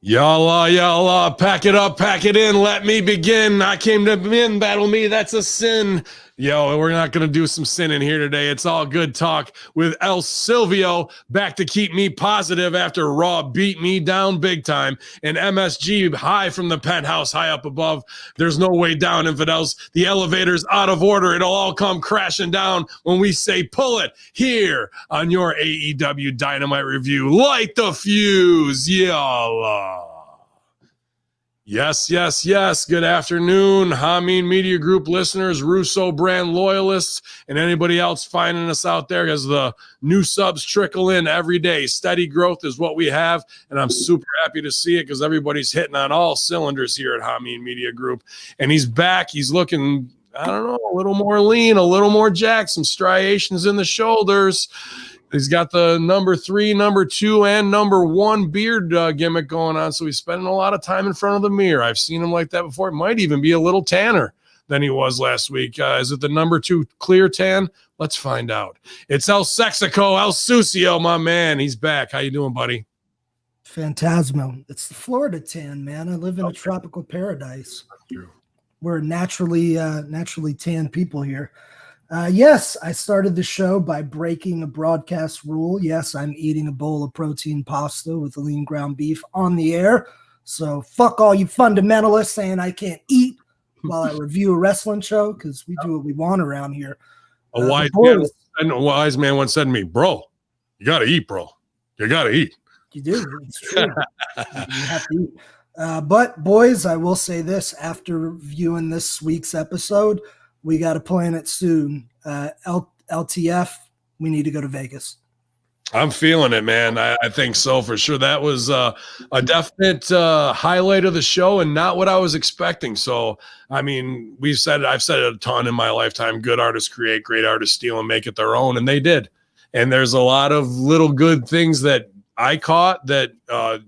Y'all, pack it up, pack it in, let me begin. I came to win, battle me, that's a sin. Yo, we're not going to do some sinning here today. It's all good talk with El Silvio, back to keep me positive after Raw beat me down big time. And MSG high from the penthouse, high up above. There's no way down, infidels. The elevator's out of order. It'll all come crashing down when we say pull it here on your AEW Dynamite review. Light the fuse, y'all. Yes. Good afternoon, Hamin Media Group listeners, Russo brand loyalists, and anybody else finding us out there as the new subs trickle in every day. Steady growth is what we have, and I'm super happy to see it because everybody's hitting on all cylinders here at Hamin Media Group. And he's back. He's looking, I don't know, a little more lean, a little more jacked, some striations in the shoulders. He's got the number 3, number 2, and number 1 beard gimmick going on, so he's spending a lot of time in front of the mirror. I've seen him like that before. It might even be a little tanner than he was last week. Is it the number 2 clear tan? Let's find out. It's El Sexico, El Sucio, my man. He's back. How you doing, buddy? Phantasmo. It's the Florida tan, man. I live in a tropical paradise. That's true. We're naturally tan people here. Yes, I started the show by breaking a broadcast rule. Yes, I'm eating a bowl of protein pasta with lean ground beef on the air. So fuck all you fundamentalists saying I can't eat while I review a wrestling show, because we do what we want around here. A wise man once said to me, bro, you got to eat, bro. You got to eat. You do. It's true. You have to eat. But boys, I will say this, after viewing this week's episode, we got to plan it soon. LTF, we need to go to Vegas. I'm feeling it, man. I think so for sure. That was a definite highlight of the show and not what I was expecting. So, I mean, I've said it a ton in my lifetime. Good artists create, great artists steal and make it their own. And they did. And there's a lot of little good things that I caught that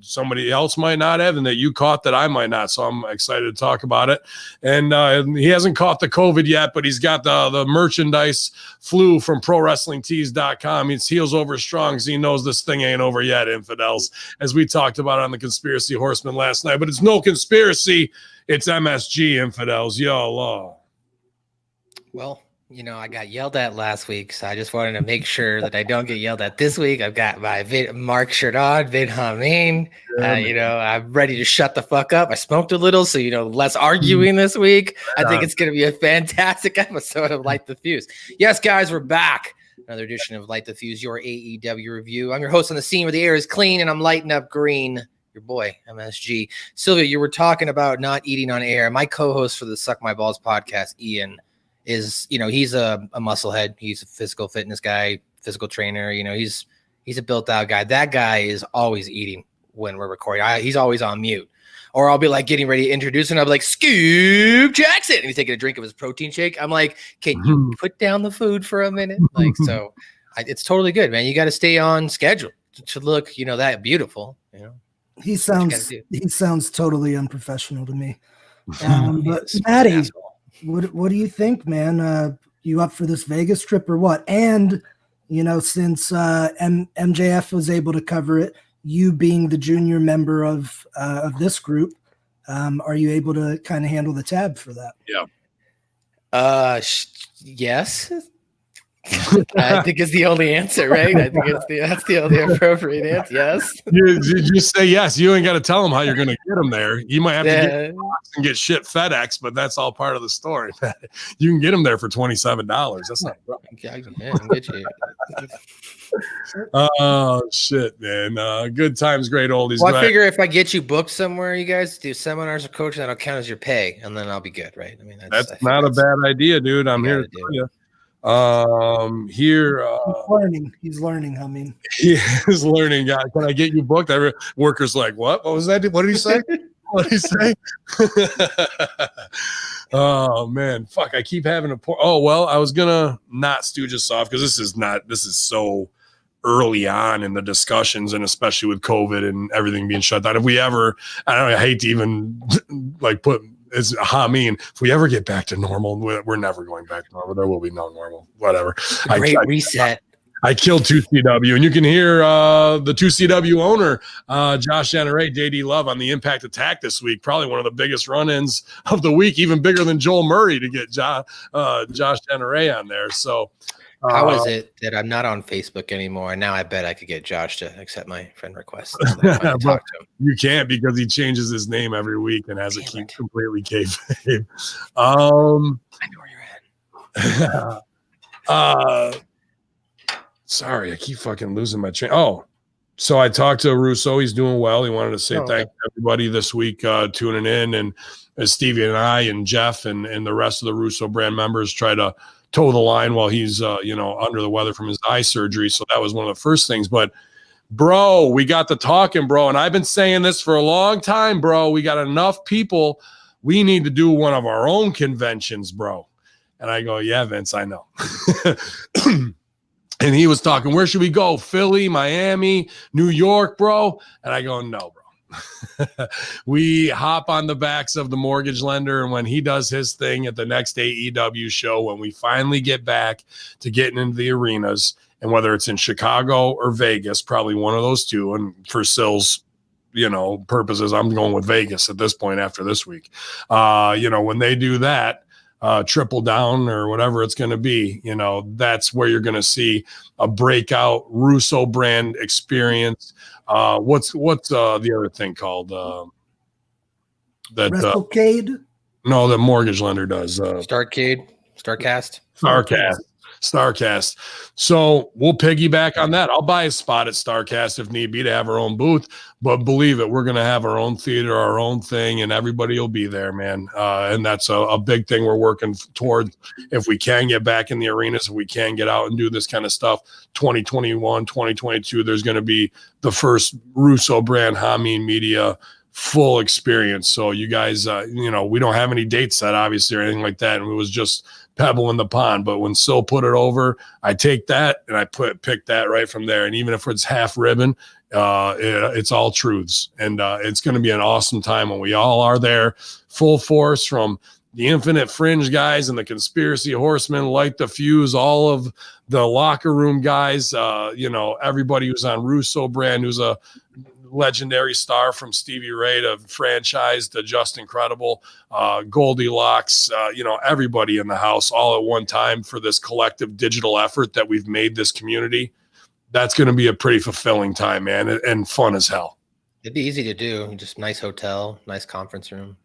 somebody else might not have, and that you caught that I might not. So I'm excited to talk about it. And he hasn't caught the COVID yet, but he's got the merchandise flu from ProWrestlingTees.com. It's heels over strong, because he knows this thing ain't over yet, infidels, as we talked about on the Conspiracy Horseman last night. But it's no conspiracy. It's MSG, infidels. Yo, well, you know, I got yelled at last week, so I just wanted to make sure that I don't get yelled at this week. I've got my Mark shirt on, Hamin. I'm ready to shut the fuck up. I smoked a little, so, less arguing this week. I think it's going to be a fantastic episode of Light the Fuse. Yes, guys, we're back. Another edition of Light the Fuse, your AEW review. I'm your host on the scene where the air is clean, and I'm lighting up green. Your boy, MSG. Silvio, you were talking about not eating on air. My co-host for the Suck My Balls podcast, Ian, is, he's a musclehead. He's a physical fitness guy, physical trainer. He's a built out guy. That guy is always eating when we're recording. He's always on mute. Or I'll be like getting ready to introduce him. I'll be like, Scoop Jackson. And he's taking a drink of his protein shake. I'm like, can you put down the food for a minute? It's totally good, man. You got to stay on schedule to look, that beautiful. He sounds totally unprofessional to me. But Maddie, what do you think, man? You up for this Vegas trip or what? And, since MJF was able to cover it, you being the junior member of this group, are you able to kind of handle the tab for that? Yeah. Yes. I think it's the only answer, right? I think that's the only appropriate answer. Yes. You just say yes. You ain't got to tell them how you're going to get them there. You might have to get a box and get shit FedEx, but that's all part of the story. You can get them there for $27. That's not wrong. I can get you. Oh shit, man! Good times, great oldies. Well, I figure if I get you booked somewhere, you guys do seminars or coaching, that'll count as your pay, and then I'll be good, right? I mean, that's not a bad idea, dude. I'm here to tell you. He's learning. I mean, he is learning. Guy, can I get you booked? Every worker's like, what was that? What did he say? What did he say? Oh man, fuck! I keep having to pour. Oh well, I was gonna not stooge us off because this is so early on in the discussions, and especially with COVID and everything being shut down. If we ever, I hate to even put. It's Hamin. If we ever get back to normal, we're never going back to normal. There will be no normal. Whatever. Great reset. I killed 2CW, and you can hear the 2CW owner, Josh Janneret, JD Love, on the Impact Attack this week. Probably one of the biggest run-ins of the week, even bigger than Joel Murray to get Josh Janneret on there. So, how is it that I'm not on Facebook anymore? And now I bet I could get Josh to accept my friend request. So talk to him. You can't, because he changes his name every week and has completely kayfabe. I know where you're at. Sorry, I keep fucking losing my train. Oh, so I talked to Russo. He's doing well. He wanted to say thank you everybody this week tuning in. And as Stevie and I and Jeff and the rest of the Russo brand members try to toe the line while he's, under the weather from his eye surgery. So that was one of the first things. But, bro, we got to talking, bro. And I've been saying this for a long time, bro. We got enough people. We need to do one of our own conventions, bro. And I go, yeah, Vince, I know. And he was talking, where should we go? Philly, Miami, New York, bro? And I go, no, bro. We hop on the backs of the mortgage lender, and when he does his thing at the next AEW show, when we finally get back to getting into the arenas, and whether it's in Chicago or Vegas, probably one of those two, and for Sil's purposes, I'm going with Vegas at this point after this week. When they do that, Triple Down or whatever it's going to be, that's where you're going to see a breakout Russo brand experience. What's the other thing called? WrestleCade? No, the mortgage lender does. Starcade, Starcast. Starcast. So we'll piggyback on that. I'll buy a spot at Starcast if need be to have our own booth, but believe it, we're going to have our own theater, our own thing, and everybody will be there, man. And that's a big thing we're working towards. If we can get back in the arenas, if we can get out and do this kind of stuff, 2021, 2022, there's going to be the first Russo brand Hamin Media full experience. So you guys, we don't have any dates set, obviously, or anything like that. And it was just pebble in the pond. But when Sil put it over, I take that and I pick that right from there. And even if it's half ribbon, it's all truths. And it's going to be an awesome time when we all are there, full force, from the Infinite Fringe guys and the Conspiracy Horsemen, Light the Fuse, all of the locker room guys, everybody who's on Russo brand, who's a legendary star, from Stevie Ray to franchise to Just Incredible, Goldilocks, everybody in the house all at one time for this collective digital effort that we've made this community. That's going to be a pretty fulfilling time, man, and fun as hell. It'd be easy to do. Just nice hotel, nice conference room,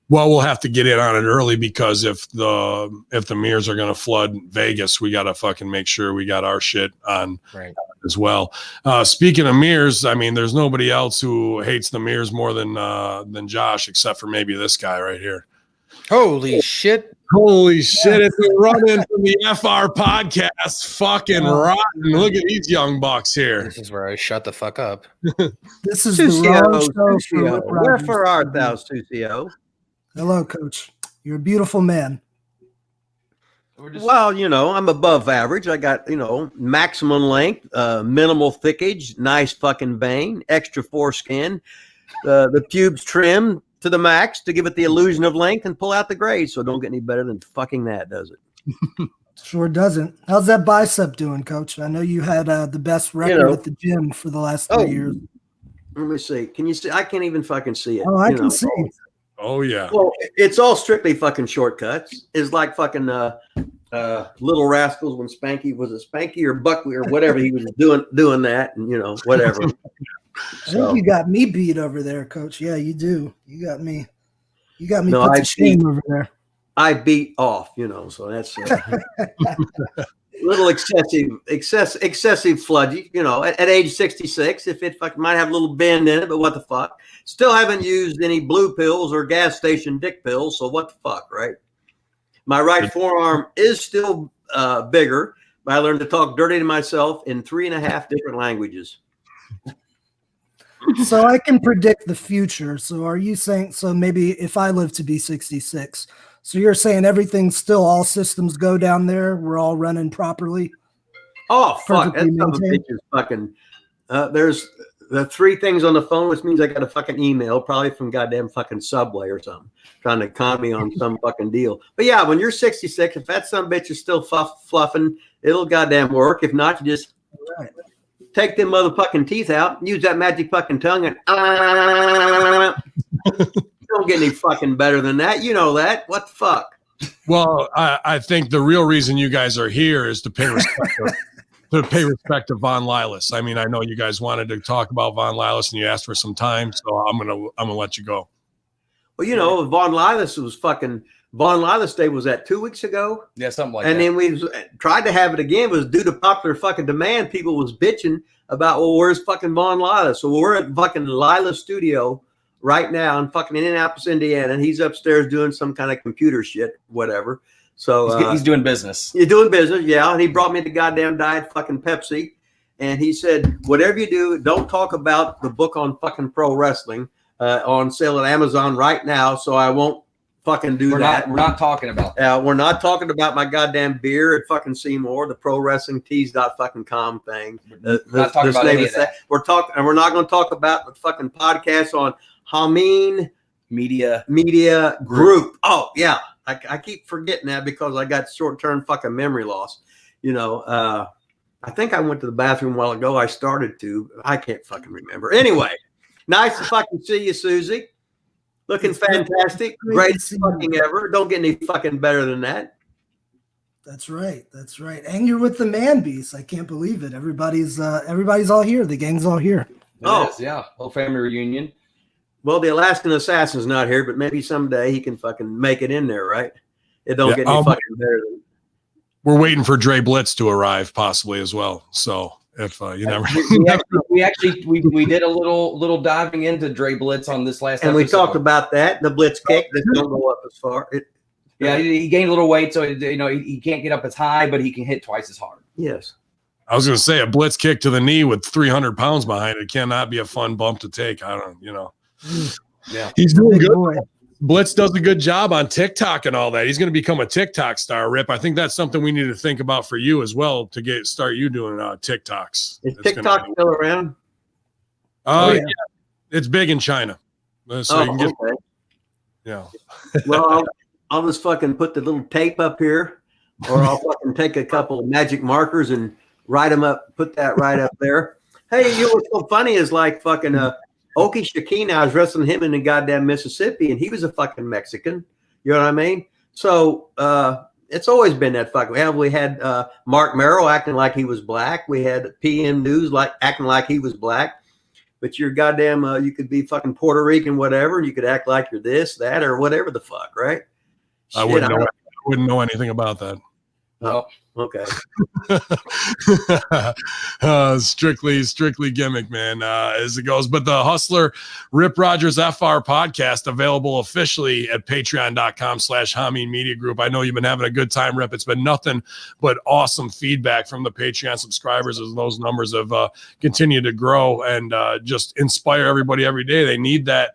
Well, we'll have to get in on it early, because if the mirrors are going to flood Vegas, we got to fucking make sure we got our shit on as well. Speaking of mirrors, I mean, there's nobody else who hates the mirrors more than Josh, except for maybe this guy right here. Holy shit. It's a run-in from the FR podcast. Fucking rotten. Look at these young bucks here. This is where I shut the fuck up. This is the wrong show. Wherefore art thou, Susio? Hello, Coach. You're a beautiful man. Well, I'm above average. I got, maximum length, minimal thickage, nice fucking vein, extra foreskin, the pubes trimmed to the max to give it the illusion of length and pull out the grade. So don't get any better than fucking that, does it? Sure doesn't. How's that bicep doing, Coach? I know you had the best record at the gym for the last 3 years. Let me see. Can you see? I can't even fucking see it. Oh, I can see. Oh, yeah. Well, it's all strictly fucking shortcuts. It's like fucking Little Rascals when Spanky was a Spanky or Buckley or whatever he was doing that, and whatever. I think you got me beat over there, Coach. Yeah, you do. You got me. No, put to shame over there. I beat off, so that's a little excessive fludgy, at age 66, if it might have a little bend in it, but what the fuck? Still haven't used any blue pills or gas station dick pills, so what the fuck, right? My right forearm is still bigger, but I learned to talk dirty to myself in 3.5 different languages. So I can predict the future. So are you saying, so maybe if I live to be 66, so you're saying everything's still, all systems go down there, we're all running properly? Oh, fuck. That son of a bitch is fucking, there's the 3 things on the phone, which means I got a fucking email, probably from goddamn fucking Subway or something, trying to con me on some fucking deal. But yeah, when you're 66, if that son of a bitch is still fluffing, it'll goddamn work. If not, you just Right. Take them motherfucking teeth out, use that magic fucking tongue, and don't get any fucking better than that. You know that. What the fuck? Well, I think the real reason you guys are here is to pay respect to Von Lilas. I mean, I know you guys wanted to talk about Von Lilas and you asked for some time, so I'm gonna let you go. Well, you know, Von Lilas Day was that 2 weeks ago? Yeah, something like and that. And then we tried to have it again. It was due to popular fucking demand. People was bitching about, well, where's fucking Von Lilas? So we're at fucking Lilas studio right now in fucking Indianapolis, Indiana, and he's upstairs doing some kind of computer shit, whatever. So he's doing business. You're doing business, yeah. And he brought me the goddamn Diet fucking Pepsi. And he said, whatever you do, don't talk about the book on fucking pro wrestling on sale at Amazon right now. So I won't fucking do that. We're not talking about that. We're not talking about my goddamn beer at fucking Seymour, the pro wrestling tees.com thing. We're not talking about any of that. We're talking, and we're not going to talk about the fucking podcast on Hamin Media Group. Oh, yeah. I keep forgetting that because I got short-term fucking memory loss. You know, I think I went to the bathroom a while ago. I started to. I can't fucking remember. Anyway, nice to fucking see you, Susie. Looking fantastic. Greatest fucking ever. Don't get any fucking better than that. That's right. That's right. And you're with the Man Beast. I can't believe it. Everybody's all here. The gang's all here. It is, yeah. Whole family reunion. Well, the Alaskan Assassin's not here, but maybe someday he can fucking make it in there, right? It don't get any fucking better than. We're waiting for Dre Blitz to arrive, possibly as well. So if you never, we did a little diving into Dre Blitz on this last and episode. we talked about that, the Blitz kick that don't go up as far. He gained a little weight, so he can't get up as high, but he can hit twice as hard. Yes. I was going to say a Blitz kick to the knee with 300 pounds behind it cannot be a fun bump to take. I don't, Yeah, he's doing good. Boy. Blitz does a good job on TikTok and all that. He's going to become a TikTok star, Rip. I think that's something we need to think about for you as well to start you doing TikToks. Is TikTok still around? Yeah. It's big in China. So you can get, okay. Yeah. Well, I'll just fucking put the little tape up here, or I'll fucking take a couple of magic markers and write them up, put that right up there. Hey, you know what's so funny is like fucking Oki Shakina, I was wrestling him in the goddamn Mississippi, and he was a fucking Mexican. You know what I mean? So it's always been that fucking. We had Mark Merrill acting like he was black. We had PM News acting like he was black. But you're goddamn, you could be fucking Puerto Rican, whatever, and you could act like you're this, that, or whatever the fuck, right? I wouldn't know anything about that. Oh, okay. Strictly gimmick, man, as it goes. But the Hustler Rip Rogers FR podcast available officially at patreon.com/Hamin Media Group. I know you've been having a good time, Rip. It's been nothing but awesome feedback from the Patreon subscribers as those numbers have continued to grow and just inspire everybody every day. They need that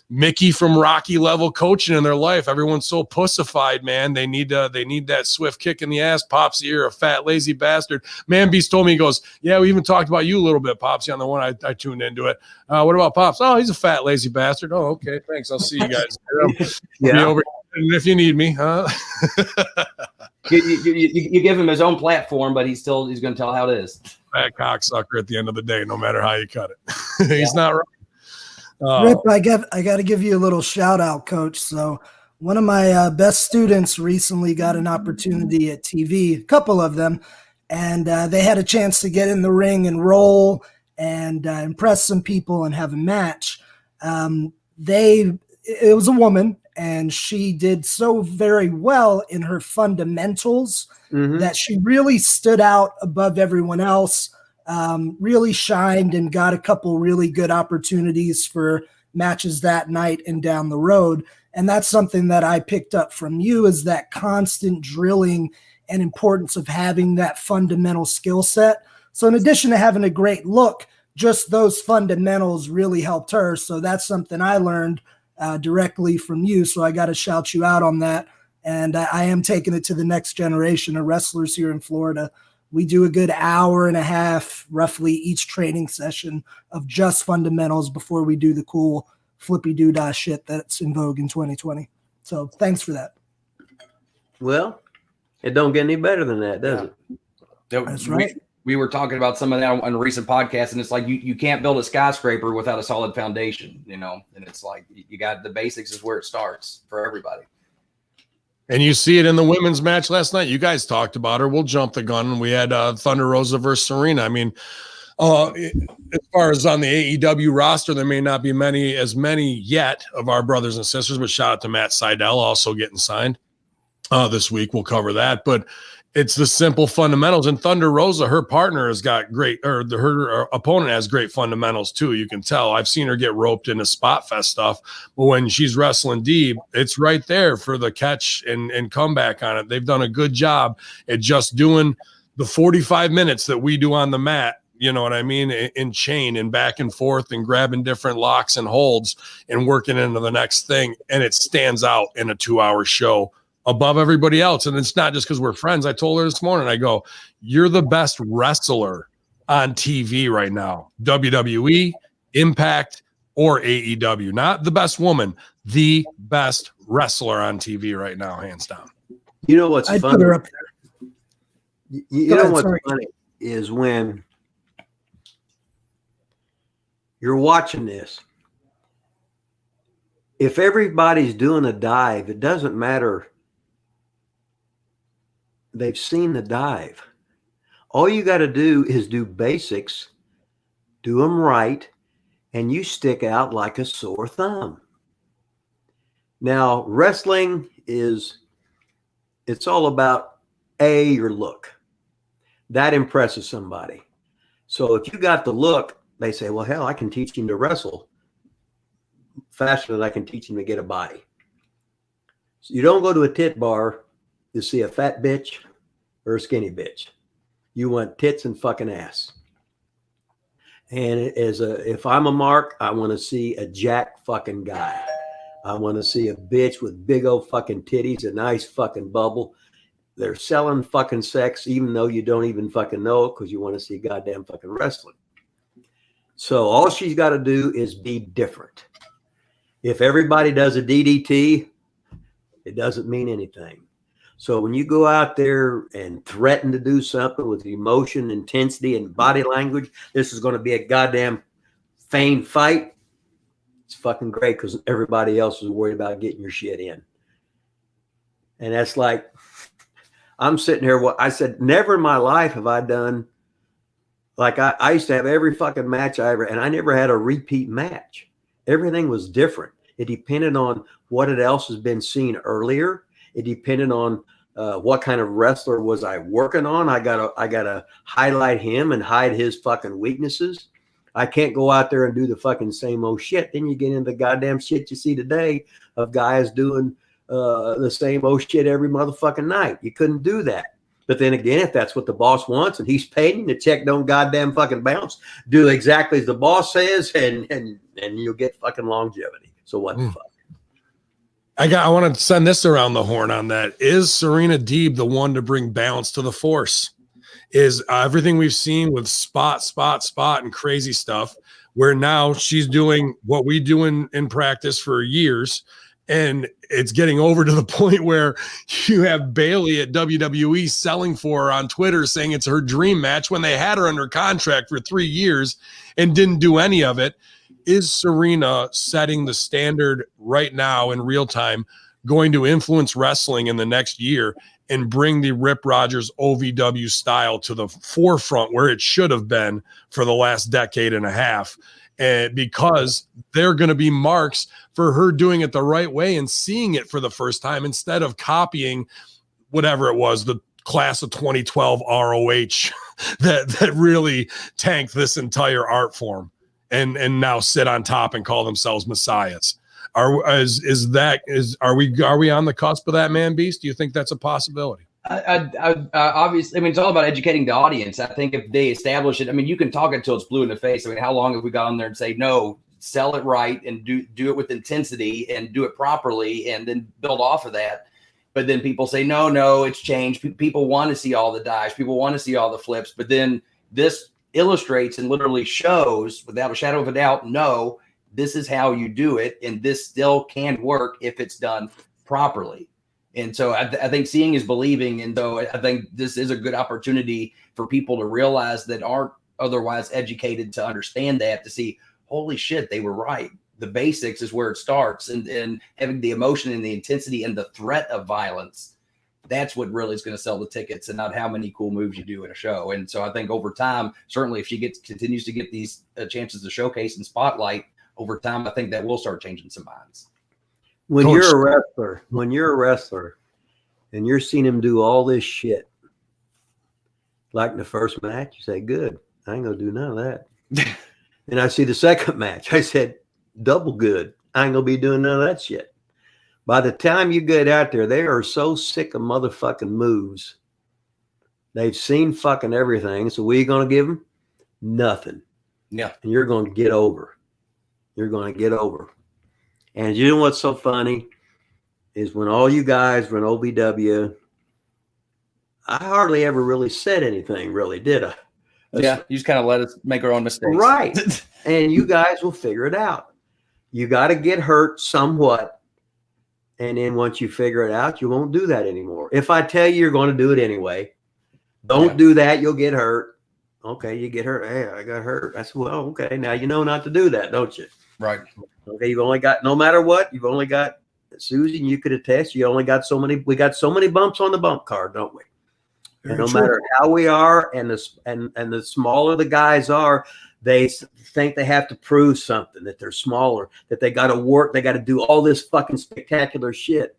Mickey from Rocky level coaching in their life. Everyone's so pussified, man. They need that swift kick in the ass. Popsy, you're a fat, lazy bastard. Man Beast told me, he goes, yeah, we even talked about you a little bit, Popsy, on the one I tuned into it. What about Pops? Oh, he's a fat, lazy bastard. Oh, okay, thanks. I'll see you guys. Yeah. Over if you need me, huh? you give him his own platform, but he's going to tell how it is. Fat cocksucker at the end of the day, no matter how you cut it. He's not right. Rip, I got to give you a little shout out, Coach. So one of my best students recently got an opportunity at TV, a couple of them, and they had a chance to get in the ring and roll and impress some people and have a match. It was a woman, and she did so very well in her fundamentals that she really stood out above everyone else. Really shined and got a couple really good opportunities for matches that night and down the road. And that's something that I picked up from you, is that constant drilling and importance of having that fundamental skill set. So in addition to having a great look, just those fundamentals really helped her. So that's something I learned directly from you. So I got to shout you out on that. And I am taking it to the next generation of wrestlers here in Florida. We do a good hour and a half, roughly, each training session of just fundamentals before we do the cool flippy doodah shit that's in vogue in 2020. So thanks for that. Well, it don't get any better than that, does it? That's right. We were talking about some of that on a recent podcast, and it's like you can't build a skyscraper without a solid foundation, you know. And it's like you got the basics is where it starts for everybody. And you see it in the women's match last night. You guys talked about her. We'll jump the gun. We had Thunder Rosa versus Serena. I mean, as far as on the AEW roster, there may not be as many yet of our brothers and sisters, but shout out to Matt Sydal also getting signed this week. We'll cover that. But it's the simple fundamentals. And Thunder Rosa, her partner has got great, her opponent has great fundamentals too. You can tell. I've seen her get roped into spot fest stuff, but when she's wrestling deep, it's right there for the catch and comeback on it. They've done a good job at just doing the 45 minutes that we do on the mat. You know what I mean? In chain and back and forth and grabbing different locks and holds and working into the next thing. And it stands out in a 2-hour show above everybody else. And it's not just because we're friends. I told her this morning, I go, you're the best wrestler on TV right now. WWE, Impact, or AEW. Not the best woman, the best wrestler on TV right now, hands down. You know what's I'd funny? put her up there. You know what's funny is when you're watching this, if everybody's doing a dive, it doesn't matter. They've seen the dive. All you got to do is do basics, do them right, and you stick out like a sore thumb. Now, wrestling it's all about your look. That impresses somebody. So if you got the look, they say, well, hell, I can teach him to wrestle faster than I can teach him to get a body. So you don't go to a tit bar to see a fat bitch or a skinny bitch. You want tits and fucking ass. And if I'm a mark, I want to see a jack fucking guy. I want to see a bitch with big old fucking titties, a nice fucking bubble. They're selling fucking sex, even though you don't even fucking know it, because you want to see goddamn fucking wrestling. So all she's got to do is be different. If everybody does a DDT, it doesn't mean anything. So when you go out there and threaten to do something with emotion, intensity, and body language, this is going to be a goddamn feigned fight. It's fucking great because everybody else is worried about getting your shit in. And that's like, I'm sitting here, I said, never in my life have I done, like I used to have every fucking match and I never had a repeat match. Everything was different. It depended on what else has been seen earlier. It depended on what kind of wrestler was I working on. I gotta highlight him and hide his fucking weaknesses. I can't go out there and do the fucking same old shit. Then you get into the goddamn shit you see today of guys doing the same old shit every motherfucking night. You couldn't do that. But then again, if that's what the boss wants and he's paying, the check don't goddamn fucking bounce. Do exactly as the boss says, and you'll get fucking longevity. So what the fuck? I want to send this around the horn on that. Is Serena Deeb the one to bring balance to the force? Is everything we've seen with spot, and crazy stuff, where now she's doing what we do in practice for years, and it's getting over to the point where you have Bayley at WWE selling for her on Twitter saying it's her dream match when they had her under contract for 3 years and didn't do any of it. Is Serena setting the standard right now in real time, going to influence wrestling in the next year and bring the Rip Rogers OVW style to the forefront where it should have been for the last decade and a half? And because they're going to be marks for her doing it the right way and seeing it for the first time instead of copying whatever it was, the class of 2012 ROH that really tanked this entire art form and now sit on top and call themselves messiahs. Are we on the cusp of that, man beast? Do you think that's a possibility? Obviously, I mean, it's all about educating the audience. I think if they establish it, I mean, you can talk until it's blue in the face. I mean, how long have we got on there and say, no, sell it right and do it with intensity and do it properly and then build off of that. But then people say, no, it's changed. People want to see all the dives. People want to see all the flips. But then this illustrates and literally shows without a shadow of a doubt, no, this is how you do it. And this still can work if it's done properly. And so I think seeing is believing. And so I think this is a good opportunity for people to realize that aren't otherwise educated to understand that, to see, holy shit, they were right. The basics is where it starts, and having the emotion and the intensity and the threat of violence. That's what really is going to sell the tickets, and not how many cool moves you do in a show. And so I think over time, certainly if she continues to get these chances to showcase and spotlight over time, I think that will start changing some minds. When you're a wrestler and you're seeing him do all this shit, like in the first match, you say, good, I ain't going to do none of that. And I see the second match, I said, double good, I ain't going to be doing none of that shit. By the time you get out there, they are so sick of motherfucking moves. They've seen fucking everything. So what are you going to give them? Nothing. Yeah. And you're going to get over. You're going to get over. And you know what's so funny is when all you guys were in OVW, I hardly ever really said anything, really, did I? Yeah, you just kind of let us make our own mistakes. Right. And you guys will figure it out. You got to get hurt somewhat. And then once you figure it out, you won't do that anymore. If I tell you you're going to do it anyway, don't do that. You'll get hurt. Okay, you get hurt. Hey, I got hurt. I said, well, okay. Now you know not to do that, don't you? Right. Okay, you've only got, no matter what, you've only got, Susan, you could attest, you only got so many, we got so many bumps on the bump card, don't we? And no matter how we are, and the smaller the guys are, they think they have to prove something, that they're smaller, that they got to work, they got to do all this fucking spectacular shit.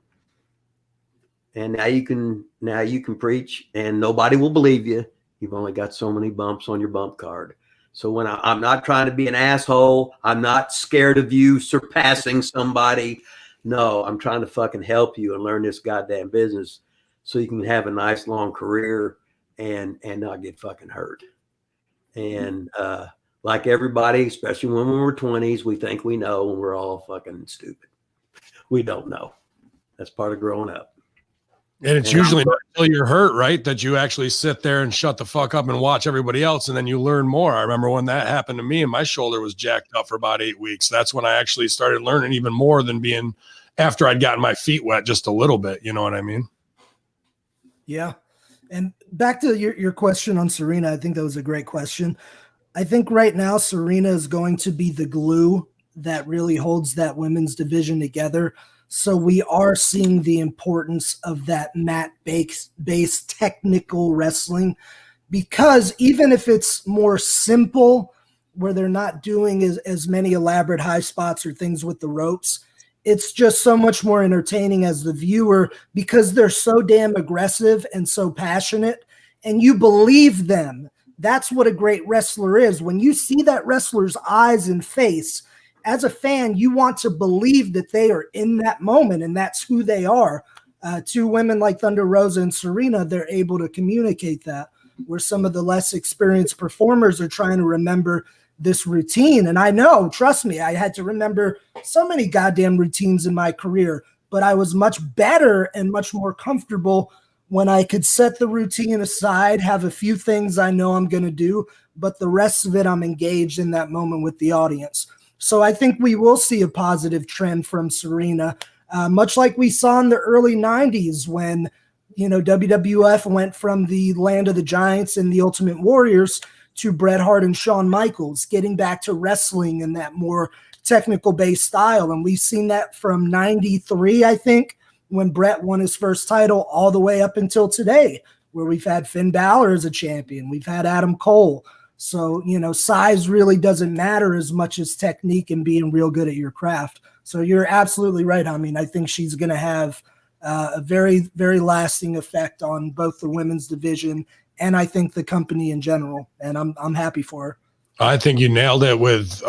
And now you can preach, and nobody will believe you. You've only got so many bumps on your bump card. So when I'm not trying to be an asshole, I'm not scared of you surpassing somebody. No, I'm trying to fucking help you and learn this goddamn business so you can have a nice long career and not get fucking hurt. And like everybody, especially when we're 20s, we think we know, and we're all fucking stupid. We don't know. That's part of growing up. And it's usually not until you're hurt, right, that you actually sit there and shut the fuck up and watch everybody else, and then you learn more. I remember when that happened to me, and my shoulder was jacked up for about 8 weeks. That's when I actually started learning even more than being after I'd gotten my feet wet just a little bit. You know what I mean? Yeah. And back to your question on Serena, I think that was a great question. I think right now Serena is going to be the glue that really holds that women's division together. So we are seeing the importance of that mat-based technical wrestling, because even if it's more simple, where they're not doing as many elaborate high spots or things with the ropes, it's just so much more entertaining as the viewer, because they're so damn aggressive and so passionate, and you believe them. That's what a great wrestler is. When you see that wrestler's eyes and face, as a fan, you want to believe that they are in that moment, and that's who they are. Two women like Thunder Rosa and Serena, they're able to communicate that, where some of the less experienced performers are trying to remember this routine. And I know, trust me, I had to remember so many goddamn routines in my career, but I was much better and much more comfortable when I could set the routine aside, have a few things I know I'm going to do, but the rest of it, I'm engaged in that moment with the audience. So I think we will see a positive trend from Serena, much like we saw in the early 90s when, WWF went from the land of the giants and the Ultimate Warriors to Bret Hart and Shawn Michaels, getting back to wrestling in that more technical-based style. And we've seen that from 93, I think, when Bret won his first title, all the way up until today, where we've had Finn Balor as a champion. We've had Adam Cole. So, size really doesn't matter as much as technique and being real good at your craft. So you're absolutely right. I mean, I think she's going to have a very, very lasting effect on both the women's division and I think the company in general. And I'm happy for her. I think you nailed it with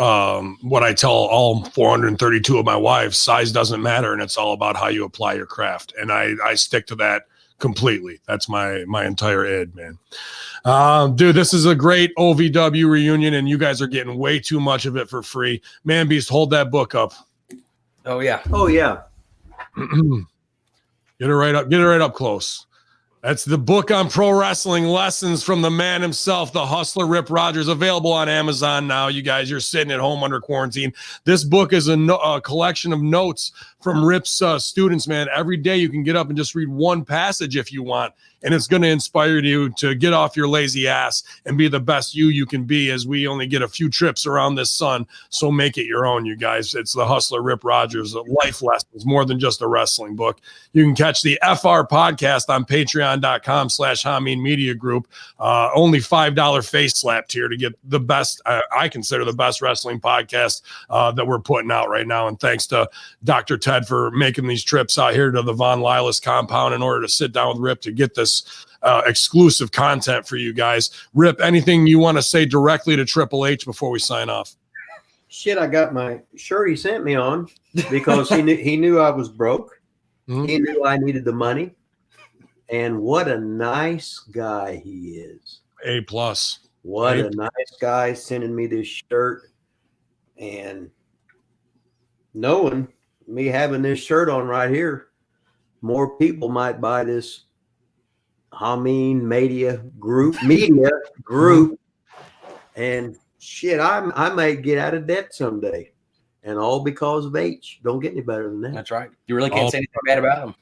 what I tell all 432 of my wives: size doesn't matter, and it's all about how you apply your craft. And I stick to that completely. That's my entire id, man. Dude, this is a great OVW reunion, and you guys are getting way too much of it for free. Man Beast, hold that book up. Oh yeah. Oh yeah. Get it right up close. That's the book on pro wrestling, lessons from the man himself, the hustler Rip Rogers, available on Amazon now. You guys, you're sitting at home under quarantine. This book is a collection of notes from Rip's students, man. Every day you can get up and just read one passage if you want, and it's going to inspire you to get off your lazy ass and be the best you can be, as we only get a few trips around this sun. So make it your own, you guys. It's the hustler Rip Rogers, life lessons, more than just a wrestling book. You can catch the FR podcast on patreon.com/Hamin Media Group. Only $5 face slap tier to get the best, I consider the best wrestling podcast that we're putting out right now. And thanks to Dr. Ted for making these trips out here to the Von Lilas compound in order to sit down with Rip to get this exclusive content for you guys. Rip, anything you want to say directly to Triple H before we sign off? Shit, I got my shirt he sent me on because he knew I was broke. Mm-hmm. He knew I needed the money. And what a nice guy he is. A+. What a nice guy sending me this shirt. And knowing me having this shirt on right here, more people might buy this Hamin media group. And shit, I may get out of debt someday. And all because of H. Don't get any better than that. That's right. You really can't say anything bad about him.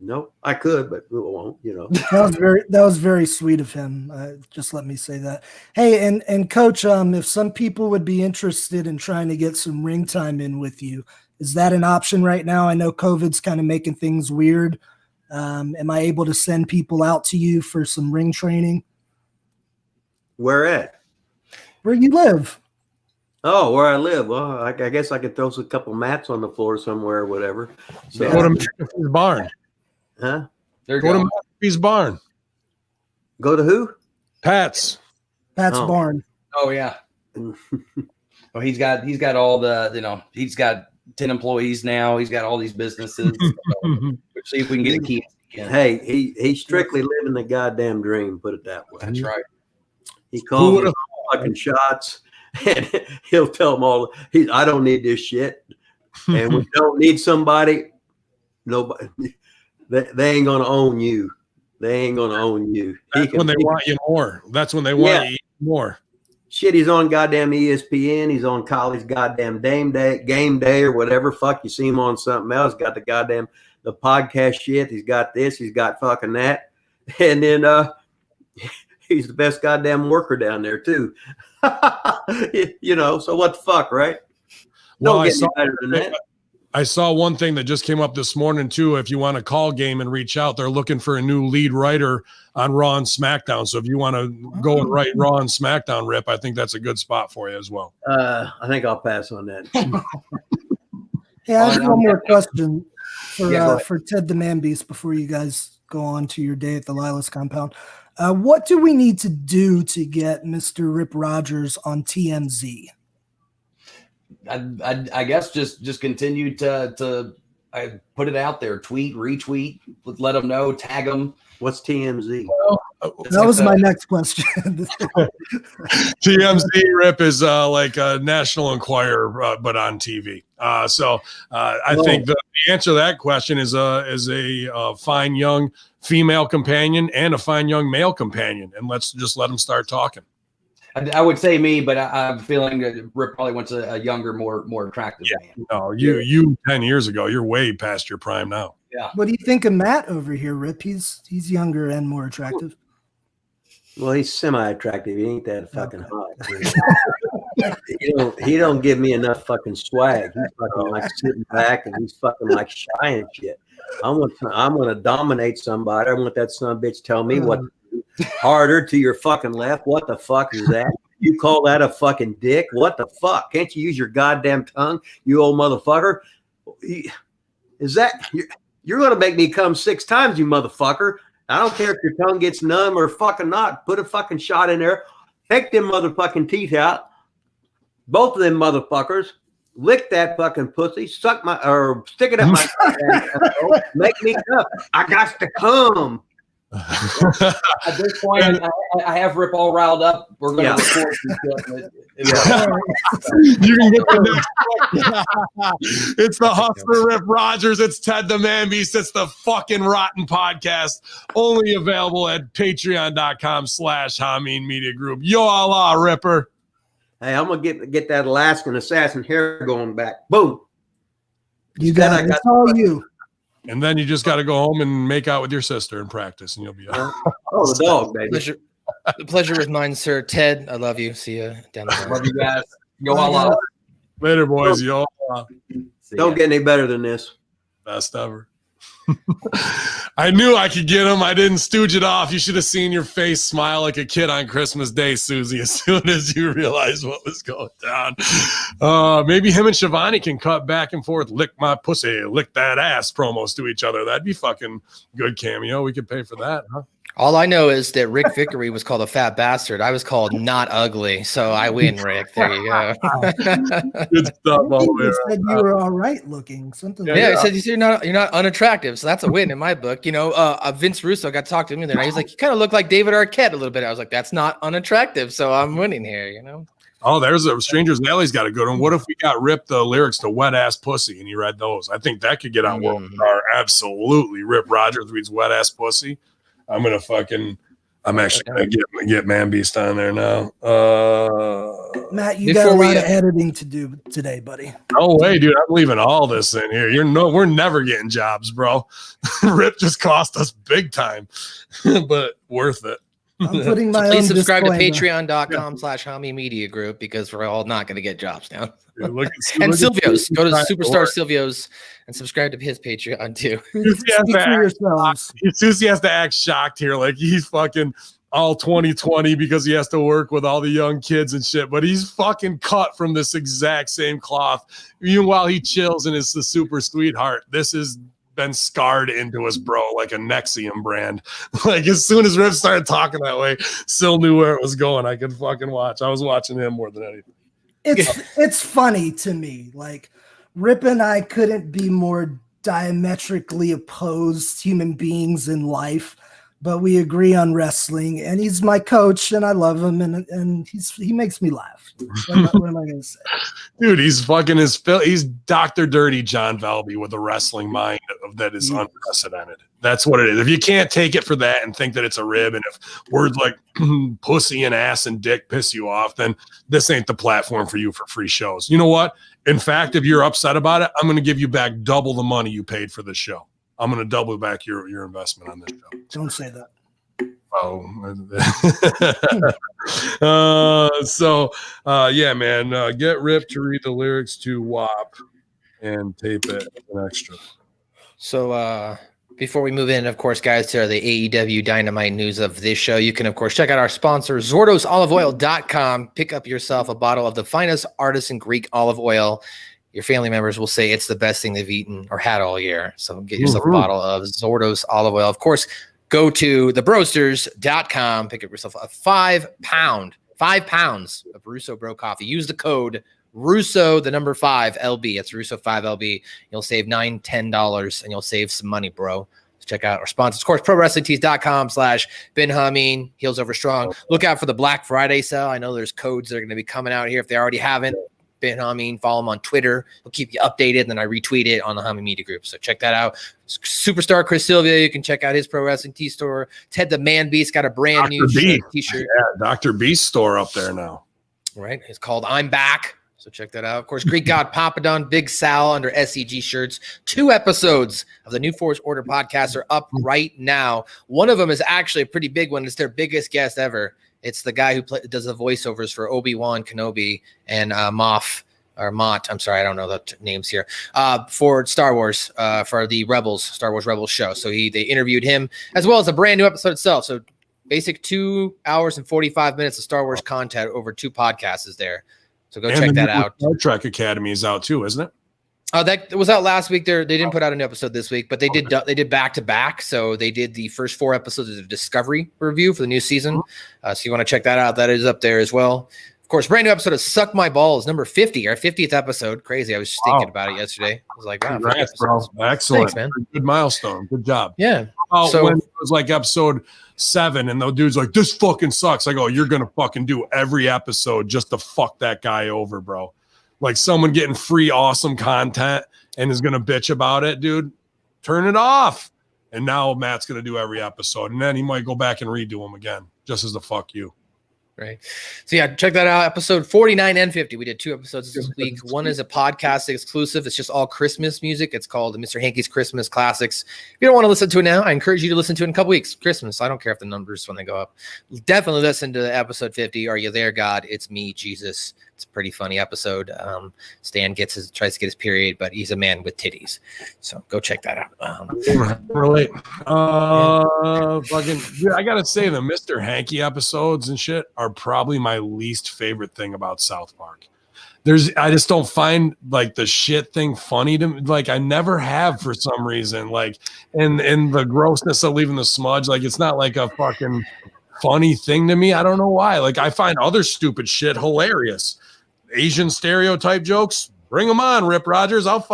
Nope, I could, but we won't, you know. That was very sweet of him. Just let me say that. Hey, and Coach, if some people would be interested in trying to get some ring time in with you, is that an option right now? I know COVID's kind of making things weird. Am I able to send people out to you for some ring training? Where at? Where you live. Oh, where I live. Well, I guess I could throw a couple mats on the floor somewhere or whatever. So, go to McAfee's barn. Huh? Go to McAfee's barn. Go to who? Pat's barn. Oh yeah. Oh, he's got all the, he's got 10 employees now. He's got all these businesses. So we'll see if we can get a key. Hey, he's strictly living the goddamn dream. Put it that way. That's right. He calls me fucking shots, and he'll tell them all. I don't need this shit, and we don't need somebody. Nobody. They ain't gonna own you. They ain't gonna own you. That's when they want you more. That's when they want you more. Shit, he's on goddamn ESPN. He's on college goddamn game day or whatever. Fuck, you see him on something else. Got the podcast shit. He's got this. He's got fucking that. And then he's the best goddamn worker down there too. So what the fuck, right? Well, Don't get any better than that. I saw one thing that just came up this morning too. If you want to call Game and reach out, they're looking for a new lead writer on Raw and SmackDown. So if you want to go and write Raw and SmackDown, Rip, I think that's a good spot for you as well. I think I'll pass on that. Hey, I have one more question for Ted the Man Beast before you guys go on to your day at the Lilas compound. What do we need to do to get Mr. Rip Rogers on TMZ? I guess just continue to put it out there, tweet, retweet, let them know, tag them. What's TMZ? Well, that was my next question. TMZ, Rip, is like a National Enquirer, but on TV. I think the answer to that question is a fine young female companion and a fine young male companion, and let's just let them start talking. I would say me, but I'm feeling that Rip probably wants a younger, more attractive man. No, you 10 years ago, you're way past your prime now. Yeah. What do you think of Matt over here, Rip? He's younger and more attractive. Well, he's semi-attractive. He ain't that fucking hot. He don't give me enough fucking swag. He's fucking like sitting back and he's fucking like shy and shit. I'm gonna dominate somebody. I want that son of a bitch tell me what to do. Harder to your fucking left. What the fuck is that? You call that a fucking dick? What the fuck? Can't you use your goddamn tongue, you old motherfucker? Is that you're gonna make me come 6 times, you motherfucker? I don't care if your tongue gets numb or fucking not. Put a fucking shot in there. Take them motherfucking teeth out. Both of them motherfuckers. Lick that fucking pussy. Stick it up my make me come. I got to come. At this point, I have Rip all riled up. We're going to record some You can get the next. It's the Hustler Rip Rogers. It's Ted the Man Beast. It's the fucking Rotten Podcast. Only available at patreon.com/Hamin Media Group. Yo Allah, Ripper. Hey, I'm gonna get that Alaskan assassin hair going back. Boom. You got it. It's all you. And then you just got to go home and make out with your sister and practice, and you'll be all right. Oh, the dog, baby. The pleasure is mine, sir. Ted, I love you. See you down the road. Love you guys. Yo, Allah. Later, boys. Yo Allah. Don't get any better than this. Best ever. I knew I could get him. I didn't stooge it off. You should have seen your face smile like a kid on Christmas Day, Susie, as soon as you realized what was going down. Maybe him and Shivani can cut back and forth, lick my pussy, lick that ass promos to each other. That'd be fucking good cameo. We could pay for that, huh? All I know is that Rick Vickery was called a fat bastard. I was called not ugly, so I win, Rick. There you go. Good stuff. You said you were all right looking. Something. Yeah, I said you're not unattractive, so that's a win in my book. You know, Vince Russo got to talk to him the other night. He's like, you kind of look like David Arquette a little bit. I was like, that's not unattractive, so I'm winning here. You know. Oh, there's a Stranger's Alley's got a good one. What if we got Rip the lyrics to Wet Ass Pussy and he read those? I think that could get on World Star. Absolutely. Rip Rogers reads Wet Ass Pussy. I'm actually gonna get Man Beast on there now. Matt, you got a lot of editing to do today, buddy. No way, dude. I'm leaving all this in here. We're never getting jobs, bro. Rip just cost us big time, but worth it. I'm putting my Please own subscribe to disclaimer. patreon.com/Hamin Media Group because we're all not going to get jobs now. And Silvio's. Go to Superstar Silvio's and subscribe to his Patreon too. Speak for yourselves. Susie has to act shocked here, like he's fucking all 2020 because he has to work with all the young kids and shit. But he's fucking cut from this exact same cloth. Even while he chills and is the super sweetheart, this is been scarred into us, bro, like a Nexium brand. Like as soon as Rip started talking that way, Sil knew where it was going. I could fucking watch. I was watching him more than anything. It's funny to me. Like Rip and I couldn't be more diametrically opposed human beings in life, but we agree on wrestling, and he's my coach, and I love him, and he makes me laugh. What am I gonna say? Dude, he's fucking he's Dr. Dirty John Valby with a wrestling mind that is unprecedented. That's what it is. If you can't take it for that and think that it's a rib, and if words like pussy and ass and dick piss you off, then this ain't the platform for you for free shows. You know what? In fact, if you're upset about it, I'm going to give you back double the money you paid for this show. I'm going to double back your investment on this show. Don't say that. Yeah, man, get Rip to read the lyrics to WAP and tape it an extra. So before we move in, of course, guys, to the AEW Dynamite news of this show, you can, of course, check out our sponsor, ZordosOliveOil.com. Pick up yourself a bottle of the finest artisan Greek olive oil. Your family members will say it's the best thing they've eaten or had all year. So get yourself a bottle of Zordos olive oil. Of course, go to thebrosters.com. Pick up yourself a 5 pounds of Russo Bro coffee. Use the code Russo, the number 5 LB. It's Russo 5 LB. You'll save $10, and you'll save some money, bro. So check out our sponsors. Of course, ProWrestlingTees.com/Ben Heels Over Strong. Look out for the Black Friday sale. I know there's codes that are going to be coming out here if they already haven't. Ben Hamin, follow him on Twitter. He'll keep you updated, and then I retweet it on the Hamin Media Group. So check that out. Superstar Chris Silvio, you can check out his Pro Wrestling Tee store. Ted the Man Beast got a brand new T-shirt. Yeah, Dr. Beast store up there now. Right. It's called I'm Back. So check that out. Of course, Greek God Papadon, Big Sal under SEG shirts. 2 episodes of the New Force Order podcast are up right now. One of them is actually a pretty big one. It's their biggest guest ever. It's the guy who does the voiceovers for Obi-Wan Kenobi and Mott. I'm sorry, I don't know the names here. For Star Wars, for the Star Wars Rebels show. So they interviewed him as well as a brand new episode itself. So basic 2 hours and 45 minutes of Star Wars content over 2 podcasts is there. So go check that out. Star Trek Academy is out too, isn't it? That was out last week. They didn't put out a new episode this week, but they did back to back. So they did the first 4 episodes of Discovery review for the new season. So you want to check that out. That is up there as well. Of course, brand new episode of Suck My Balls, number 50, our 50th episode. Crazy. I was thinking about it yesterday. I was like, wow. Congrats, bro. Excellent. Thanks, man. Good milestone. Good job. Yeah. about when it was like episode 7 and the dude's like, this fucking sucks. I go, you're going to fucking do every episode just to fuck that guy over, bro. Like someone getting free awesome content and is going to bitch about it, dude. Turn it off. And now Matt's going to do every episode. And then he might go back and redo them again just as the fuck you. Right. So yeah, check that out. Episode 49 and 50. We did 2 episodes this week. One is a podcast exclusive. It's just all Christmas music. It's called Mr. Hankey's Christmas Classics. If you don't want to listen to it now, I encourage you to listen to it in a couple weeks. Christmas. I don't care if the numbers when they go up. Definitely listen to episode 50. Are you there, God? It's me, Jesus. It's a pretty funny episode. Stan tries to get his period, but he's a man with titties. So go check that out. Relate. Dude, I gotta say the Mr. Hankey episodes and shit are probably my least favorite thing about South Park. I just don't find like the shit thing funny to me. Like I never have for some reason. Like and the grossness of leaving the smudge, like it's not like a fucking funny thing to me. I don't know why. Like I find other stupid shit hilarious. Asian stereotype jokes, bring them on, Rip Rogers. I'll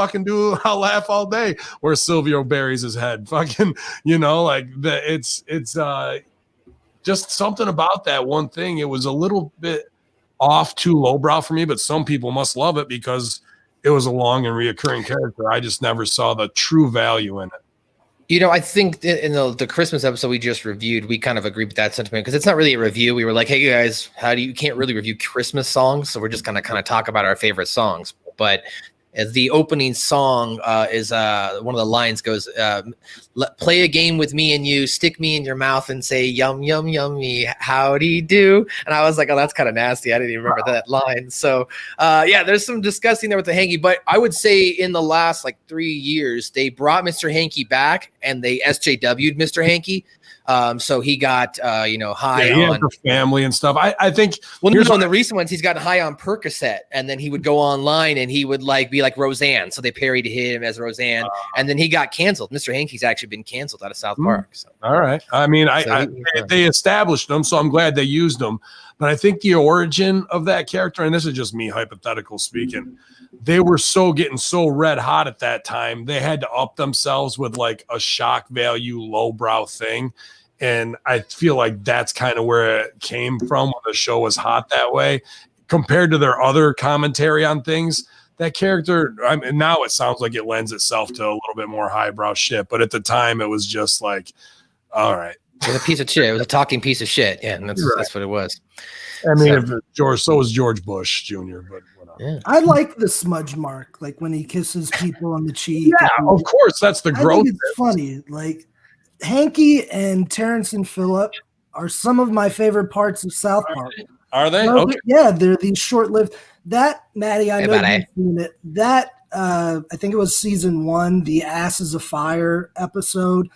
laugh all day where Silvio buries his head. Fucking, like it's just something about that one thing. It was a little bit off too lowbrow for me, but some people must love it because it was a long and reoccurring character. I just never saw the true value in it. I think in the Christmas episode we just reviewed, we kind of agreed with that sentiment because it's not really a review. We were like, hey guys, you can't really review Christmas songs. So we're just going to kind of talk about our favorite songs. But the opening song is one of the lines goes, play a game with me and you, stick me in your mouth and say, yum, yum, yummy, howdy do. And I was like, oh, that's kind of nasty. I didn't even remember that line. So there's some disgusting there with the Hanky. But I would say in the last 3 years, they brought Mr. Hanky back and they SJW'd Mr. Hanky. So he got, high on the family and stuff. I think. Well, in the recent ones, he's gotten high on Percocet, and then he would go online and he would be like Roseanne. So they parodied him as Roseanne, and then he got canceled. Mr. Hankey's actually been canceled out of South Park. So. All right. I mean, they established him, so I'm glad they used him. But I think the origin of that character, and this is just me hypothetical speaking, they were getting so red hot at that time, they had to up themselves with like a shock value, lowbrow thing. And I feel like that's kind of where it came from when the show was hot that way compared to their other commentary on things. That character, now it sounds like it lends itself to a little bit more highbrow shit. But at the time, it was just like, all right. It was a piece of shit. It was a talking piece of shit. Yeah, and that's what it was. I mean, so was George Bush Jr., but whatever. Yeah. I like the smudge mark, like when he kisses people on the cheek. Yeah, of course. That's the growth. I think it's funny. Like, Hanky and Terrence and Phillip are some of my favorite parts of South Park. Are they? So, okay. Yeah, they're these short-lived. That, Maddie, I know you've seen it. That, I think it was season 1, the Asses of Fire episode.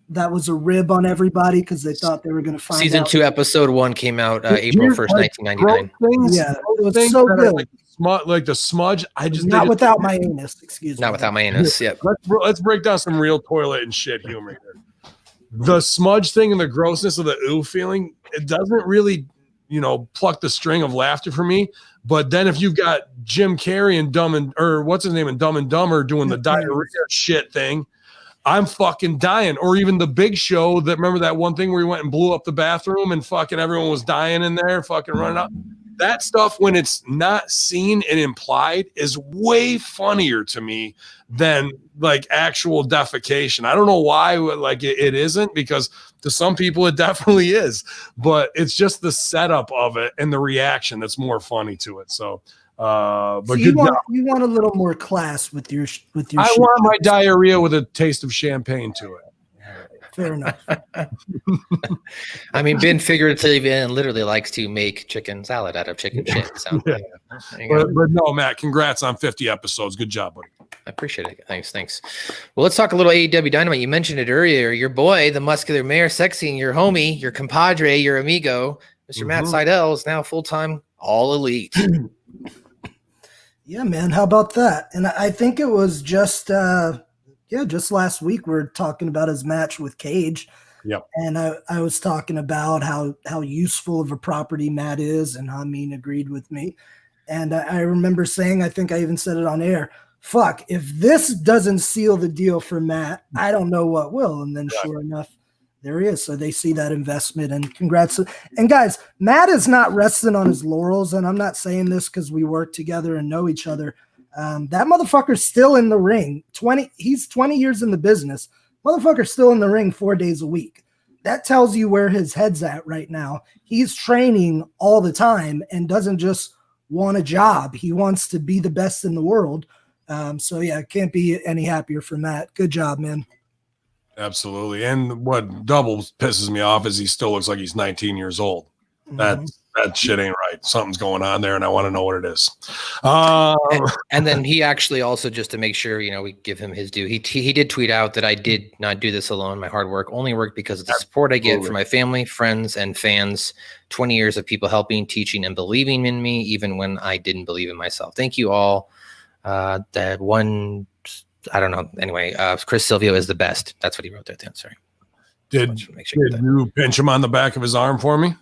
That was a rib on everybody because they thought they were going to find season out. 2, episode 1 came out April 1st, 1999. Yeah, it was so good. Like the smudge. Not without my anus, excuse me. Not without my anus, yeah. Let's break down some real toilet and shit humor here. The smudge thing and the grossness of the ooh feeling, it doesn't really, pluck the string of laughter for me. But then if you've got Jim Carrey and Dumb and Dumber doing the diarrhea shit thing, I'm fucking dying. Or even the Big Show, remember that one thing where he went and blew up the bathroom and fucking everyone was dying in there, fucking running out. That stuff, when it's not seen and implied, is way funnier to me than like actual defecation. I don't know why it isn't, because to some people it definitely is, but it's just the setup of it and the reaction that's more funny to it. So but you want a little more class with your I want my diarrhea with a taste of champagne to it. Fair enough. I mean, Ben figuratively and literally likes to make chicken salad out of chicken shit. So, yeah. But no, Matt, congrats on 50 episodes. Good job, buddy. I appreciate it. Thanks. Well, let's talk a little AEW Dynamite. You mentioned it earlier. Your boy, the muscular mayor, sexy, your homie, your compadre, your amigo, Mr. Matt Seidel is now full-time All Elite. Yeah, man. How about that? And I think it was just last week we were talking about his match with Cage. Yep. And I was talking about how useful of a property Matt is, and Hamin agreed with me. And I remember saying, I think I even said it on air, fuck, if this doesn't seal the deal for Matt, I don't know what will. And then sure enough, there he is. So they see that investment, and congrats. And guys, Matt is not resting on his laurels. And I'm not saying this because we work together and know each other. That motherfucker's still in the ring. He's 20 years in the business. Motherfucker's still in the ring 4 days a week. That tells you where his head's at right now. He's training all the time and doesn't just want a job. He wants to be the best in the world. So yeah, can't be any happier for Matt. Good job, man. Absolutely. And what double pisses me off is he still looks like he's 19 years old. That shit ain't right. Something's going on there, and I want to know what it is. And then he actually also, just to make sure, we give him his due, he did tweet out that I did not do this alone. My hard work only worked because of the support I get from my family, friends, and fans. 20 years of people helping, teaching, and believing in me, even when I didn't believe in myself. Thank you all. That one, I don't know. Anyway, Chris Silvio is the best. That's what he wrote there at the end. Sorry. Did you pinch him on the back of his arm for me?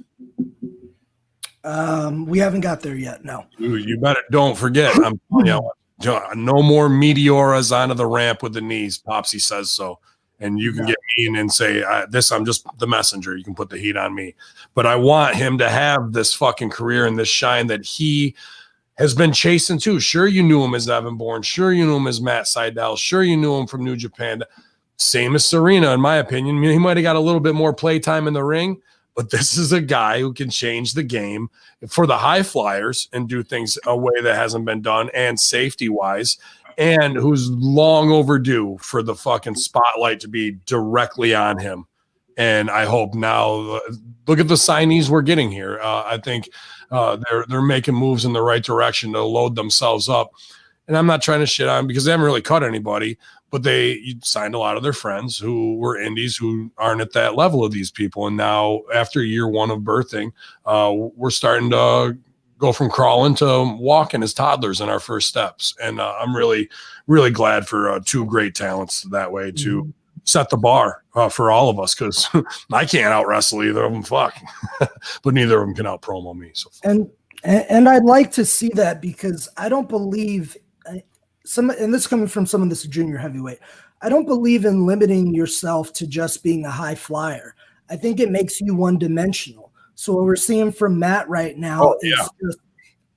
We haven't got there yet. No. You better don't forget. I'm no more meteoras onto the ramp with the knees. Popsy says so. And you can get me in and say this. I'm just the messenger. You can put the heat on me, but I want him to have this fucking career and this shine that he has been chasing too. Sure, you knew him as Evan Bourne. Sure, you knew him as Matt Sydal. Sure, you knew him from New Japan. Same as Serena, in my opinion. He might have got a little bit more play time in the ring, but this is a guy who can change the game for the high flyers and do things a way that hasn't been done, and safety-wise, and who's long overdue for the fucking spotlight to be directly on him. And I hope now, look at the signees we're getting here. I think they're making moves in the right direction to load themselves up. And I'm not trying to shit on them because they haven't really cut anybody, but they signed a lot of their friends who were indies who aren't at that level of these people. And now after year one of birthing, we're starting to go from crawling to walking as toddlers in our first steps. And I'm really, really glad for two great talents that way to set the bar for all of us, because I can't out wrestle either of them. Fuck, but neither of them can out promo me. So and I'd like to see that, because I don't believe and this coming from someone that's a junior heavyweight, I don't believe in limiting yourself to just being a high flyer. I think it makes you one dimensional. So what we're seeing from Matt right now is just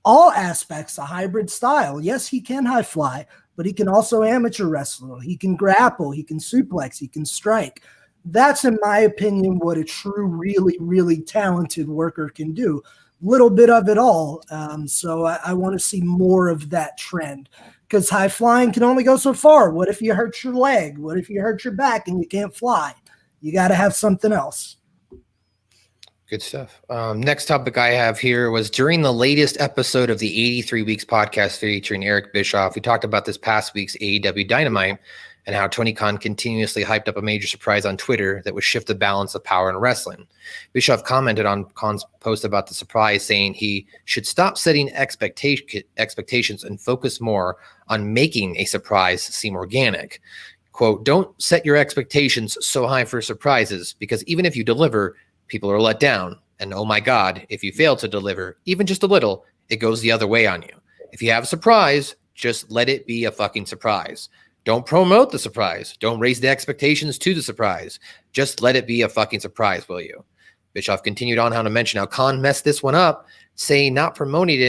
all aspects, a hybrid style. Yes, he can high fly, but he can also amateur wrestle. He can grapple. He can suplex. He can strike. That's, in my opinion, what a true, really, really talented worker can do. Little bit of it all. So I want to see more of that trend, because high flying can only go so far. What if you hurt your leg? What if you hurt your back and you can't fly? You got to have something else. Good stuff. Next topic I have here was during the latest episode of the 83 Weeks podcast featuring Eric Bischoff. We talked about this past week's AEW Dynamite and how Tony Khan continuously hyped up a major surprise on Twitter that would shift the balance of power in wrestling. Bischoff commented on Khan's post about the surprise, saying he should stop setting expectations and focus more on making a surprise seem organic. Quote, don't set your expectations so high for surprises, because even if you deliver, people are let down. And oh my God, if you fail to deliver, even just a little, it goes the other way on you. If you have a surprise, just let it be a fucking surprise. Don't promote the surprise. Don't raise the expectations to the surprise. Just let it be a fucking surprise, will you? Bischoff continued on how to mention how Khan messed this one up, saying not promoting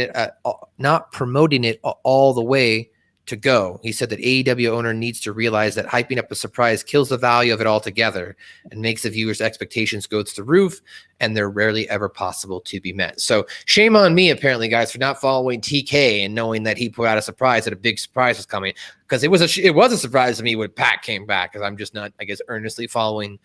it all the way to go. He said that AEW owner needs to realize that hyping up a surprise kills the value of it altogether and makes the viewer's expectations go through the roof, and they're rarely ever possible to be met. So shame on me, apparently, guys, for not following TK and knowing that he put out a surprise, that a big surprise was coming, because it was a surprise to me when Pat came back, because I'm just not, I guess, earnestly following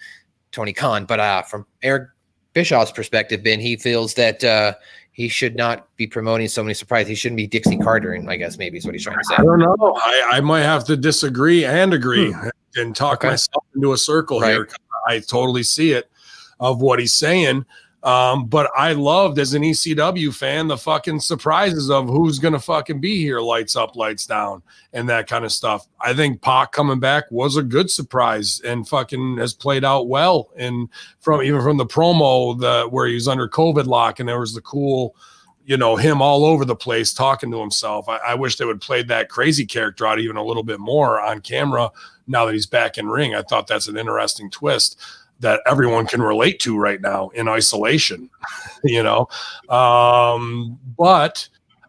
Tony Khan. But from Eric Bischoff's perspective, Ben, he feels that he should not be promoting so many surprises. He shouldn't be Dixie Cartering, I guess, maybe is what he's trying to say. I don't know. I might have to disagree and agree and talk myself into a circle here. I totally see it of what he's saying. But I loved, as an ECW fan, the fucking surprises of who's going to fucking be here, lights up, lights down, and that kind of stuff. I think Pac coming back was a good surprise and fucking has played out well. And from the promo where he was under COVID lock and there was the cool, him all over the place talking to himself. I wish they would play that crazy character out even a little bit more on camera now that he's back in ring. I thought that's an interesting twist that everyone can relate to right now in isolation, but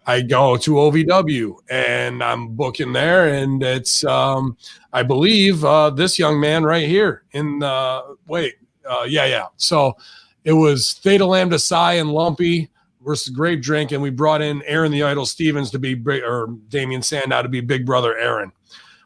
I go to OVW and I'm booking there, and it's I believe this young man right here in so it was Theta Lambda Psi and Lumpy versus Grave Drink, and we brought in Aaron the Idol Stevens to be Damian Sandow to be Big Brother Aaron.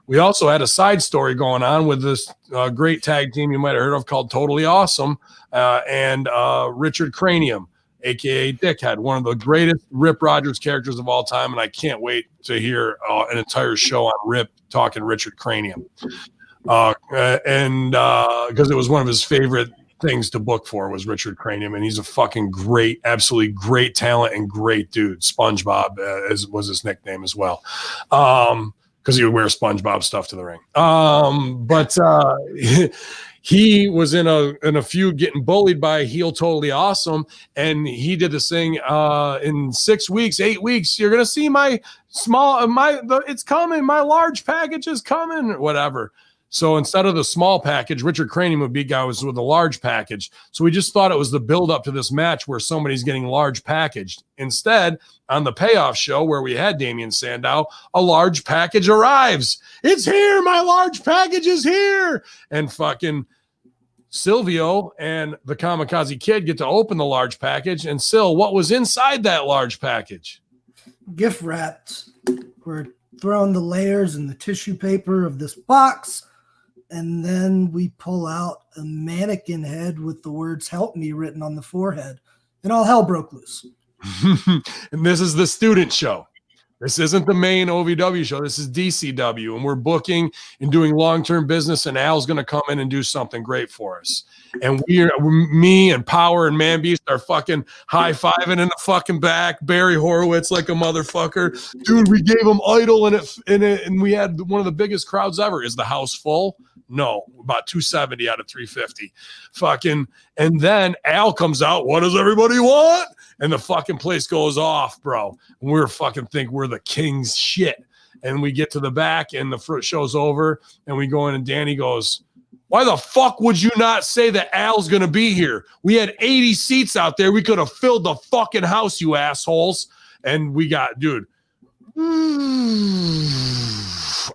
We also had a side story going on with this great tag team you might have heard of called Totally Awesome and Richard Cranium, a.k.a. Dickhead, one of the greatest Rip Rogers characters of all time, and I can't wait to hear an entire show on Rip talking Richard Cranium. And because it was one of his favorite things to book for was Richard Cranium, and he's a fucking great, absolutely great talent and great dude. SpongeBob was his nickname as well, because he would wear SpongeBob stuff to the ring. But he was in a feud getting bullied by heel Totally Awesome, and he did this thing in 6 weeks, 8 weeks. You're gonna see it's coming. My large package is coming, or whatever. So instead of the small package, Richard Cranium would be guys with a large package. So we just thought it was the build up to this match where somebody's getting large packaged. Instead, on the payoff show where we had Damian Sandow, a large package arrives. It's here. My large package is here. And fucking Silvio and the Kamikaze Kid get to open the large package. And Sil, what was inside that large package? Gift wrapped. We're throwing the layers and the tissue paper of this box. And then we pull out a mannequin head with the words "Help Me" written on the forehead. And all hell broke loose. And this is the student show. This isn't the main OVW show. This is DCW. And we're booking and doing long-term business. And Al's going to come in and do something great for us. And me and Power and Man Beast are fucking high-fiving in the fucking back. Barry Horowitz like a motherfucker. Dude, we gave him Idol and we had one of the biggest crowds ever. Is the house full? No, about 270 out of 350. Fucking, and then Al comes out. What does everybody want? And the fucking place goes off, bro. And we're fucking think we're the king's shit. And we get to the back and the show's over and we go in and Danny goes, why the fuck would you not say that Al's going to be here? We had 80 seats out there. We could have filled the fucking house, you assholes. And we got, dude,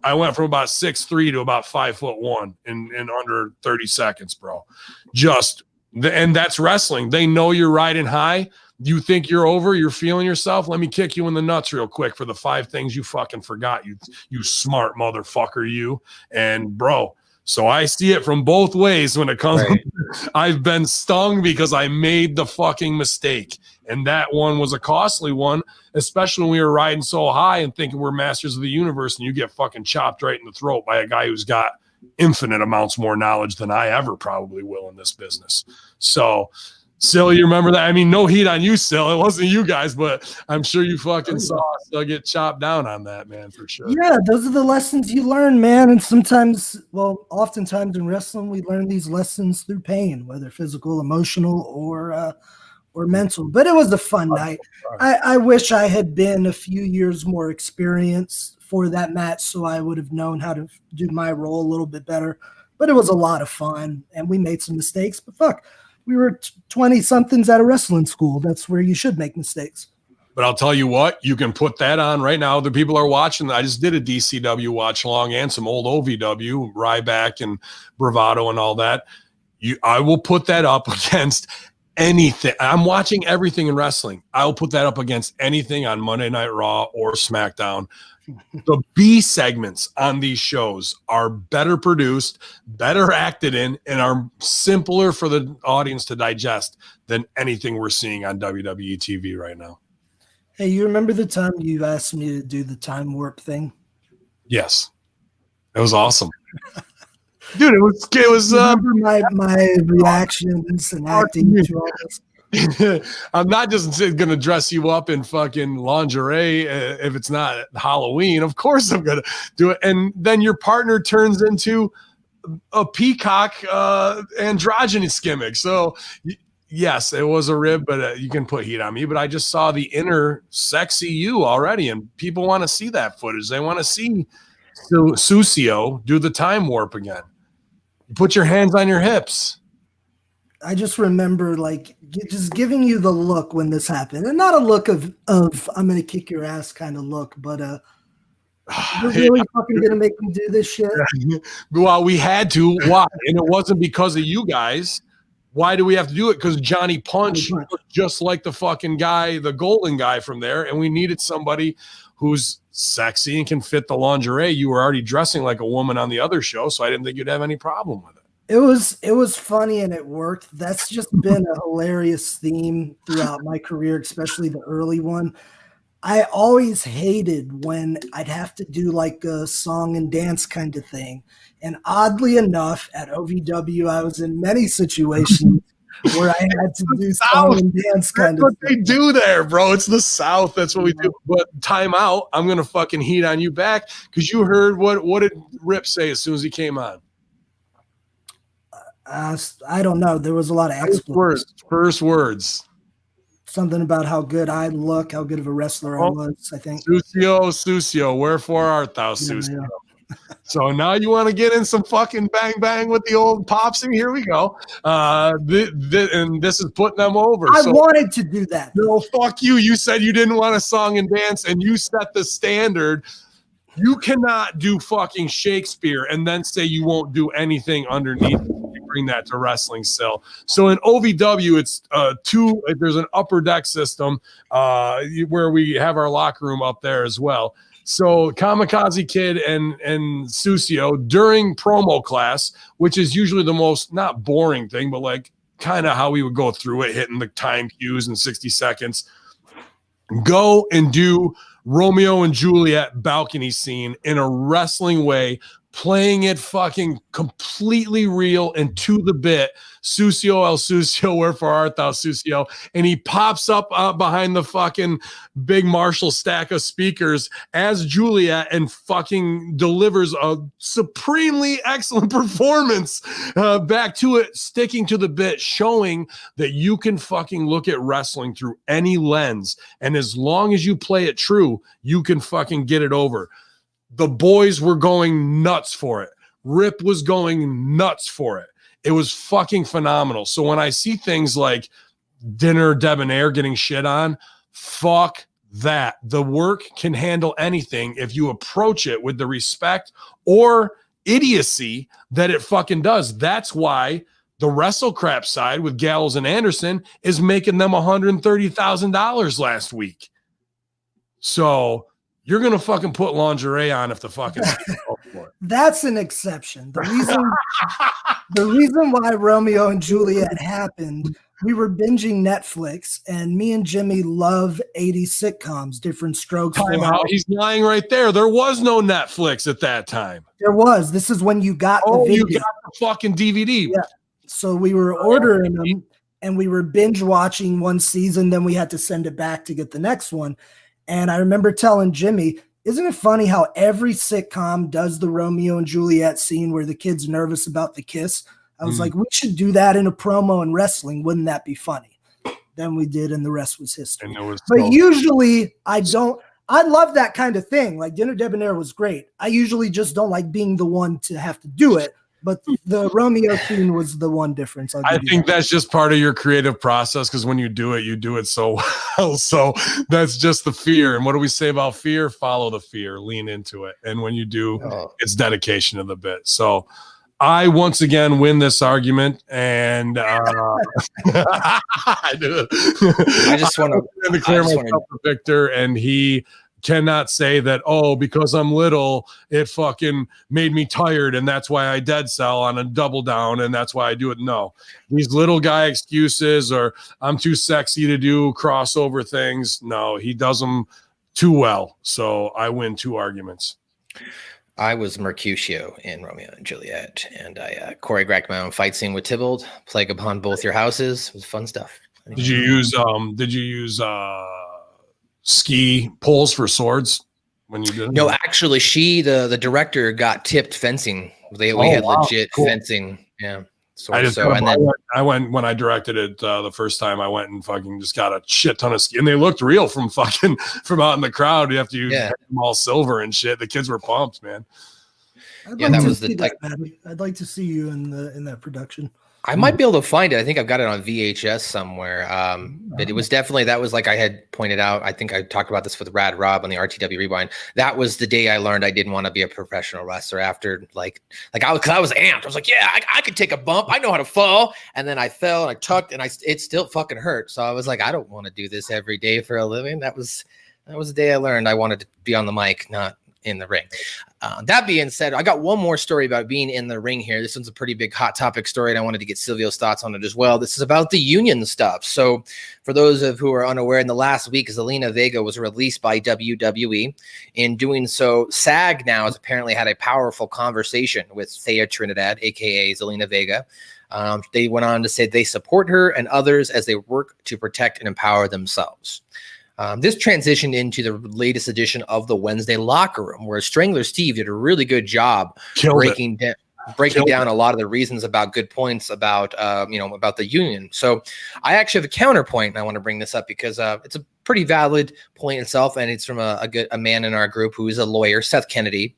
I went from about 6'3" to about 5'1" in under 30 seconds, bro. And that's wrestling. They know you're riding high. You think you're over, you're feeling yourself. Let me kick you in the nuts real quick for the 5 things you fucking forgot. You smart motherfucker, you. And bro, so I see it from both ways when it comes. Right. I've been stung because I made the fucking mistake. And that one was a costly one, especially when we were riding so high and thinking we're masters of the universe and you get fucking chopped right in the throat by a guy who's got infinite amounts more knowledge than I ever probably will in this business. So, Sil, you remember that? I mean, no heat on you, Sil. It wasn't you guys, but I'm sure you fucking saw Sil get chopped down on that, man, for sure. Yeah, those are the lessons you learn, man. And oftentimes in wrestling, we learn these lessons through pain, whether physical, emotional, or mental. But it was a fun night. I wish I had been a few years more experienced for that match, so I would have known how to do my role a little bit better. But it was a lot of fun, and we made some mistakes. But fuck, we were 20-somethings at a wrestling school. That's where you should make mistakes. But I'll tell you what, you can put that on right now. The people are watching. I just did a DCW watch along and some old OVW, Ryback and Bravado and all that. I will put that up against anything. I'm watching everything in wrestling. I'll put that up against anything on Monday Night Raw or SmackDown. The B segments on these shows are better produced, better acted in, and are simpler for the audience to digest than anything we're seeing on WWE TV right now. Hey, you remember the time you asked me to do the time warp thing? Yes. It was awesome. Dude, it was my reactions and acting to all this. I'm not just going to dress you up in fucking lingerie if it's not Halloween. Of course I'm going to do it. And then your partner turns into a peacock androgynous gimmick. So yes, it was a rib, but you can put heat on me. But I just saw the inner sexy you already, and people want to see that footage. They want to see Susio do the time warp again. Put your hands on your hips. I just remember like just giving you the look when this happened, and not a look of I'm gonna kick your ass kind of look, but you're really fucking gonna make me do this shit. Well, we had to. Why? And it wasn't because of you guys. Why do we have to do it? Because Johnny Punch looked just like the fucking guy, the golden guy from there, and we needed somebody who's sexy and can fit the lingerie. You were already dressing like a woman on the other show, so I didn't think you'd have any problem with it. It was funny and it worked. That's just been a hilarious theme throughout my career, especially the early one. I always hated when I'd have to do like a song and dance kind of thing. And oddly enough, at OVW, I was in many situations where I had to do song and dance kind of That's what thing. they do there, bro. It's the South. That's what we do. But time out. I'm going to fucking heat on you back because you heard what did Rip say as soon as he came on? I don't know. There was a lot of expletives. First words. Something about how good I look, how good of a wrestler I was, I think. Susio, wherefore art thou, Susio? Yeah. So now you want to get in some fucking bang with the old Popsy? Here we go. And this is putting them over. I wanted to do that. No, fuck you. You said you didn't want a song and dance, and you set the standard. You cannot do fucking Shakespeare and then say you won't do anything underneath. Bring that to wrestling still. So in OVW, it's there's an upper deck system where we have our locker room up there as well. So Kamikaze Kid and Susio during promo class, which is usually the most not boring thing, but like kind of how we would go through it, hitting the time cues in 60 seconds, go and do Romeo and Juliet balcony scene in a wrestling way, playing it fucking completely real and to the bit. Susio El Susio, wherefore art thou, Susio? And he pops up behind the fucking big Marshall stack of speakers as Juliet and fucking delivers a supremely excellent performance back to it, sticking to the bit, showing that you can fucking look at wrestling through any lens. And as long as you play it true, you can fucking get it over. The boys were going nuts for it. Rip was going nuts for it. It was fucking phenomenal. So when I see things like Dinner Debonair getting shit on, fuck that. The work can handle anything if you approach it with the respect or idiocy that it fucking does. That's why the WrestleCrap side with Gallows and Anderson is making them $130,000 last week. So you're going to fucking put lingerie on if the fucking That's an exception. The reason why Romeo and Juliet happened, we were binging Netflix, and me and Jimmy love 80s sitcoms, different strokes. He's lying right there. There was no Netflix at that time. There was. This is when you got the video. You got the fucking DVD. Yeah. So we were ordering them, and we were binge watching one season. Then we had to send it back to get the next one. And I remember telling Jimmy, isn't it funny how every sitcom does the Romeo and Juliet scene where the kid's nervous about the kiss? I was like, we should do that in a promo in wrestling. Wouldn't that be funny? Then we did, and the rest was history. But usually I love that kind of thing. Like Dinner Debonair was great. I usually just don't like being the one to have to do it. But the Romeo scene was the one difference. I think that's just part of your creative process because when you do it so well. So that's just the fear. And what do we say about fear? Follow the fear, lean into it. And when you do, it's dedication to the bit. So I once again win this argument, and I just want to declare myself the victor, and he cannot say that, because I'm little, it fucking made me tired, and that's why I dead cell on a double down, and that's why I do it. No, these little guy excuses, or I'm too sexy to do crossover things. No, he does them too well. So I win 2 arguments. I was Mercutio in Romeo and Juliet, and I choreographed my own fight scene with Tybalt, Plague Upon Both Your Houses. It was fun stuff. Did you use ski poles for swords when you did it? No, actually, the director got tipped fencing. We had legit fencing. Yeah. I went when I directed it the first time. I went and fucking just got a shit ton of ski, and they looked real from out in the crowd. You have to use them all silver and shit. The kids were pumped, man. I'd like to see you in that production. I might be able to find it. I think I've got it on VHS somewhere. But it was definitely, that was like I had pointed out. I think I talked about this with Rad Rob on the RTW Rewind. That was the day I learned I didn't want to be a professional wrestler after I was amped. I was like, yeah, I could take a bump. I know how to fall. And then I fell and I tucked and it still fucking hurt. So I was like, I don't want to do this every day for a living. That was the day I learned I wanted to be on the mic, not in the ring. That being said, I got one more story about being in the ring here. This one's a pretty big hot topic story, and I wanted to get Silvio's thoughts on it as well. This is about the union stuff. So for those of who are unaware, in the last week, Zelina Vega was released by WWE. In doing so, SAG now has apparently had a powerful conversation with Thea Trinidad, aka Zelina Vega. They went on to say they support her and others as they work to protect and empower themselves. This transitioned into the latest edition of the Wednesday Locker Room, where Strangler Steve did a really good job breaking down a lot of the reasons about good points about the union. So I actually have a counterpoint, and I want to bring this up because it's a pretty valid point itself, and it's from a man in our group who is a lawyer, Seth Kennedy.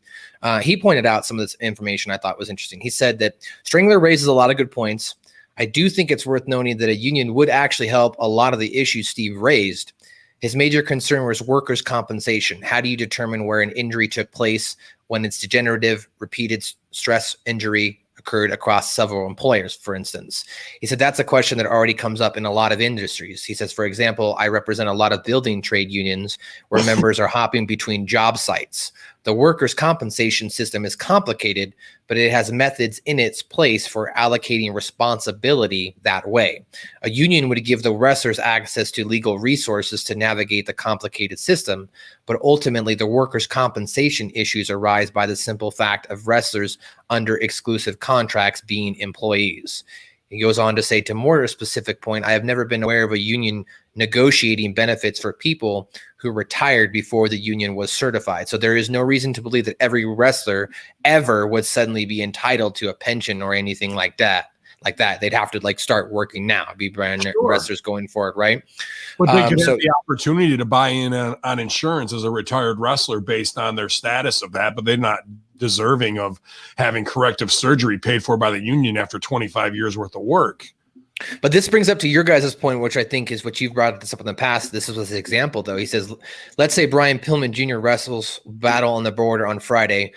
He pointed out some of this information I thought was interesting. He said that Strangler raises a lot of good points. I do think it's worth noting that a union would actually help a lot of the issues Steve raised. His major concern was workers' compensation. How do you determine where an injury took place when it's degenerative, repeated stress injury occurred across several employers, for instance? He said that's a question that already comes up in a lot of industries. He says, for example, I represent a lot of building trade unions where members are hopping between job sites. The workers' compensation system is complicated, but it has methods in its place for allocating responsibility that way. A union would give the wrestlers access to legal resources to navigate the complicated system, but ultimately the workers' compensation issues arise by the simple fact of wrestlers under exclusive contracts being employees. He goes on to say, to more specific point, I have never been aware of a union negotiating benefits for people who retired before the union was certified. So there is no reason to believe that every wrestler ever would suddenly be entitled to a pension or anything like that. They'd have to start working now, be brand new wrestlers going forward, right? But they could have the opportunity to buy in on insurance as a retired wrestler based on their status of that, but they're not deserving of having corrective surgery paid for by the union after 25 years worth of work. But this brings up to your guys' point, which I think is what you've brought this up in the past. This was his example, though. He says, let's say Brian Pillman Jr. wrestles Battle on the Border on Friday,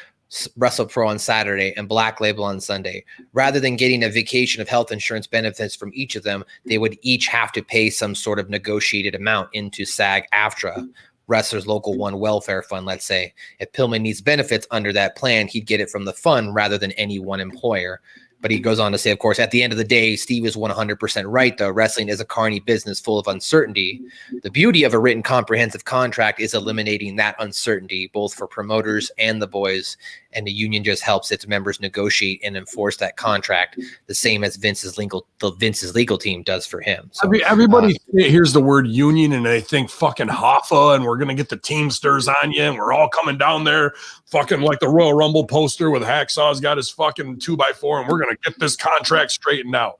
Wrestle Pro on Saturday, and Black Label on Sunday. Rather than getting a vacation of health insurance benefits from each of them, they would each have to pay some sort of negotiated amount into SAG-AFTRA, Wrestlers Local 1 Welfare Fund, let's say. If Pillman needs benefits under that plan, he'd get it from the fund rather than any one employer. But he goes on to say, of course, at the end of the day, Steve is 100% right, though. Wrestling is a carny business full of uncertainty. The beauty of a written comprehensive contract is eliminating that uncertainty, both for promoters and the boys. And the union just helps its members negotiate and enforce that contract, the same as Vince's legal team does for him. So, everybody hears the word union and they think fucking Hoffa, and we're going to get the Teamsters on you, and we're all coming down there fucking like the Royal Rumble poster with Hacksaw's got his fucking 2x4, and we're going to get this contract straightened out.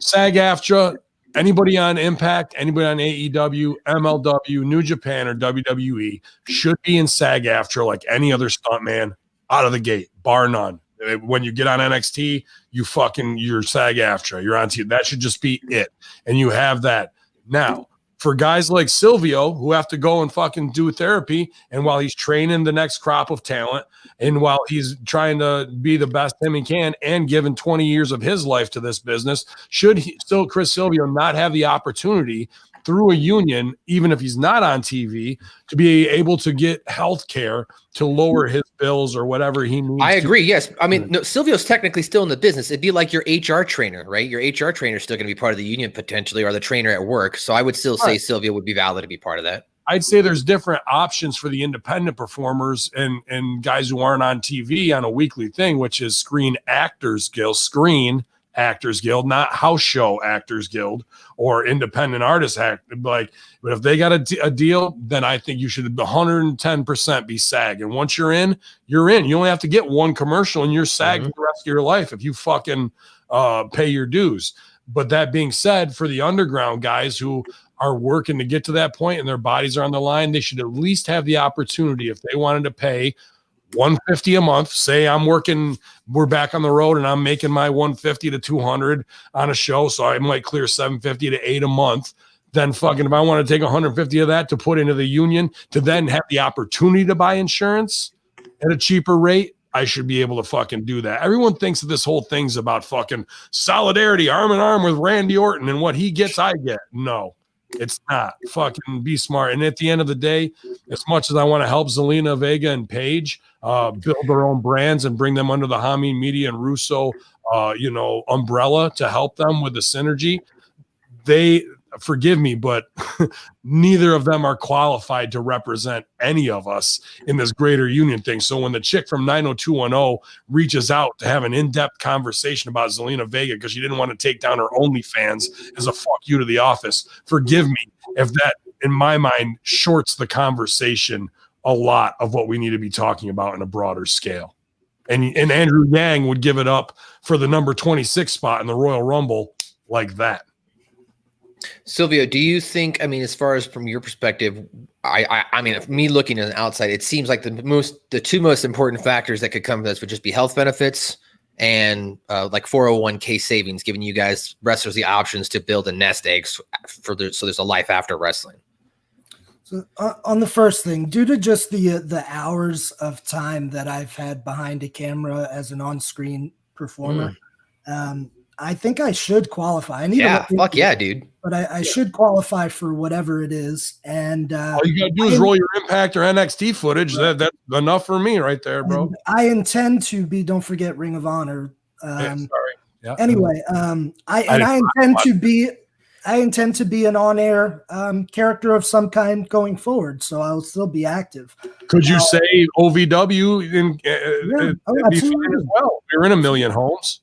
SAG-AFTRA, anybody on Impact, anybody on AEW, MLW, New Japan, or WWE should be in SAG-AFTRA like any other stuntman out of the gate, bar none. When you get on NXT, you're SAG-AFTRA. You're on TV. That should just be it. And you have that. Now, for guys like Silvio who have to go and fucking do therapy, and while he's training the next crop of talent, and while he's trying to be the best him he can, and given 20 years of his life to this business, should Chris Silvio not have the opportunity through a union, even if he's not on TV, to be able to get health care to lower his bills or whatever he needs? I agree. Yes. I mean, no, Silvio's technically still in the business. It'd be like your HR trainer, right? Your HR trainer is still going to be part of the union potentially, or the trainer at work. So I would still say Silvio would be valid to be part of that. I'd say there's different options for the independent performers and guys who aren't on TV on a weekly thing, which is Screen Actors Guild, Screen Actors Guild, not house show Actors Guild or independent artist act. Like, but if they got a deal, then I think you should 110% be SAG. And once you're in, you're in. You only have to get one commercial and you're SAG for the rest of your life if you fucking pay your dues. But that being said, for the underground guys who are working to get to that point and their bodies are on the line, they should at least have the opportunity, if they wanted to pay $150 a month, say we're back on the road and I'm making my $150 to $200 on a show, so I might clear $750 to $800 a month. Then fucking, if I want to take $150 of that to put into the union to then have the opportunity to buy insurance at a cheaper rate, I should be able to fucking do that. Everyone thinks that this whole thing's about fucking solidarity, arm in arm with Randy Orton, and what he gets, I get. No, it's not. Fucking be smart. And at the end of the day, as much as I want to help Zelina Vega and Paige build their own brands and bring them under the Hamin Media and Russo, umbrella to help them with the synergy, forgive me, but neither of them are qualified to represent any of us in this greater union thing. So when the chick from 90210 reaches out to have an in-depth conversation about Zelina Vega because she didn't want to take down her OnlyFans as a fuck you to the office, forgive me if that, in my mind, shorts the conversation a lot of what we need to be talking about in a broader scale. And Andrew Yang would give it up for the number 26 spot in the Royal Rumble like that. Silvio, do you think, I mean, as far as from your perspective, I mean, me looking on the outside, it seems like the two most important factors that could come from this would just be health benefits and like 401k savings, giving you guys wrestlers the options to build a nest egg so there's a life after wrestling. So on the first thing, due to just the hours of time that I've had behind a camera as an on-screen performer, I think I should qualify. I need dude. But I should qualify for whatever it is. And all you gotta do is roll your Impact or NXT footage. That's enough for me right there, bro. I intend to be. Don't forget Ring of Honor. Sorry. Yeah. Anyway, I intend to be an on-air character of some kind going forward. So I'll still be active. Could you say OVW as well? We're in a million homes.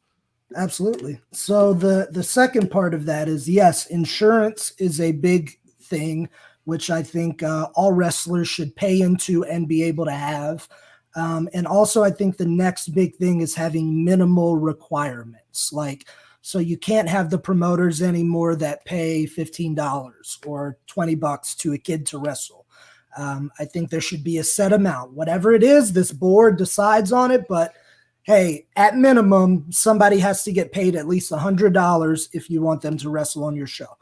Absolutely. So the second part of that is, yes, insurance is a big thing, which I think all wrestlers should pay into and be able to have. And also I think the next big thing is having minimal requirements. Like, so you can't have the promoters anymore that pay $15 or $20 to a kid to wrestle. I think there should be a set amount, whatever it is, this board decides on it, but hey, at minimum, somebody has to get paid at least $100 if you want them to wrestle on your show.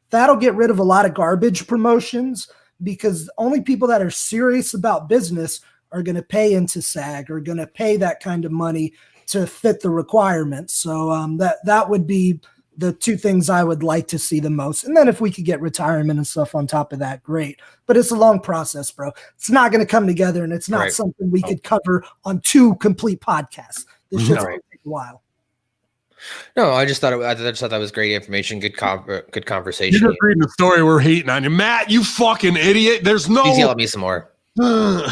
That'll get rid of a lot of garbage promotions because only people that are serious about business are going to pay into SAG or going to pay that kind of money to fit the requirements. So that would be the two things I would like to see the most. And then if we could get retirement and stuff on top of that, great. But it's a long process, bro. It's not going to come together, and it's not something we could cover on 2 complete podcasts. This shit's going to take a while. No, I just thought that was great information. Good conversation. You're just reading the story. We're hating on you, Matt. You fucking idiot. There's no. Please yell at me some more. All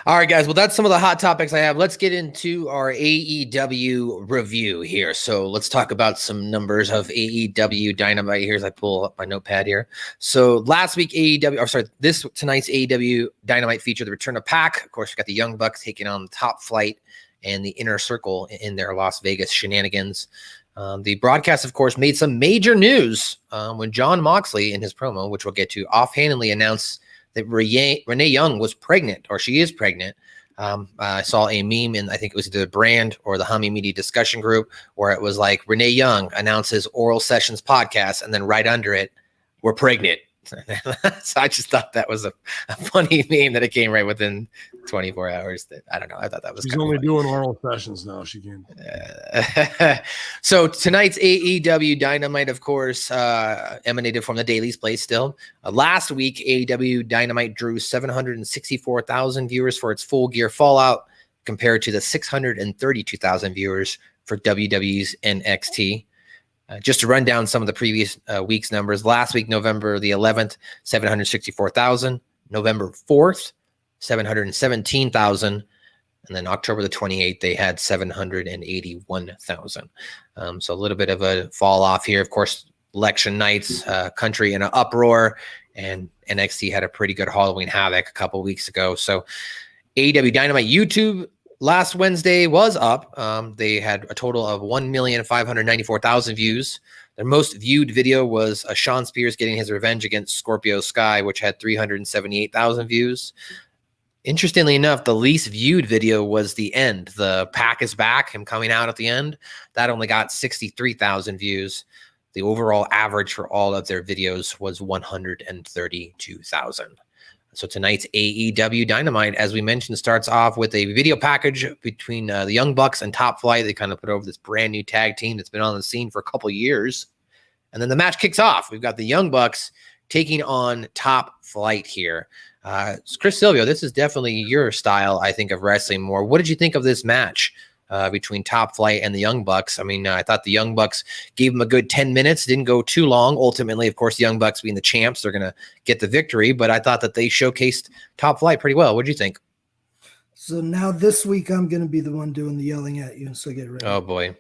right, guys. Well, that's some of the hot topics I have. Let's get into our AEW review here. So let's talk about some numbers of AEW Dynamite here as I pull up my notepad here. So last week, tonight's AEW Dynamite featured the return of Pac. Of course, we got the Young Bucks taking on the Top Flight and the Inner Circle in their Las Vegas shenanigans. The broadcast, of course, made some major news when John Moxley, in his promo, which we'll get to, offhandedly announced that Renee Young was pregnant, or she is pregnant. I saw a meme, and I think it was either the brand or the Hamin Media discussion group, where it was like Renee Young announces Oral Sessions podcast, and then right under it, we're pregnant. So I just thought that was a funny meme that it came right within 24 hours. I don't know. I thought that was. She's only doing oral sessions now. She can. So tonight's AEW Dynamite, of course, emanated from the Daily's Place still. Last week, AEW Dynamite drew 764,000 viewers for its Full Gear Fallout, compared to the 632,000 viewers for WWE's NXT. Just to run down some of the previous week's numbers. Last week, November the 11th, 764,000. November 4th, 717,000. And then October the 28th, they had 781,000. So a little bit of a fall off here. Of course, election nights, country in an uproar, and NXT had a pretty good Halloween Havoc a couple weeks ago. So AEW Dynamite YouTube last Wednesday was up. They had a total of 1,594,000 views. Their most viewed video was Sean Spears getting his revenge against Scorpio Sky, which had 378,000 views. Interestingly enough, the least viewed video was the end. The Pack is back, him coming out at the end. That only got 63,000 views. The overall average for all of their videos was 132,000. So tonight's AEW Dynamite, as we mentioned, starts off with a video package between the Young Bucks and Top Flight. They kind of put over this brand new tag team that's been on the scene for a couple years. And then the match kicks off. We've got the Young Bucks taking on Top Flight here. Chris Silvio, this is definitely your style, I think, of wrestling more. What did you think of this match between Top Flight and the Young Bucks? I mean, I thought the Young Bucks gave them a good 10 minutes, didn't go too long. Ultimately, of course, the Young Bucks being the champs, they're going to get the victory, but I thought that they showcased Top Flight pretty well. What did you think? So now this week, I'm going to be the one doing the yelling at you, so get ready. Oh, boy.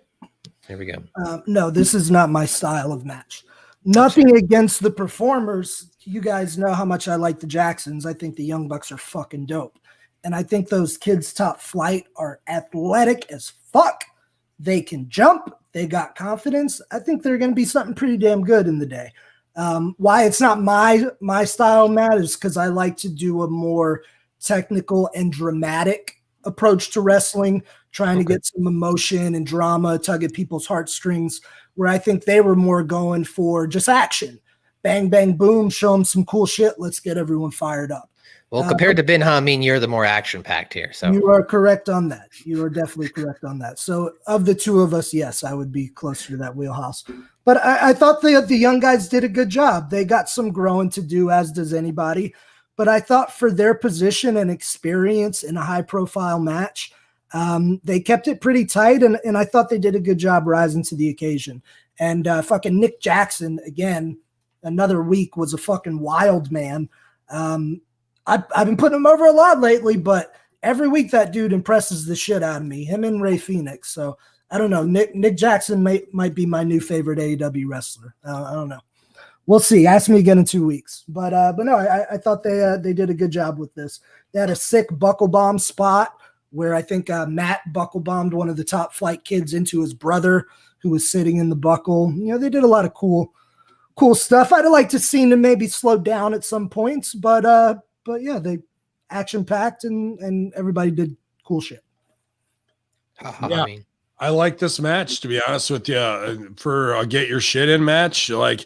Here we go. No, this is not my style of match. Nothing against the performers. You guys know how much I like the Jacksons. I think the Young Bucks are fucking dope. And I think those kids Top Flight are athletic as fuck. They can jump. They got confidence. I think they're going to be something pretty damn good in the day. Why it's not my style, Matt, is because I like to do a more technical and dramatic approach to wrestling, trying to get some emotion and drama, tug at people's heartstrings, where I think they were more going for just action. Bang, bang, boom, show them some cool shit. Let's get everyone fired up. Well, compared to Ben Hamin, you're the more action-packed here. So you are correct on that. You are definitely correct on that. So of the two of us, yes, I would be closer to that wheelhouse. But I thought the young guys did a good job. They got some growing to do, as does anybody. But I thought for their position and experience in a high-profile match, they kept it pretty tight, and I thought they did a good job rising to the occasion. And fucking Nick Jackson, again, another week was a fucking wild man. I've been putting him over a lot lately, but every week that dude impresses the shit out of me, him and Ray Phoenix. So I don't know. Nick Jackson might be my new favorite AEW wrestler. I don't know. We'll see. Ask me again in 2 weeks. But no, I thought they did a good job with this. They had a sick buckle bomb spot where I think Matt buckle bombed one of the Top Flight kids into his brother who was sitting in the buckle. You know, they did a lot of cool stuff. I'd have liked to seen them maybe slow down at some points, but yeah, they action packed and everybody did cool shit. Yeah, I like this match, to be honest with you. For a get your shit in match, like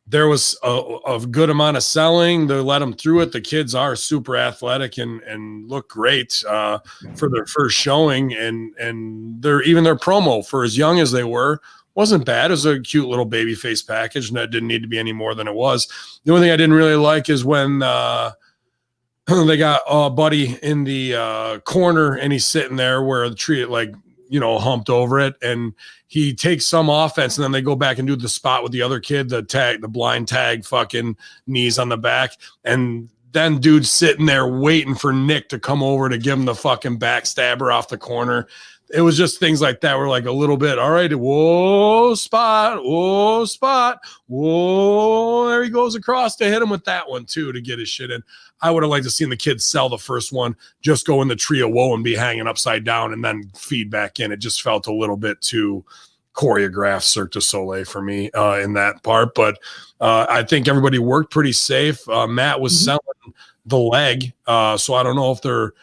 there was a good amount of selling. They let them through it. The kids are super athletic and look great for their first showing, and their promo, for as young as they were, wasn't bad. It was a cute little baby face package, and that didn't need to be any more than it was. The only thing I didn't really like is when they got Buddy in the corner, and he's sitting there where the tree, like, you know, humped over it, and he takes some offense, and then they go back and do the spot with the other kid, the blind tag, fucking knees on the back, and then dude's sitting there waiting for Nick to come over to give him the fucking backstabber off the corner. It was just things like that were like a little bit, all right, whoa, spot, whoa, there he goes across to hit him with that one too to get his shit in. I would have liked to seen the kids sell the first one, just go in the tree of woe and be hanging upside down and then feed back in. It just felt a little bit too choreographed Cirque du Soleil for me in that part. But I think everybody worked pretty safe. Matt was selling the leg, so I don't know if there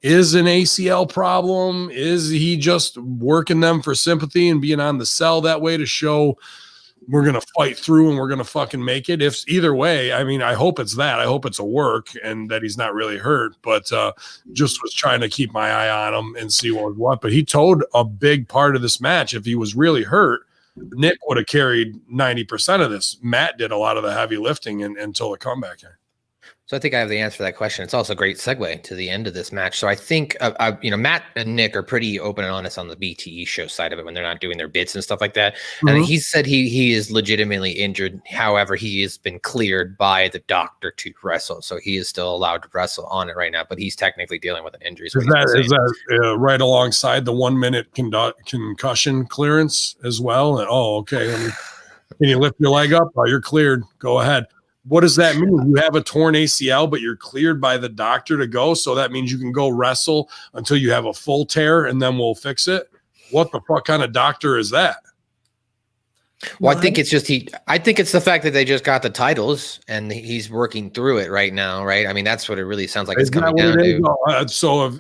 is an ACL problem. Is he just working them for sympathy and being on the cell that way to show we're going to fight through and we're going to fucking make it? If either way, I mean, I hope it's that. I hope it's a work and that he's not really hurt, but just was trying to keep my eye on him and see what was what. But he told a big part of this match. If he was really hurt, Nick would have carried 90% of this. Matt did a lot of the heavy lifting until the comeback here. So I think I have the answer to that question. It's also a great segue to the end of this match. So I think, Matt and Nick are pretty open and honest on the BTE show side of it when they're not doing their bits and stuff like that. Mm-hmm. And he said he is legitimately injured. However, he has been cleared by the doctor to wrestle. So he is still allowed to wrestle on it right now, but he's technically dealing with an injury. So is that right alongside the 1 minute concussion clearance as well? Oh, okay. Can you lift your leg up? Oh, you're cleared. Go ahead. What does that mean? You have a torn ACL, but you're cleared by the doctor to go. So that means you can go wrestle until you have a full tear and then we'll fix it. What the fuck kind of doctor is that? Well, I think it's just I think it's the fact that they just got the titles and he's working through it right now, right? I mean, that's what it really sounds like it's coming down to. So,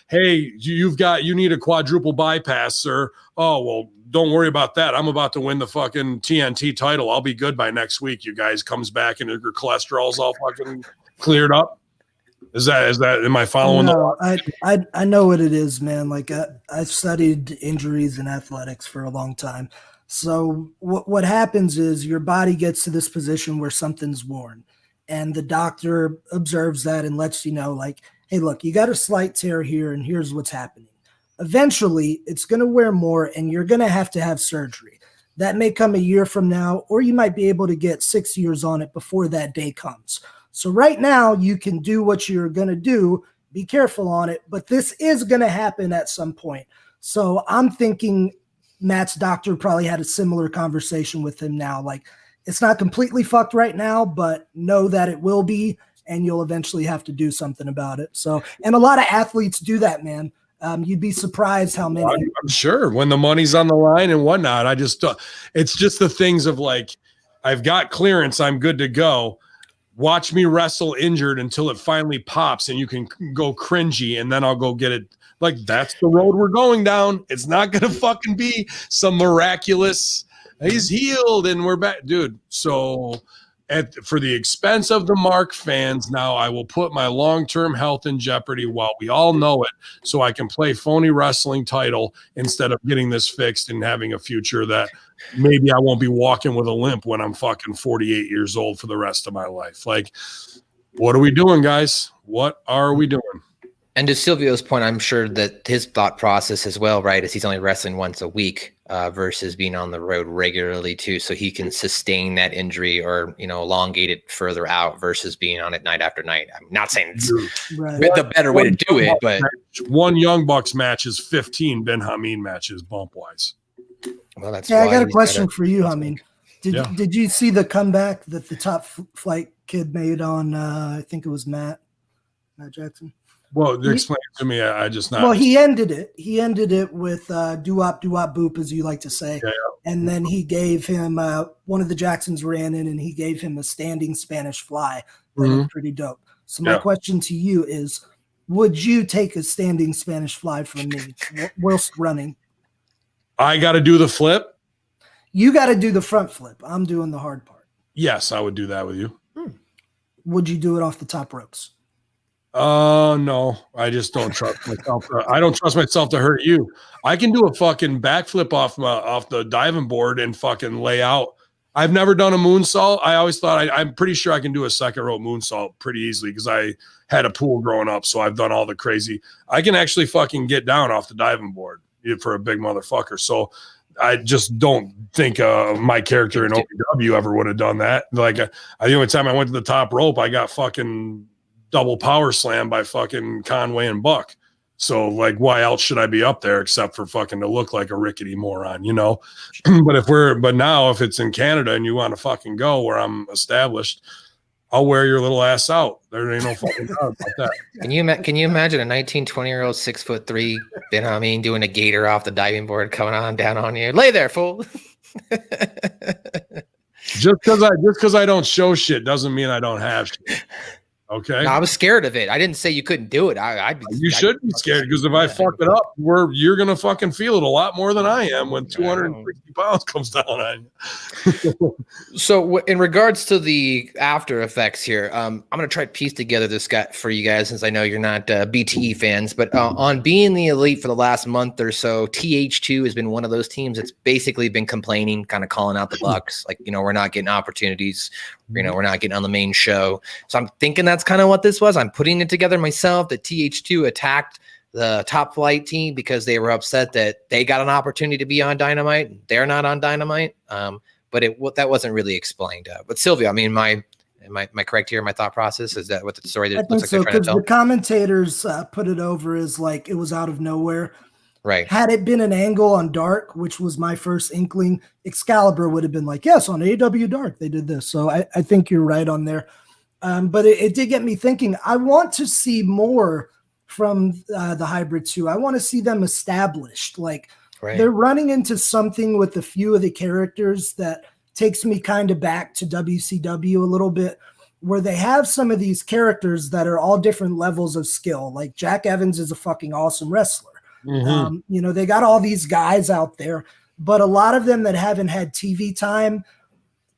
hey, you need a quadruple bypass, sir. Oh, well, don't worry about that. I'm about to win the fucking TNT title. I'll be good by next week. You guys comes back and your cholesterol's all fucking cleared up. Is that, am I following? No, I know what it is, man. Like I've studied injuries in athletics for a long time. So what happens is your body gets to this position where something's worn and the doctor observes that and lets you know, like, hey, look, you got a slight tear here and here's what's happening. Eventually, it's going to wear more and you're going to have surgery. That may come a year from now, or you might be able to get 6 years on it before that day comes. So right now, you can do what you're going to do. Be careful on it, but this is going to happen at some point. So I'm thinking Matt's doctor probably had a similar conversation with him now. Like, it's not completely fucked right now, but know that it will be, and you'll eventually have to do something about it. So, and a lot of athletes do that, man. You'd be surprised how many. I'm sure when the money's on the line and whatnot. It's just the things of like, I've got clearance, I'm good to go. Watch me wrestle injured until it finally pops and you can go cringy and then I'll go get it. Like, that's the road we're going down. It's not going to fucking be some miraculous, he's healed and we're back. Dude, so for the expense of the Mark fans, now I will put my long-term health in jeopardy while we all know it so I can play phony wrestling title instead of getting this fixed and having a future that maybe I won't be walking with a limp when I'm fucking 48 years old for the rest of my life. Like, what are we doing, guys? What are we doing? And to Silvio's point, I'm sure that his thought process as well, right, is he's only wrestling once a week versus being on the road regularly too, so he can sustain that injury or, elongate it further out versus being on it night after night. I'm not saying it's the better way to do it, but one Young Bucks match is 15 Ben Hamin matches bump-wise. Well, that's I got a question for you, Hamin. Did you see the comeback that the Top Flight kid made on, I think it was Matt Jackson? Well, explain it to me. I just not. Well, he ended it. He ended it with doo-wop, boop, as you like to say. Yeah. And then he gave him one of the Jacksons ran in and he gave him a standing Spanish fly. That was pretty dope. So my question to you is, would you take a standing Spanish fly from me whilst running? I got to do the flip. You got to do the front flip. I'm doing the hard part. Yes, I would do that with you. Would you do it off the top ropes? No, I just don't trust myself. I don't trust myself to hurt you. I can do a fucking backflip off the diving board and fucking lay out. I've never done a moonsault. I always thought I'm pretty sure I can do a second rope moonsault pretty easily because I had a pool growing up. So I've done all the crazy. I can actually fucking get down off the diving board for a big motherfucker. So I just don't think my character in OPW ever would have done that. Like the only time I went to the top rope, I got fucking double power slam by fucking Conway and Buck. So like, why else should I be up there except for fucking to look like a rickety moron, but now if it's in Canada and you want to fucking go where I'm established, I'll wear your little ass out. There ain't no fucking doubt about that. Can you imagine a 19, 20-year-old 6'3" Ben Hamin doing a gator off the diving board coming on down on you? Lay there, fool. Just because I don't show shit doesn't mean I don't have shit. Okay. No, I was scared of it. I didn't say you couldn't do it. You should be scared because if I fuck it up, you're gonna fucking feel it a lot more than I am when 260 pounds comes down on you. So in regards to the after effects here, I'm gonna try to piece together this guy for you guys since I know you're not BTE fans, but on being the elite for the last month or so, TH2 has been one of those teams that's basically been complaining, kind of calling out the Bucks, like we're not getting opportunities. we're not getting on the main show. So I'm thinking that's kind of what this was. I'm putting it together myself. The TH2 attacked the Top Flight team because they were upset that they got an opportunity to be on Dynamite. They're not on Dynamite. But that wasn't really explained. But Silvio, I mean, am I correct here? My thought process, is that what the story that looks like they're trying to tell? The commentators put it over as like it was out of nowhere. Right. Had it been an angle on Dark, which was my first inkling, Excalibur would have been like, yes, on AEW Dark they did this. So I think you're right on there. But it did get me thinking. I want to see more from the Hybrid 2. I want to see them established. Like, they're running into something with a few of the characters that takes me kind of back to WCW a little bit, where they have some of these characters that are all different levels of skill. Like Jack Evans is a fucking awesome wrestler. They got all these guys out there, but a lot of them that haven't had TV time,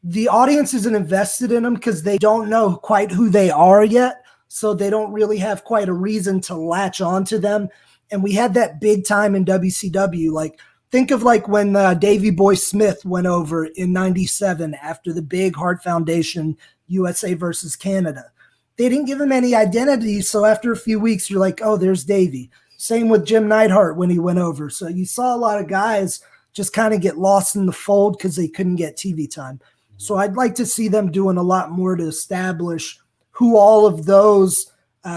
the audience isn't invested in them because they don't know quite who they are yet. So they don't really have quite a reason to latch onto them. And we had that big time in WCW. Like, think of like when Davey Boy Smith went over in '97 after the big Hart Foundation USA versus Canada. They didn't give him any identity. So after a few weeks, you're like, oh, there's Davey. Same with Jim Neidhart when he went over. So you saw a lot of guys just kind of get lost in the fold because they couldn't get TV time. So I'd like to see them doing a lot more to establish who all of those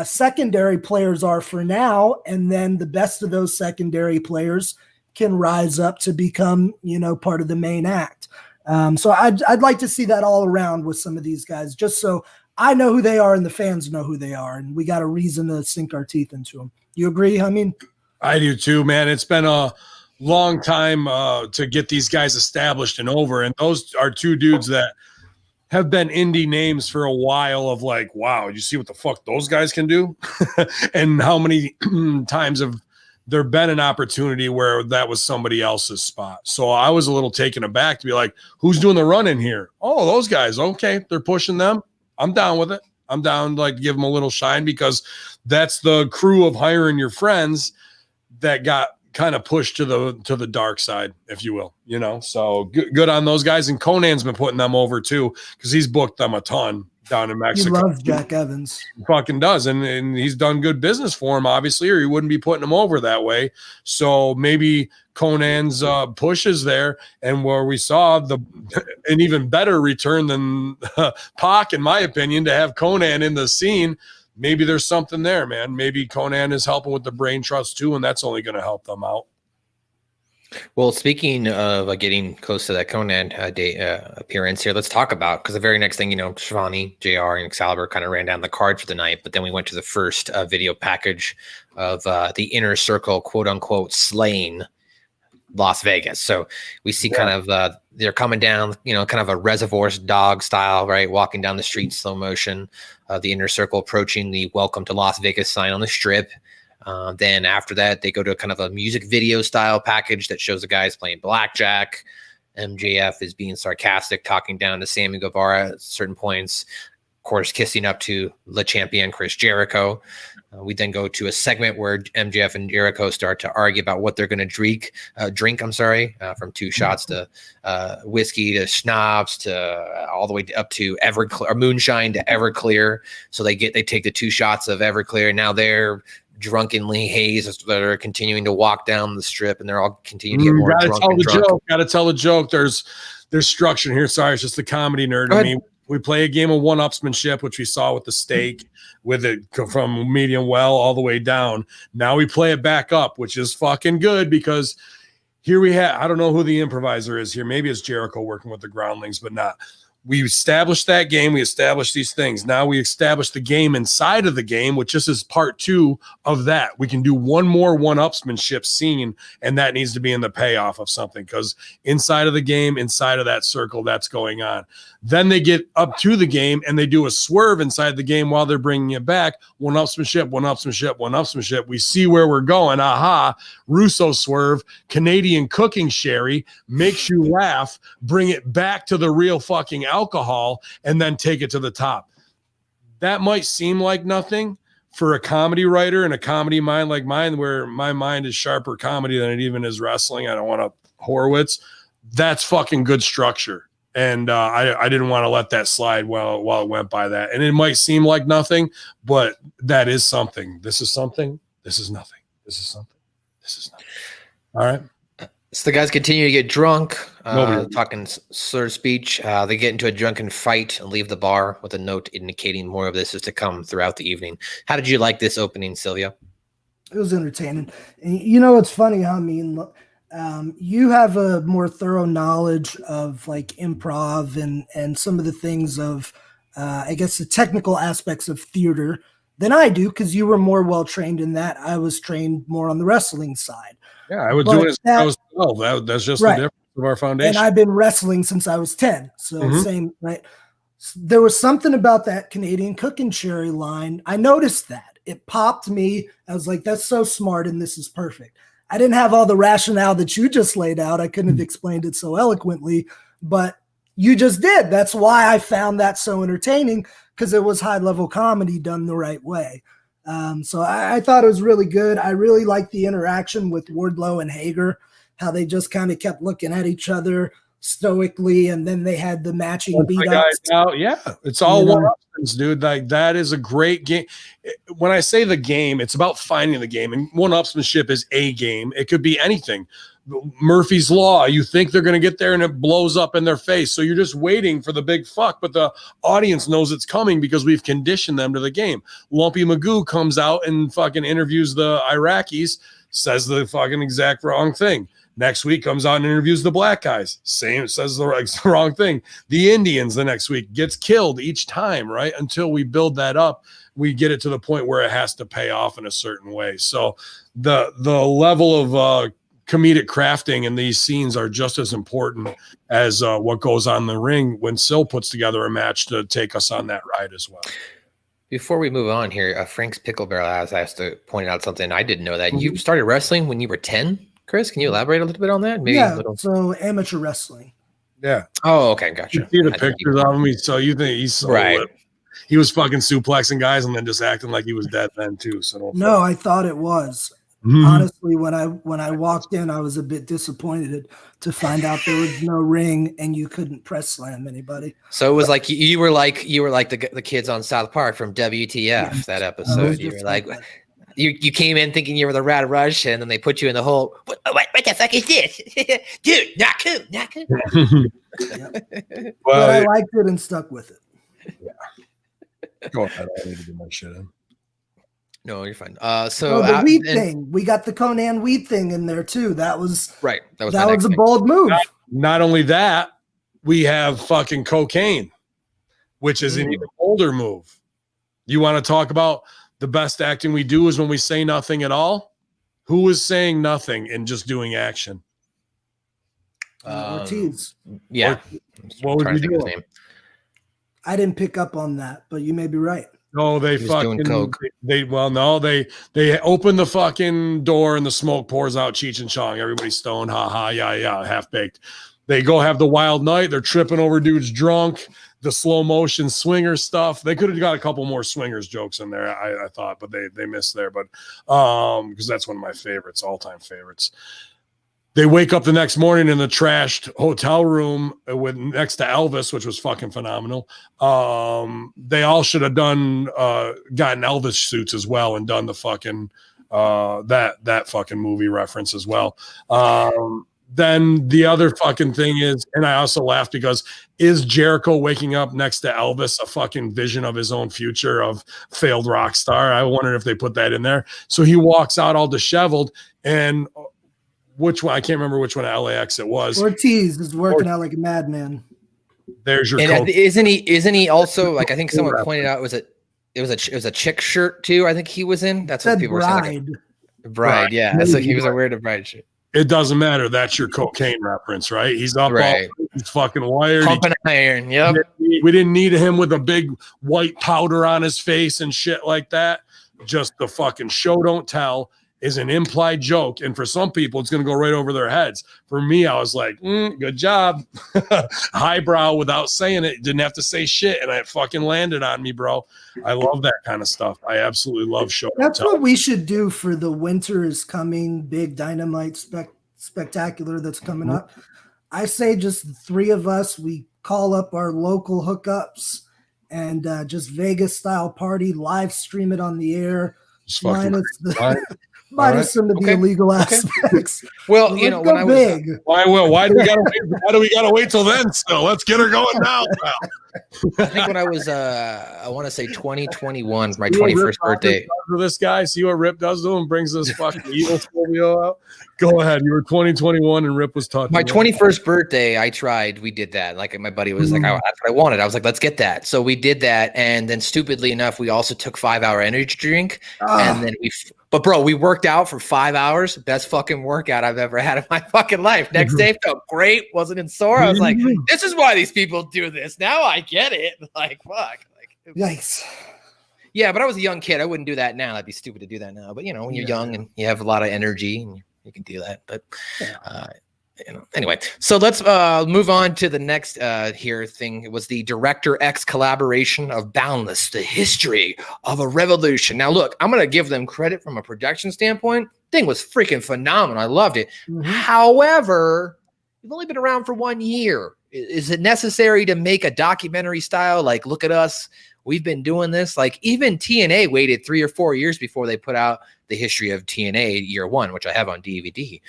secondary players are for now. And then the best of those secondary players can rise up to become, part of the main act. So I'd like to see that all around with some of these guys, just so I know who they are and the fans know who they are. And we got a reason to sink our teeth into them. You agree, Hamin? I do too, man. It's been a long time to get these guys established and over. And those are two dudes that have been indie names for a while of like, wow, you see what the fuck those guys can do? And how many times have there been an opportunity where that was somebody else's spot? So I was a little taken aback to be like, who's doing the run in here? Oh, those guys. Okay. They're pushing them. I'm down with it. I'm down to like give them a little shine, because that's the crew of hiring your friends that got kind of pushed to the dark side, if you will, so good on those guys. And Conan's been putting them over too, because he's booked them a ton down in Mexico. He loves Jack Evans. He fucking does. And he's done good business for him, obviously, or he wouldn't be putting them over that way. So maybe Conan's push is there, and where we saw an even better return than Pac, in my opinion, to have Conan in the scene. Maybe there's something there, man. Maybe Conan is helping with the brain trust too, and that's only going to help them out. Well, speaking of getting close to that Conan appearance here, let's talk about, because the very next thing, Shivani, JR, and Excalibur kind of ran down the card for the night, but then we went to the first video package of the Inner Circle, quote unquote, slaying Las Vegas. So we see kind of they're coming down, kind of a Reservoir Dog style, right? Walking down the street, slow motion. The Inner Circle approaching the Welcome to Las Vegas sign on the strip. Then after that, they go to kind of a music video style package that shows the guys playing blackjack. MJF is being sarcastic, talking down to Sammy Guevara at certain points. Of course, kissing up to Le Champion Chris Jericho. We then go to a segment where MJF and Jericho start to argue about what they're going to drink. From 2 shots to whiskey to schnapps to all the way up to Everclear, or moonshine to Everclear. So they take the 2 shots of Everclear. Now they're drunkenly hazed that are continuing to walk down the strip, and they're all continuing to get more drunk. Gotta tell the joke. There's structure here. Sorry, it's just the comedy nerd in me. We play a game of one-upsmanship, which we saw with the steak, with it from medium well all the way down. Now we play it back up, which is fucking good, because here we have, I don't know who the improviser is here. Maybe it's Jericho working with the groundlings, but not. We established that game. We established these things. Now we established the game inside of the game, which this is part 2 of that. We can do one more one-upsmanship scene, and that needs to be in the payoff of something, because inside of the game, inside of that circle, that's going on. Then they get up to the game, and they do a swerve inside the game while they're bringing it back. One-upsmanship, one-upsmanship, one-upsmanship. We see where we're going. Aha, Russo swerve, Canadian cooking sherry, makes you laugh, bring it back to the real fucking alcohol, and then take it to the top. That might seem like nothing for a comedy writer and a comedy mind like mine, where my mind is sharper comedy than it even is wrestling. I don't want to Horowitz. That's fucking good structure. And I didn't want to let that slide while it went by that. And it might seem like nothing, but that is something. This is something. This is nothing. This is something. This is nothing. All right. So the guys continue to get drunk, Nobody- talking slurred speech. They get into a drunken fight and leave the bar with a note indicating more of this is to come throughout the evening. How did you like this opening, Silvio? It was entertaining. And you know, it's funny how you have a more thorough knowledge of like improv and some of the things of, I guess, the technical aspects of theater than I do, because you were more well trained in that. I was trained more on the wrestling side. Yeah, I was doing it since I was 12. That's just right. the difference of our foundation. And I've been wrestling since I was 10. So same, right? There was something about that Canadian cooking cherry line. I noticed that. It popped me. I was like, that's so smart and this is perfect. I didn't have all the rationale that you just laid out. I couldn't have explained it so eloquently, but you just did. That's why I found that so entertaining, because it was high-level comedy done the right way. So I thought it was really good. I really liked the interaction with Wardlow and Hager, how they just kind of kept looking at each other stoically, and then they had the matching beat-ups. Yeah, it's all one-upsman's, dude. Like, that is a great game. When I say the game, it's about finding the game, and one-upsmanship is a game. It could be anything. Murphy's Law, you think they're going to get there and it blows up in their face. So you're just waiting for the big fuck, but the audience knows it's coming because we've conditioned them to the game. Lumpy Magoo comes out and fucking interviews the Iraqis, says the fucking exact wrong thing. Next week comes out and interviews the black guys. Same, says the wrong thing. The Indians the next week gets killed each time, right? Until we build that up, we get it to the point where it has to pay off in a certain way. So the level of comedic crafting in these scenes are just as important as what goes on in the ring when Sil puts together a match to take us on that ride as well. Before we move on here, Frank's Pickle Barrel has asked to point out something I didn't know that. You started wrestling when you were 10, Chris? Can you elaborate a little bit on that? Maybe so amateur wrestling. Yeah. Oh, okay, gotcha. You see the pictures of him, so you think he's so right. lit. He was fucking suplexing guys and then just acting like he was dead then too. So no, I thought it was. Honestly, when I walked in, I was a bit disappointed to find out there was no ring and you couldn't press slam anybody. So it was like you were like the kids on South Park from WTF that episode. You were like you came in thinking you were the Rad Rush, and then they put you in the hole. What the fuck is this, dude? Not cool, not cool. But I liked it and stuck with it. Yeah. Go ahead. I need to get my shit in. No, you're fine. So the weed thing, we got the Conan weed thing in there too. That was right. That was a bold move. Not only that, we have fucking cocaine, which is an even older move. You want to talk about the best acting we do is when we say nothing at all? Who is saying nothing and just doing action? Ortiz. Yeah. What would you do? I didn't pick up on that, but you may be right. No, they fucking they open the fucking door and the smoke pours out Cheech and Chong. Everybody's stoned, yeah, half baked. They go have the wild night. They're tripping over dudes drunk. The slow motion swinger stuff. They could have got a couple more swingers jokes in there, I thought, but they missed there. But because that's one of my favorites, all-time favorites. They wake up the next morning in the trashed hotel room next to Elvis, which was fucking phenomenal. They all should have gotten Elvis suits as well and done the fucking that fucking movie reference as well. Then the other fucking thing is, and I also laughed because is Jericho waking up next to Elvis a fucking vision of his own future of failed rock star? I wondered if they put that in there. So he walks out all disheveled and. Which one? I can't remember which one at LAX it was. Ortiz is working out like a madman. There's your. And isn't he also like? I think someone pointed out it was a chick shirt too. I think he was in. That's what people were saying. Like bride, yeah. That's like he was wearing a bride shirt. It doesn't matter. That's your cocaine reference, right? He's up all he's fucking wired. Pumping iron. Yep. We didn't need him with a big white powder on his face and shit like that. Just the fucking show don't tell. Is an implied joke, and for some people it's going to go right over their heads. For me, I was like, good job. Highbrow without saying it. Didn't have to say shit, and it fucking landed on me, bro. I love that kind of stuff. I absolutely love show. That's what we should do for the winter is coming big Dynamite spectacular that's coming up. I say just the three of us, we call up our local hookups and just Vegas style party, live stream it on the air, minus some of the illegal aspects. Well, you know, when I was big. Why do we gotta wait till then still? Let's get her going now, pal. I think when I was I want to say 2021, my 21st birthday. For this guy, see what Rip does to him, brings this fucking evil Silvio out. Go ahead. You were 2021 and Rip was talking. My 21st birthday, we did that. Like my buddy was like, that's what I wanted. I was like, let's get that. So we did that. And then stupidly enough, we also took 5-hour energy drink. And then but bro, we worked out for 5 hours. Best fucking workout I've ever had in my fucking life. Next day felt great. Wasn't in sore. I was like, this is why these people do this. Now I get it. Like, fuck. Like, yikes. Yeah, but I was a young kid. I wouldn't do that now. That'd be stupid to do that now. But you know, when you're young and you have a lot of energy, and you can do that. But you know, anyway. So let's move on to the next thing. It was the Director X collaboration of Boundless: The History of a Revolution. Now, look, I'm gonna give them credit from a production standpoint. Thing was freaking phenomenal. I loved it. However, you've only been around for 1 year. Is it necessary to make a documentary style? Like, look at us. We've been doing this. Like, even TNA waited 3 or 4 years before they put out the history of TNA year 1, which I have on DVD.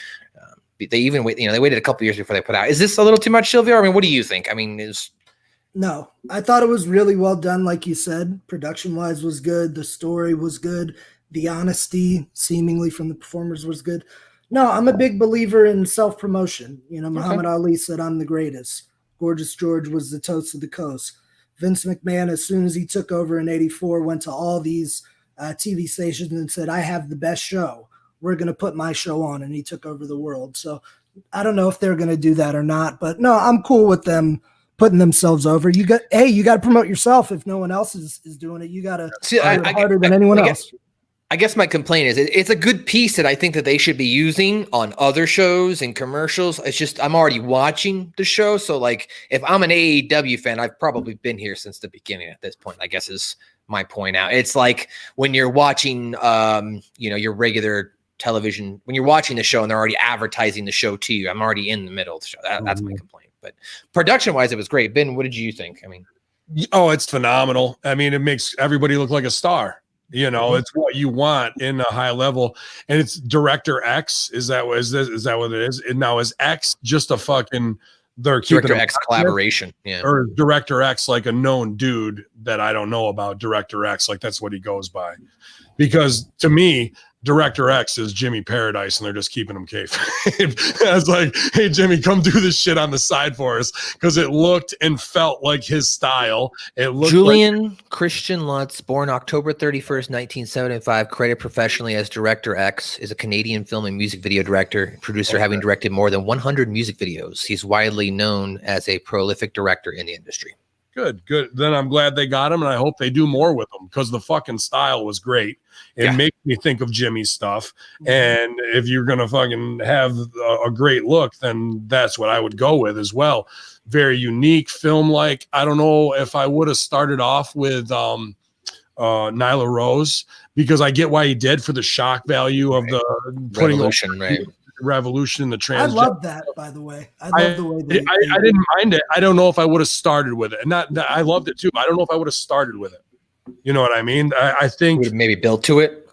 They even wait, they waited a couple years before they put out. Is this a little too much, Silvio? I mean, what do you think? I mean, no, I thought it was really well done. Like you said, production wise was good. The story was good. The honesty seemingly from the performers was good. No, I'm a big believer in self-promotion. You know, Muhammad Ali said, "I'm the greatest." Gorgeous George was the toast of the coast. Vince McMahon, as soon as he took over in '84, went to all these TV stations and said, "I have the best show. We're going to put my show on," and he took over the world. So I don't know if they're going to do that or not, but no, I'm cool with them putting themselves over. You got to promote yourself. If no one else is doing it, you got to harder than anyone else. I guess my complaint is it's a good piece that I think that they should be using on other shows and commercials. It's just I'm already watching the show. So like if I'm an AEW fan, I've probably been here since the beginning at this point, I guess is my point out. It's like when you're watching your regular television, when you're watching the show and they're already advertising the show to you, I'm already in the middle of the show. That's my complaint. But production wise, it was great. Ben, what did you think? I mean, it's phenomenal. I mean, it makes everybody look like a star. It's what you want in a high level, and it's Director X. Is that what it is? And now is X just a fucking they're keeping Director X collaboration, or Director X like a known dude that I don't know about? Director X, like that's what he goes by, because to me, Director X is Jimmy Paradise, and they're just keeping him kayfabe. I was like, hey, Jimmy, come do this shit on the side for us, because it looked and felt like his style. It looked Julian Christian Lutz, born October 31st, 1975, credited professionally as Director X, is a Canadian film and music video director and producer, having directed more than 100 music videos. He's widely known as a prolific director in the industry. Good. Then I'm glad they got him, and I hope they do more with him, because the fucking style was great. It makes me think of Jimmy's stuff. And if you're going to fucking have a great look, then that's what I would go with as well. Very unique film-like. I don't know if I would have started off with Nyla Rose, because I get why he did, for the shock value of the Revolution, Revolution in the trans. I love that, by the way. I love the way I didn't mind it. I don't know if I would have started with it. I loved it too. I don't know if I would have started with it. You know what I mean? I think would maybe build to it.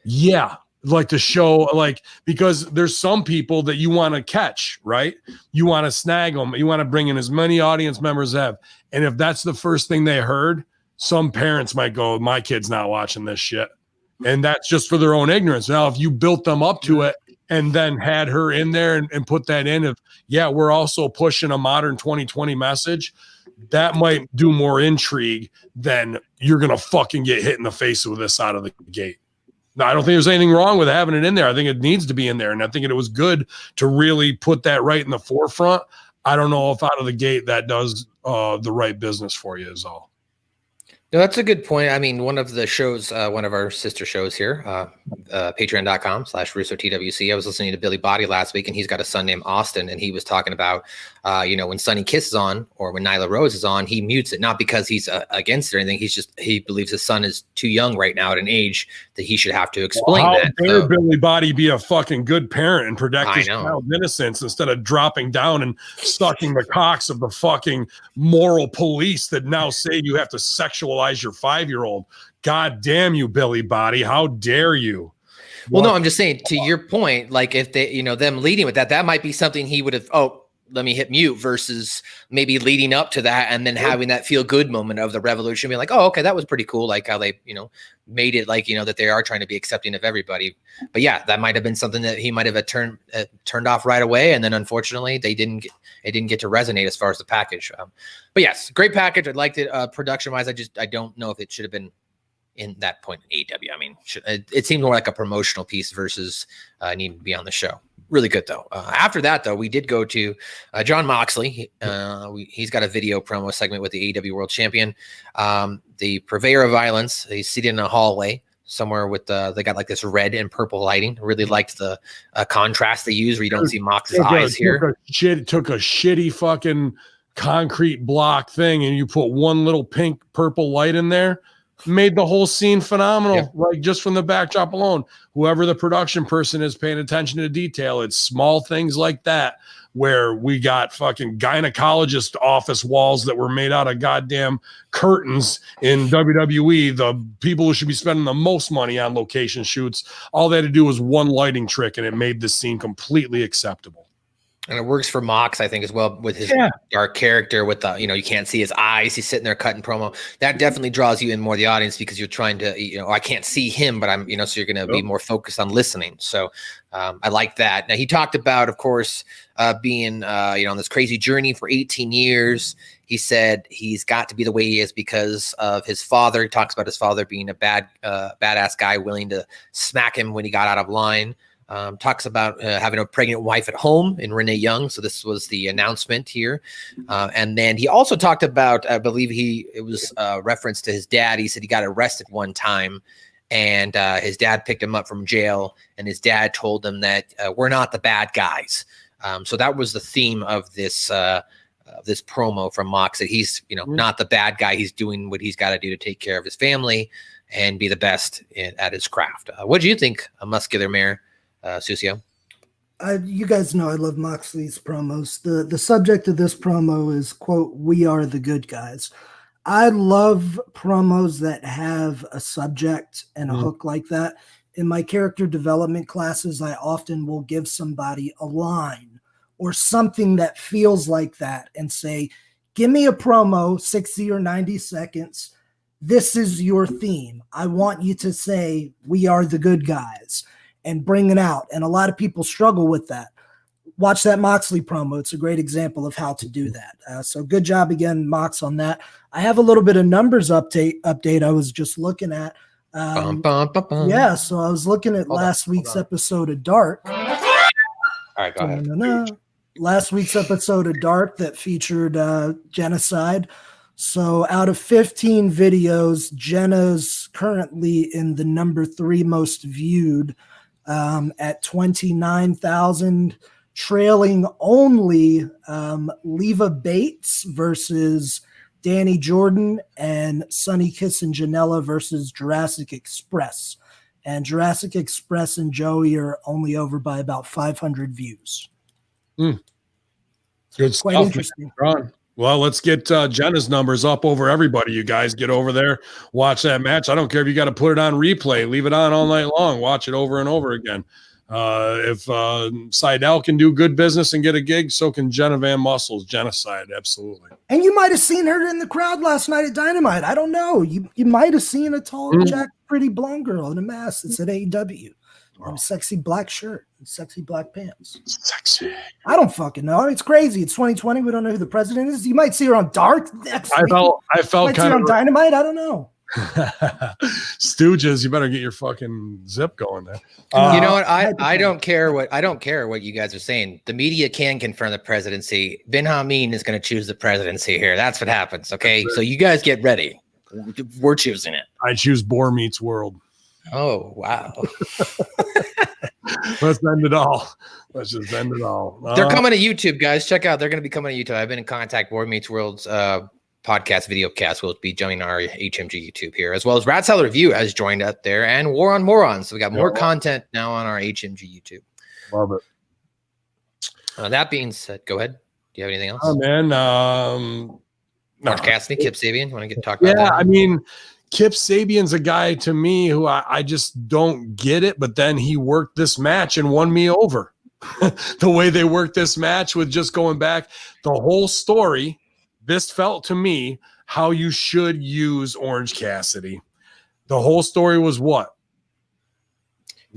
Yeah, like to show, like, because there's some people that you want to catch, right? You want to snag them. You want to bring in as many audience members as have. And if that's the first thing they heard, some parents might go, "My kid's not watching this shit," and that's just for their own ignorance. Now, if you built them up to it, and then had her in there and put that in, we're also pushing a modern 2020 message, that might do more intrigue than you're going to fucking get hit in the face with this out of the gate. Now, I don't think there's anything wrong with having it in there. I think it needs to be in there. And I think it was good to really put that right in the forefront. I don't know if out of the gate that does the right business for you is all. No, that's a good point. I mean, one of the shows, one of our sister shows here, patreon.com/RussoTWC. I was listening to Billy Body last week, and he's got a son named Austin, and he was talking about, when Sonny Kiss is on or when Nyla Rose is on, he mutes it, not because he's against it or anything. He believes his son is too young right now at an age that he should have to explain How that. dare Billy Body be a fucking good parent and protect his child's innocence instead of dropping down and sucking the cocks of the fucking moral police that now say you have to sexualize your 5-year-old. God damn you, Billy Body. How dare you? Well, no, I'm just saying, to your point, like if they, them leading with that might be something he would have, let me hit mute, versus maybe leading up to that and then having that feel good moment of the revolution, being like, oh, okay, that was pretty cool. Like how they, made it like, that they are trying to be accepting of everybody. But yeah, that might have been something that he might have turned off right away. And then unfortunately it didn't get to resonate as far as the package. But yes, great package. I liked it. Production wise, I don't know if it should have been in that point in AEW. I mean, it seemed more like a promotional piece versus needing to be on the show. Really good though. After that though, we did go to John Moxley. He's got a video promo segment with the AEW World Champion, the purveyor of violence. He's seated in a hallway somewhere with they got like this red and purple lighting. Really liked the contrast they use where you don't see Mox's eyes here. Took a shitty fucking concrete block thing and you put one little pink purple light in there. Made the whole scene phenomenal, like just from the backdrop alone. Whoever the production person is paying attention to detail, it's small things like that where we got fucking gynecologist office walls that were made out of goddamn curtains in WWE. The people who should be spending the most money on location shoots, all they had to do was one lighting trick and it made the scene completely acceptable. And it works for Mox, I think, as well, with his dark character, with the, you can't see his eyes. He's sitting there cutting promo. That definitely draws you in more the audience because you're trying to, I can't see him, but I'm, so you're going to be more focused on listening. So I like that. Now, he talked about, of course, being, on this crazy journey for 18 years. He said he's got to be the way he is because of his father. He talks about his father being a badass guy, willing to smack him when he got out of line. Talks about having a pregnant wife at home in Renee Young. So this was the announcement here. And then he also talked about, I believe it was reference to his dad. He said he got arrested one time and his dad picked him up from jail. And his dad told him that we're not the bad guys. So that was the theme of this promo from Mox, that he's, not the bad guy. He's doing what he's got to do to take care of his family and be the best at his craft. What do you think, a muscular mare? Susio? You guys know I love Moxley's promos. The subject of this promo is, quote, "We are the good guys." I love promos that have a subject and a hook like that. In my character development classes, I often will give somebody a line or something that feels like that and say, give me a promo, 60 or 90 seconds. This is your theme. I want you to say, "We are the good guys," and bring it out. And a lot of people struggle with that. Watch that Moxley promo. It's a great example of how to do that. So good job again, Mox, on that. I have a little bit of numbers update I was just looking at. Yeah, so I was looking at last week's episode of Dark. All right, go ahead. Last week's episode of Dark that featured genocide. So out of 15 videos, Jenna's currently in the number 3 most viewed at 29,000, trailing only Leva Bates versus Danny Jordan and Sonny Kiss and Janela versus Jurassic Express. And Jurassic Express and Joey are only over by about 500 views. Good Quite stuff. interesting. Well, let's get Jenna's numbers up over everybody. You guys get over there, watch that match. I don't care if you got to put it on replay, leave it on all night long, watch it over and over again. If Seidel can do good business and get a gig, so can Jenna Van Muscle's Genocide. Absolutely. And you might have seen her in the crowd last night at Dynamite. I don't know. You might have seen a tall, jack, pretty blonde girl in a mask that said AEW. And a sexy black shirt and sexy black pants. Sexy. I don't fucking know. It's crazy. It's 2020. We don't know who the president is. You might see her on Dark next week. I felt kind of on Dynamite. I don't know. Stooges, you better get your fucking zip going there. You know what? I don't care what you guys are saying. The media can confirm the presidency. Ben Hamin is going to choose the presidency here. That's what happens. Okay, so you guys get ready. we're choosing it. I choose Boar Meets World. Oh, wow. Let's end it all. Let's just end it all. They're coming to YouTube, guys. Check out. They're going to be coming to YouTube. I've been in contact. Boar Meets World's podcast video cast will be joining our HMG YouTube here, as well as Rat Salad Review has joined up there, and War on Morons. So we got more content now on our HMG YouTube. Love it. That being said, go ahead. Do you have anything else? Oh man, Orange Cassidy, Kip Sabian. Want to talk about that? Yeah, I mean, Kip Sabian's a guy to me who I just don't get it, but then he worked this match and won me over. The way they worked this match with just going back, the whole story, this felt to me how you should use Orange Cassidy. The whole story was what?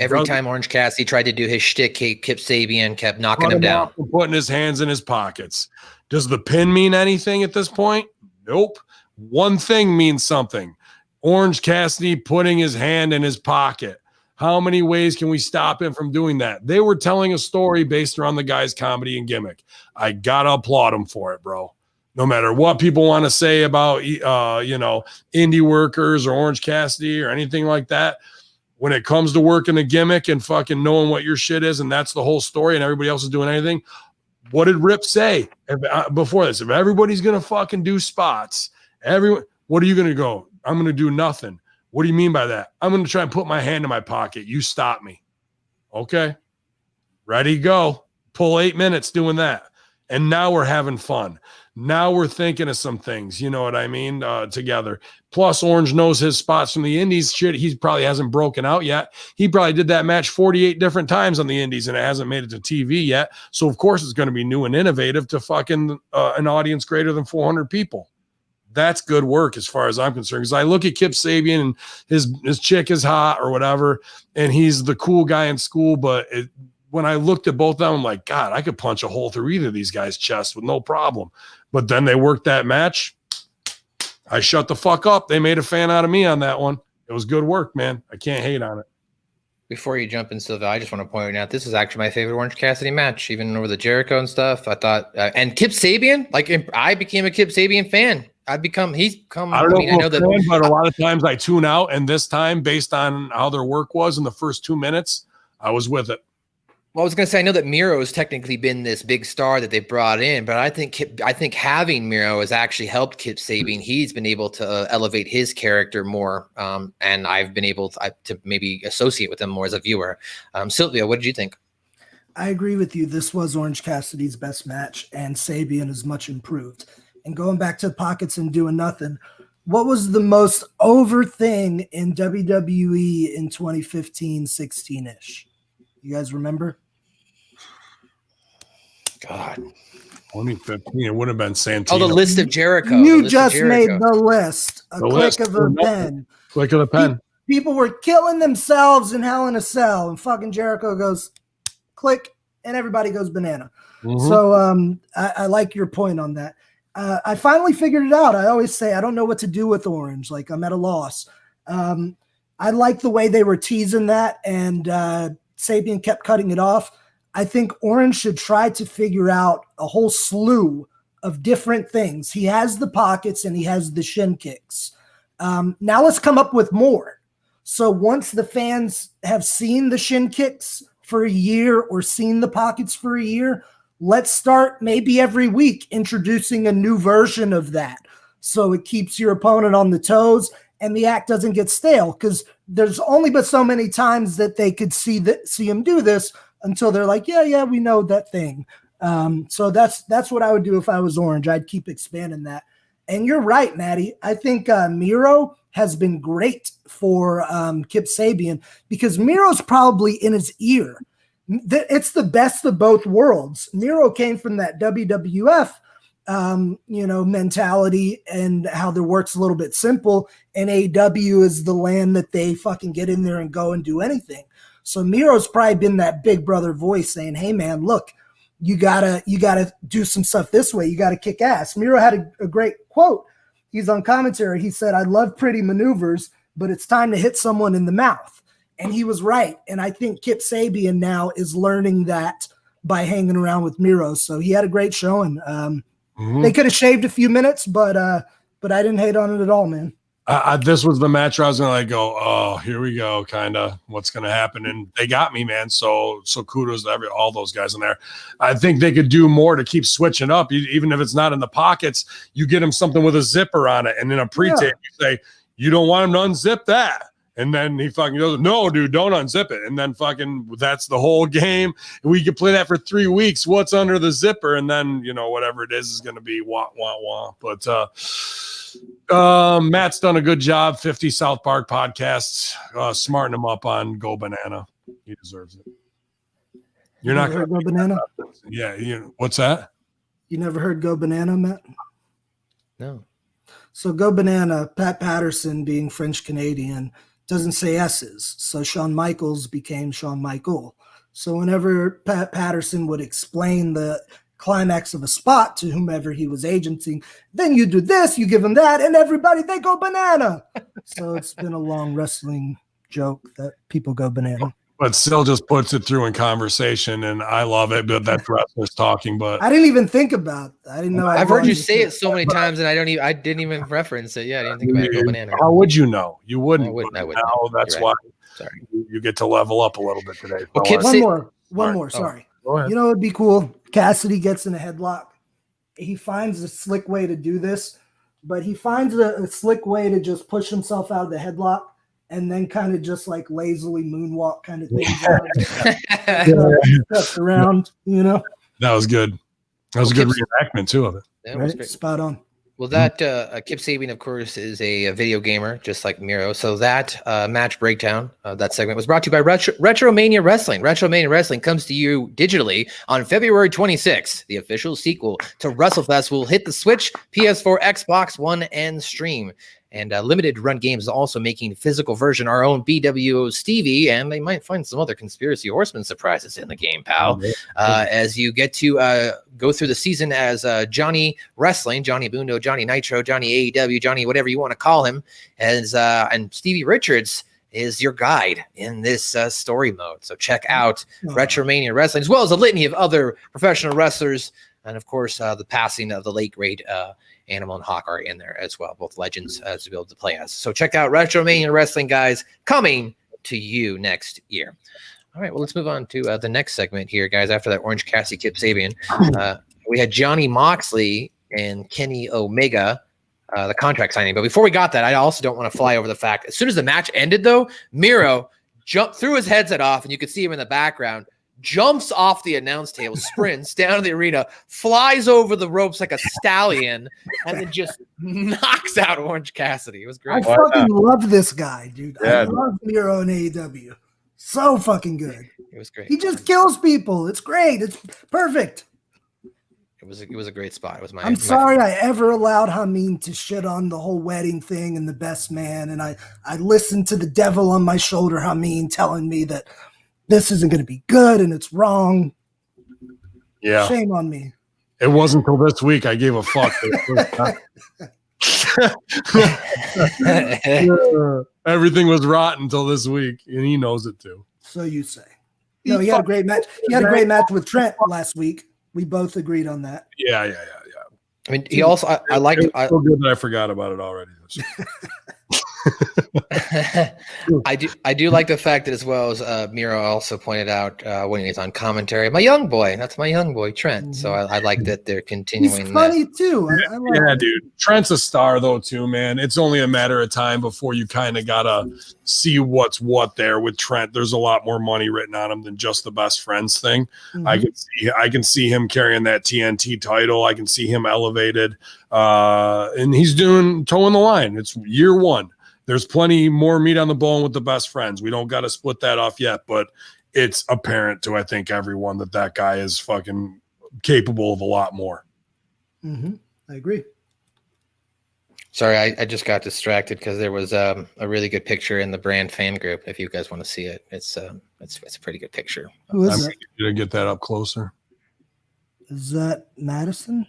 Every time Orange Cassidy tried to do his shtick, Kip Sabian kept knocking him down. Putting his hands in his pockets. Does the pin mean anything at this point? Nope. One thing means something. Orange Cassidy putting his hand in his pocket. How many ways can we stop him from doing that? They were telling a story based around the guy's comedy and gimmick. I got to applaud him for it, bro. No matter what people want to say about, indie workers or Orange Cassidy or anything like that, when it comes to working a gimmick and fucking knowing what your shit is, and that's the whole story, and everybody else is doing anything, what did Rip say before this? If everybody's going to fucking do spots, what are you going to go? I'm going to do nothing. What do you mean by that? I'm going to try and put my hand in my pocket. You stop me. Okay. Ready, go. Pull 8 minutes doing that. And now we're having fun. Now we're thinking of some things, you know what I mean, together. Plus, Orange knows his spots from the indies. Shit, he probably hasn't broken out yet. He probably did that match 48 different times on the indies, and it hasn't made it to TV yet. So, of course, it's going to be new and innovative to fucking an audience greater than 400 people. That's good work as far as I'm concerned. Because I look at Kip Sabian and his chick is hot or whatever, and he's the cool guy in school, but when I looked at both of them, I'm like, God, I could punch a hole through either of these guys' chests with no problem. But then they worked that match. I shut the fuck up. They made a fan out of me on that one. It was good work, man. I can't hate on it. Before you jump in, Silvio, I just want to point out this is actually my favorite Orange Cassidy match, even over the Jericho and stuff. I thought, and Kip Sabian, I became a Kip Sabian fan. I know that, but a lot of times I tune out, and this time, based on how their work was in the first 2 minutes, I was with it. Well, I was going to say, I know that Miro has technically been this big star that they brought in, but I think having Miro has actually helped Kip Sabian. He's been able to elevate his character more, and I've been able to maybe associate with him more as a viewer. Silvio, what did you think? I agree with you. This was Orange Cassidy's best match, and Sabian is much improved. And going back to pockets and doing nothing, what was the most over thing in WWE in 2015, 16-ish? You guys remember? God. 2015, it would have been Santino. Oh, the list of Jericho. You just made the list. A click of a pen. Click of the pen. People were killing themselves in Hell in a Cell, and fucking Jericho goes, click, and everybody goes banana. Mm-hmm. So I like your point on that. I finally figured it out. I always say I don't know what to do with Orange. Like, I'm at a loss. I like the way they were teasing that, and Sabian kept cutting it off. I think Orange should try to figure out a whole slew of different things. He has the pockets and he has the shin kicks. Now let's come up with more. So once the fans have seen the shin kicks for a year or seen the pockets for a year, let's start maybe every week introducing a new version of that. So it keeps your opponent on the toes and the act doesn't get stale, because there's only but so many times that they could see him do this until they're like, yeah, we know that thing. So that's what I would do if I was Orange. I'd keep expanding that. And you're right, Maddie. I think Miro has been great for Kip Sabian, because Miro's probably in his ear. It's the best of both worlds. Miro came from that WWF, mentality, and how their work's a little bit simple. And AEW is the land that they fucking get in there and go and do anything. So Miro's probably been that big brother voice saying, hey man, look, you gotta do some stuff this way. You gotta kick ass. Miro had a great quote. He's on commentary. He said, I love pretty maneuvers, but it's time to hit someone in the mouth. And he was right. And I think Kip Sabian now is learning that by hanging around with Miro. So he had a great showing. They could have shaved a few minutes, but I didn't hate on it at all, man. This was the match where I was going to go, oh, here we go, kind of what's going to happen. And they got me, man. So kudos to all those guys in there. I think they could do more to keep switching up. Even if it's not in the pockets, you get them something with a zipper on it. And in a pre-tape, you say, you don't want him to unzip that. And then he fucking goes, no, dude, don't unzip it. And then fucking that's the whole game. And we could play that for 3 weeks. What's under the zipper? And then, whatever it is going to be wah, wah, wah. But Matt's done a good job. 50 South Park podcasts, smarting him up on Go Banana. He deserves it. You're not heard Go Banana? Yeah. What's that? You never heard Go Banana, Matt? No. So Go Banana, Pat Patterson being French Canadian, doesn't say S's. So Shawn Michaels became Shawn Michael. So whenever Pat Patterson would explain the climax of a spot to whomever he was agenting, then you do this, you give him that, and everybody, they go banana. So it's been a long wrestling joke that people go banana. But still just puts it through in conversation, and I love it. But that's wrestlers talking. But I didn't even think about it. I didn't know. I've heard you say it so many times, and I didn't even reference it. Yeah, I didn't think about it. Go banana. How would you know? You wouldn't. I wouldn't. Now that's why you get to level up a little bit today. Well, one more. Sorry. You know, it'd be cool. Cassidy gets in a headlock. He finds a slick way to do this, but he finds a slick way to just push himself out of the headlock and then kind of just like lazily moonwalk kind of thing. Steps around, That was good. That was a good reenactment too of it. Yeah, right? Spot on. Well, that Kip Sabian, of course, is a video gamer, just like Miro. So that match breakdown, that segment was brought to you by Retromania Wrestling. Retromania Wrestling comes to you digitally on February 26th. The official sequel to WrestleFest will hit the Switch, PS4, Xbox One, and stream. And Limited Run Games is also making physical version, our own BWO Stevie, and they might find some other Conspiracy Horseman surprises in the game, pal. As you get to go through the season as Johnny Wrestling, Johnny Bundo, Johnny Nitro, Johnny AEW, Johnny whatever you want to call him, as and Stevie Richards is your guide in this story mode. So check out Retromania Wrestling, as well as a litany of other professional wrestlers, and of course the passing of the late great Animal and Hawk are in there as well, both legends to be able to play as. So check out Retromania Wrestling, guys, coming to you next year. All right, well, let's move on to the next segment here, guys. After that Orange Cassidy Kip Sabian, we had Johnny Moxley and Kenny Omega, the contract signing. But before we got that, I also don't want to fly over the fact, as soon as the match ended, though, Miro jumped, threw his headset off, and you could see him in the background, jumps off the announce table, sprints down to the arena, flies over the ropes like a stallion, and then just knocks out Orange Cassidy. It was great. I fucking love this guy, dude. Yeah. I love Miro in AEW. So fucking good. It was great. He just kills people. It's great. It's perfect. It was a great spot. It was I'm sorry I ever allowed Hamin to shit on the whole wedding thing and the best man, and I listened to the devil on my shoulder, Hamin, telling me that this isn't going to be good and it's wrong. Yeah. Shame on me. It wasn't until this week I gave a fuck. Everything was rotten until this week, and he knows it too. So you say. No, he had a great match. He had a great match with Trent last week. We both agreed on that. Yeah. I mean, he also, I liked it. So good that I forgot about it already. I do like the fact that, as well as Miro also pointed out when he's on commentary, my young boy, that's my young boy Trent. So I like that they're continuing. He's funny too. I like dude. Trent's a star though too, man. It's only a matter of time before you kind of gotta see what's what there with Trent. There's a lot more money written on him than just the best friends thing. Mm-hmm. I can see him carrying that TNT title. I can see him elevated, and he's toeing the line. It's year one. There's plenty more meat on the bone with the best friends. We don't got to split that off yet, but it's apparent to, I think, everyone that guy is fucking capable of a lot more. Mm-hmm. I agree. Sorry, I just got distracted because there was a really good picture in the brand fan group. If you guys want to see it, it's a pretty good picture. Who is that? Did I get that up closer? Is that Madison?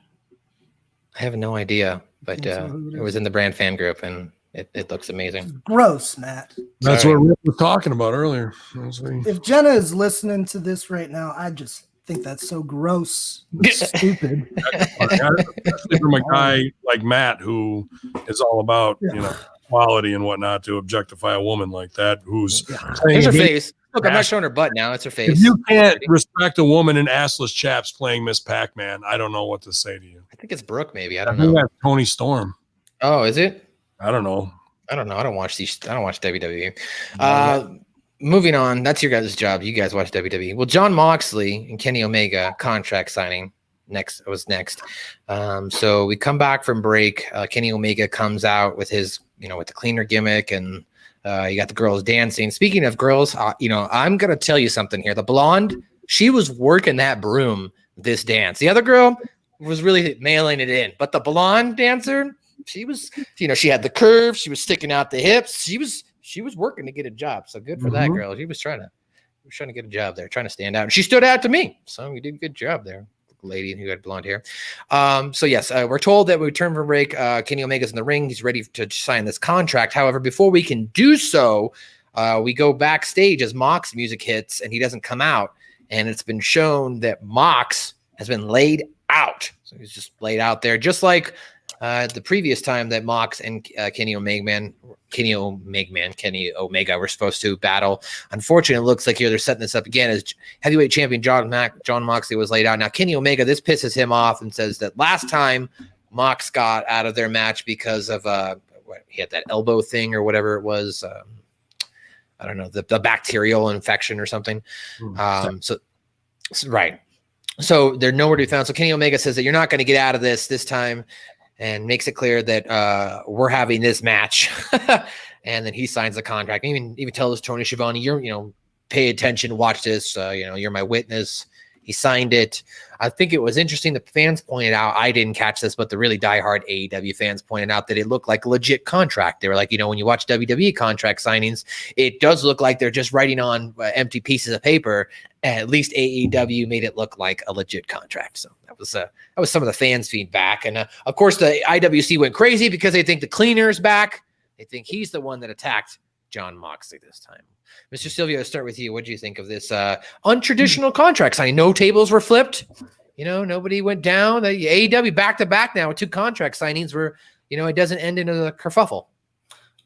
I have no idea, but it was in the brand fan group, and it looks amazing. Gross, Matt. That's Sorry. what Rick was talking about earlier. If Jenna is listening to this right now, I just think that's so gross. It's stupid. Especially from a guy like Matt who is all about, quality and whatnot to objectify a woman like that who's There's her face. Look, I'm not showing her butt now. It's her face. If you can't respect a woman in assless chaps playing Miss Pac-Man, I don't know what to say to you. I think it's Brooke, maybe. I don't know. That's Tony Storm. Oh, is it? I don't know. I don't watch WWE. Moving on. That's your guys' job. You guys watch WWE. Well, John Moxley and Kenny Omega contract signing next. So we come back from break. Kenny Omega comes out with his, with the cleaner gimmick, and you got the girls dancing. Speaking of girls, I'm gonna tell you something here. The blonde, she was working that broom this dance. The other girl was really mailing it in, but the blonde dancer, she was, she had the curve. She was sticking out the hips. She was working to get a job. So good for that girl. She was trying to get a job there, trying to stand out. And she stood out to me. So you did a good job there, lady who had blonde hair. So yes, we're told that we return from break. Kenny Omega's in the ring. He's ready to sign this contract. However, before we can do so, we go backstage as Mox music hits and he doesn't come out. And it's been shown that Mox has been laid out. So he's just laid out there, just like the previous time that Mox and Kenny Omega were supposed to battle. Unfortunately, it looks like here they're setting this up again as heavyweight champion John Moxley was laid out. Now, Kenny Omega, this pisses him off and says that last time Mox got out of their match because of he had that elbow thing or whatever it was. I don't know, the bacterial infection or something. Right. So they're nowhere to be found. So Kenny Omega says that you're not going to get out of this time, and makes it clear that we're having this match. And then he signs the contract. Even tells Tony Schiavone, you're, pay attention, watch this. You're my witness. He signed it. I think it was interesting. The fans pointed out, I didn't catch this, but the really diehard AEW fans pointed out that it looked like a legit contract. They were like, when you watch WWE contract signings, it does look like they're just writing on empty pieces of paper. At least AEW made it look like a legit contract. So that was some of the fans' feedback. And of course, the IWC went crazy because they think the cleaner's back. They think he's the one that attacked John Moxley this time. Mr. Silvio, I'll start with you. What do you think of this untraditional contract signing? No tables were flipped. Nobody went down. The AEW back-to-back now with 2 contract signings where, it doesn't end in a kerfuffle.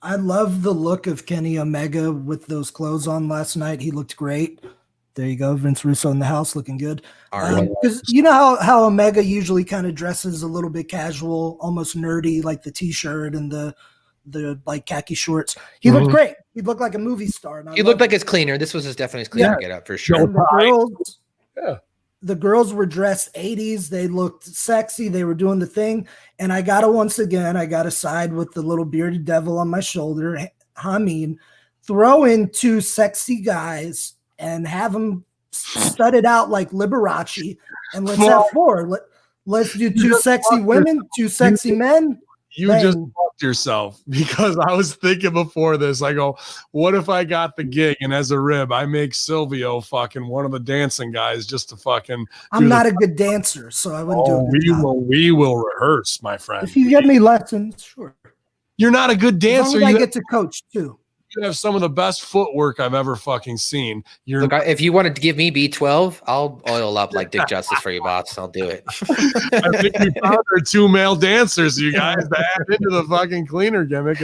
I love the look of Kenny Omega with those clothes on last night. He looked great. There you go. Vince Russo in the house looking good. Because you know how Omega usually kind of dresses a little bit casual, almost nerdy, like the T-shirt and the like khaki shorts. He looked great. He looked like a movie star. He looked like his cleaner. This was definitely his cleaner get up for sure. The girls were dressed 80s. They looked sexy. They were doing the thing. And I gotta side with the little bearded devil on my shoulder. Hamin, throw in 2 sexy guys and have them studded out like Liberace. And let's have 4. Let's do 2 sexy women, 2 sexy men. You just fucked yourself, because I was thinking before this, I go, what if I got the gig and as a rib, I make Silvio fucking one of the dancing guys just to fucking. I'm not a good dancer, so I wouldn't do it. We will rehearse, my friend. If you give me lessons, sure. You're not a good dancer. I get to coach too. You have some of the best footwork I've ever fucking seen. Look, if you wanted to give me B12, I'll oil up like Dick Justice for you, bots. I'll do it. I think we found our 2 male dancers, you guys, to add into the fucking cleaner gimmick.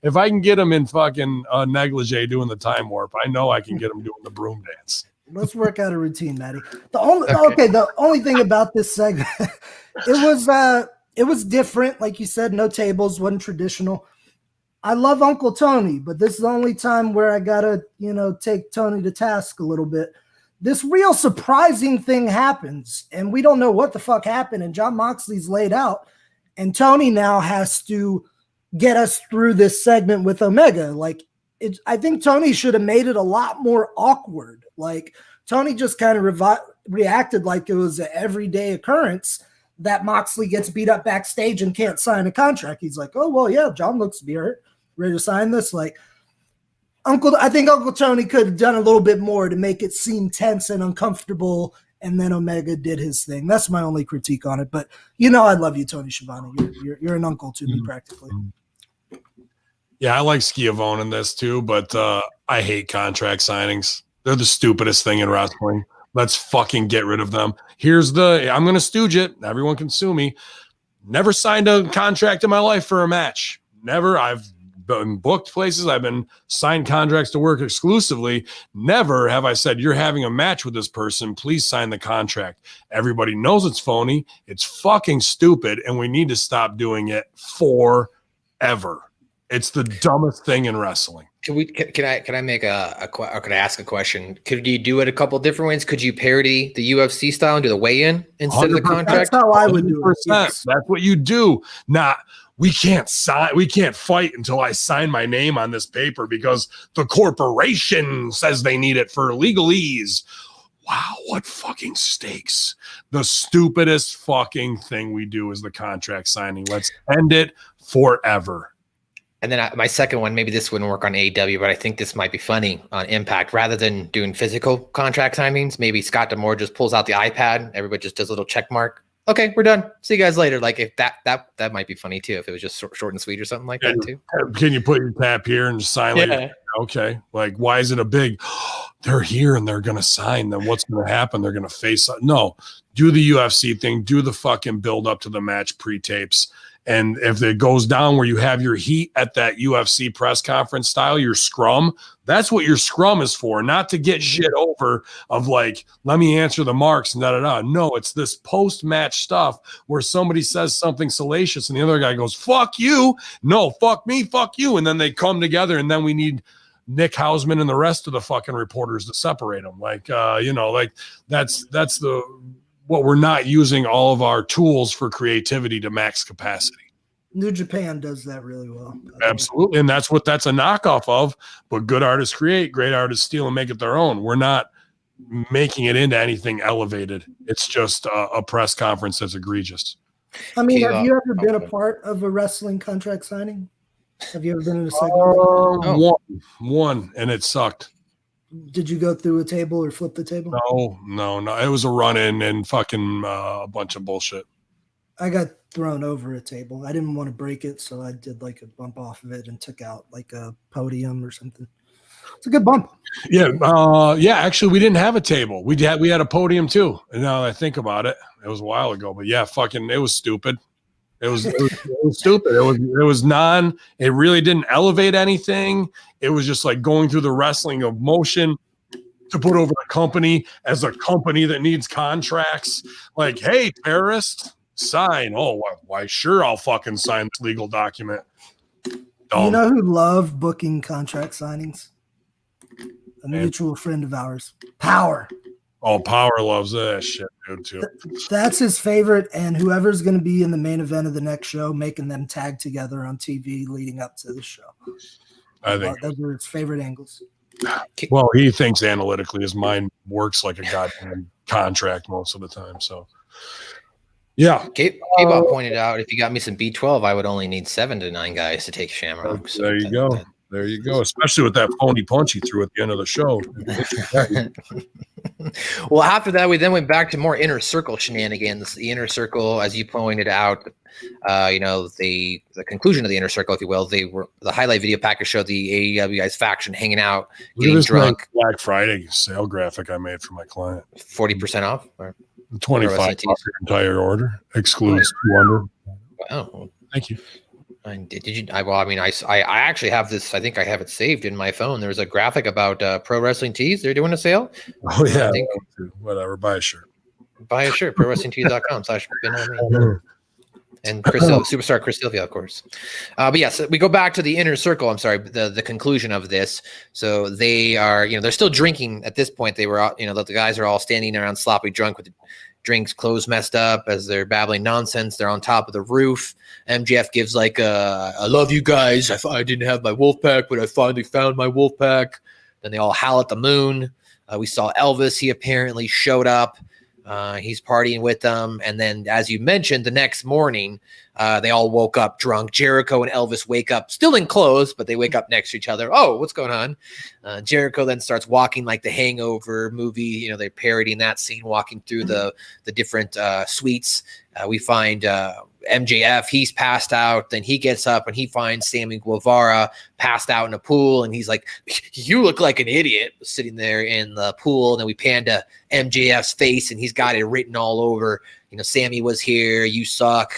If I can get them in fucking negligee doing the time warp, I know I can get them doing the broom dance. Let's work out a routine, Matty. The only thing about this segment, it was different. Like you said, no tables, wasn't traditional. I love Uncle Tony, but this is the only time where I gotta, take Tony to task a little bit. This real surprising thing happens, and we don't know what the fuck happened, and John Moxley's laid out, and Tony now has to get us through this segment with Omega. I think Tony should have made it a lot more awkward. Like, Tony just kind of reacted like it was an everyday occurrence that Moxley gets beat up backstage and can't sign a contract. He's like, oh, well, yeah, John looks to be hurt. Ready to sign this? I think Uncle Tony could have done a little bit more to make it seem tense and uncomfortable, and then Omega did his thing. That's my only critique on it. But I love you, Tony Schiavone. You're an uncle to me, practically. Yeah, I like Schiavone in this too, but I hate contract signings. They're the stupidest thing in wrestling. Let's fucking get rid of them. I'm going to stooge it. Everyone can sue me. Never signed a contract in my life for a match. Never. I've been booked places. I've been signed contracts to work exclusively. Never have I said, you're having a match with this person, please sign the contract. Everybody knows it's phony. It's fucking stupid. And we need to stop doing it forever. It's the dumbest thing in wrestling. Can I make or can I ask a question? Could you do it a couple different ways? Could you parody the UFC style and do the weigh-in instead of the contract? That's how I would do it. Yes. That's what you do. We can't fight until I sign my name on this paper because the corporation says they need it for legalese. Wow, what fucking stakes. The stupidest fucking thing we do is the contract signing. Let's end it forever. And then my second one, maybe this wouldn't work on AEW, but I think this might be funny on Impact. Rather than doing physical contract signings, maybe Scott D'Amore just pulls out the iPad. Everybody just does a little check mark. Okay, we're done. See you guys later. Like if that might be funny too, if it was just short and sweet or something like that too. Can you put your tap here and just sign later? Yeah. Okay. Like, why is it a big, they're here and they're going to sign, then what's going to happen? They're going to face up. No, do the UFC thing, do the fucking build up to the match pre-tapes. And if it goes down where you have your heat at that UFC press conference style, your scrum, that's what your scrum is for, not to get shit over of like, let me answer the marks and da-da-da. No, it's this post-match stuff where somebody says something salacious and the other guy goes, fuck you. No, fuck me, fuck you. And then they come together and then we need Nick Hausman and the rest of the fucking reporters to separate them. Like, that's what we're not using all of our tools for creativity to max capacity. New Japan does that really well. Absolutely. And that's a knockoff of, but good artists create, great artists steal and make it their own. We're not making it into anything elevated. It's just a press conference that's egregious. I mean, have you ever been a part of a wrestling contract signing? Have you ever been in a segment? One, and it sucked. Did you go through a table or flip the table? No. It was a run-in and fucking a bunch of bullshit. I got thrown over a table. I didn't want to break it, so I did like a bump off of it and took out like a podium or something. It's a good bump. Yeah. Actually, we didn't have a table. We had a podium too. And now that I think about it, it was a while ago. But yeah, it was stupid. It was stupid. It really didn't elevate anything. It was just like going through the wrestling of motion to put over the company as a company that needs contracts. Like, hey, terrorist, sign. Oh, why? Sure, I'll fucking sign this legal document. You know who love booking contract signings? A mutual friend of ours, Power. Oh, Power loves that shit, dude, too. That's his favorite, and whoever's going to be in the main event of the next show, making them tag together on TV leading up to the show. I think those are his favorite angles. Well, he thinks analytically. His mind works like a goddamn contract most of the time. So, yeah. K-Bob pointed out, if you got me some B12, I would only need 7 to 9 guys to take Shamrock. So there you go. There you go. Especially with that phony punch he threw at the end of the show. Well, after that, we then went back to more inner circle shenanigans. The inner circle, as you pointed out, the conclusion of the inner circle, if you will, the highlight video package showed the AEW guys faction hanging out, getting drunk. Black Friday sale graphic I made for my client. 40% off? Or 25% off your entire order. Excludes 200. Wow. Thank you. Did you? I actually have this. I think I have it saved in my phone. There's a graphic about pro wrestling tees. They're doing a sale. Oh yeah, whatever. Buy a shirt. Buy a shirt. ProWrestlingTees.com/Ben and superstar Chris Silvio, of course. But yes, we go back to the inner circle. I'm sorry, the conclusion of this. So they are, they're still drinking at this point. They were, the guys are all standing around sloppy drunk with the drinks, clothes messed up as they're babbling nonsense. They're on top of the roof. MJF gives like I love you guys. I didn't have my wolf pack, but I finally found my wolf pack. Then they all howl at the moon. We saw Elvis. He apparently showed up. He's partying with them. And then, as you mentioned, the next morning, they all woke up drunk. Jericho and Elvis wake up still in clothes, but they wake up next to each other. Oh, what's going on? Jericho then starts walking like the Hangover movie. They're parodying that scene, walking through the different suites. We find MJF, he's passed out. Then he gets up and he finds Sammy Guevara passed out in a pool. And he's like, you look like an idiot, sitting there in the pool. And then we pan to MJF's face and he's got it written all over. Sammy was here. You suck.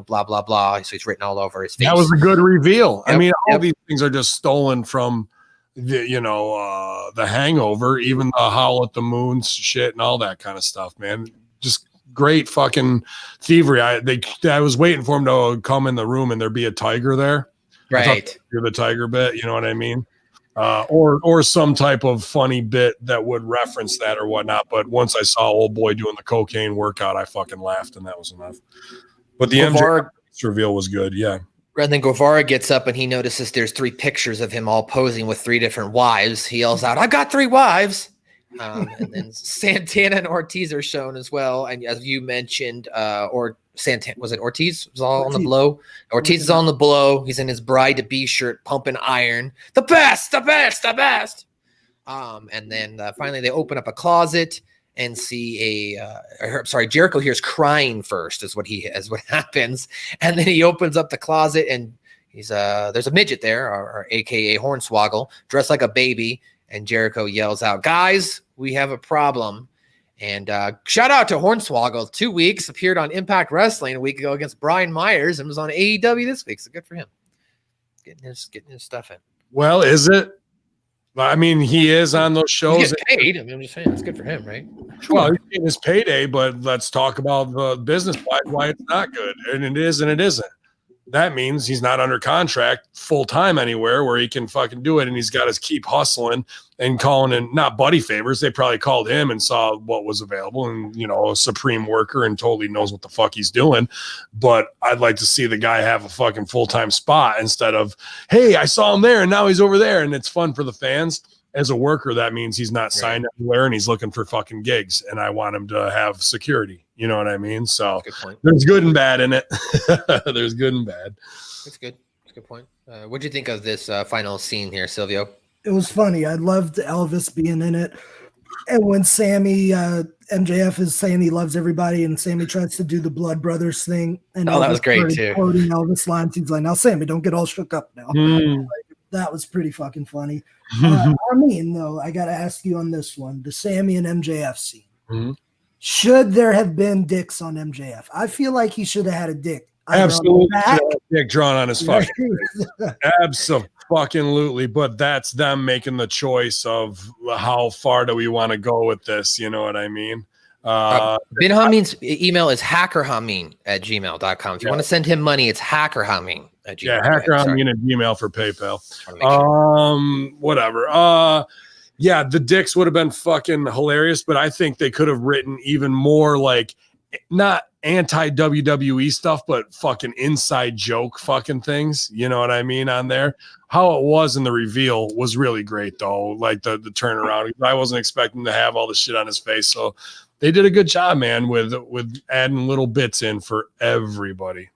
blah, blah, blah. So he's written all over his face. That was a good reveal. Yep, I mean, all these things are just stolen from the Hangover, even the Howl at the Moon shit and all that kind of stuff, man. Just great fucking thievery. I was waiting for him to come in the room and there'd be a tiger there. Right. You're the tiger bit, you know what I mean? Or some type of funny bit that would reference that or whatnot. But once I saw old boy doing the cocaine workout, I fucking laughed and that was enough. But the MJ reveal was good. Yeah. And then Guevara gets up and he notices there's 3 pictures of him all posing with 3 different wives. He yells out, "I got 3 wives." And then Santana and Ortiz are shown as well. And as you mentioned, Santana, was it Ortiz? Was all on the blow. Ortiz is on the blow. He's in his bride to be shirt, pumping iron. The best. And then finally they open up a closet and see Jericho hears crying first is what happens. And then he opens up the closet and there's a midget there, or AKA Hornswoggle, dressed like a baby. And Jericho yells out, "Guys, we have a problem." And shout out to Hornswoggle. 2 weeks, appeared on Impact Wrestling a week ago against Brian Myers and was on AEW this week. So good for him. Getting his stuff in. Well, is it? I mean, he is on those shows. He gets paid. I mean, I'm just saying, it's good for him, right? Well, he's getting his payday, but let's talk about the business why it's not good. And it is and it isn't. That means he's not under contract full-time anywhere where he can fucking do it, and he's got to keep hustling and calling in, not buddy favors. They probably called him and saw what was available and, a supreme worker and totally knows what the fuck he's doing. But I'd like to see the guy have a fucking full-time spot instead of, hey, I saw him there and now he's over there, and it's fun for the fans. As a worker, that means he's not signed anywhere and he's looking for fucking gigs, and I want him to have security. You know what I mean? So there's good and bad in it. There's good and bad. That's good. That's a good point. What'd you think of this final scene here, Silvio? It was funny. I loved Elvis being in it. And when Sammy, MJF is saying he loves everybody, and Sammy tries to do the Blood Brothers thing. And that was great too. Quoting Elvis lines, he's like, "Now, Sammy, don't get all shook up now." That was pretty fucking funny. I mean, though, I got to ask you on this one, the Sammy and MJF scene. Mm-hmm. Should there have been dicks on MJF? I feel like he should have had a dick. Absolutely. Dick drawn on his fucking Absolutely. But that's them making the choice of how far do we want to go with this? You know what I mean? Ben Hamin's email is hackerhamin@gmail.com. If you want to send him money, it's hackerhamin at gmail. Yeah, hackerhamin at Gmail for PayPal. Whatever. Yeah, the dicks would have been fucking hilarious, but I think they could have written even more like not anti-WWE stuff, but fucking inside joke fucking things. You know what I mean on there? How it was in the reveal was really great though. Like the turnaround. I wasn't expecting to have all the shit on his face. So they did a good job, man, with adding little bits in for everybody.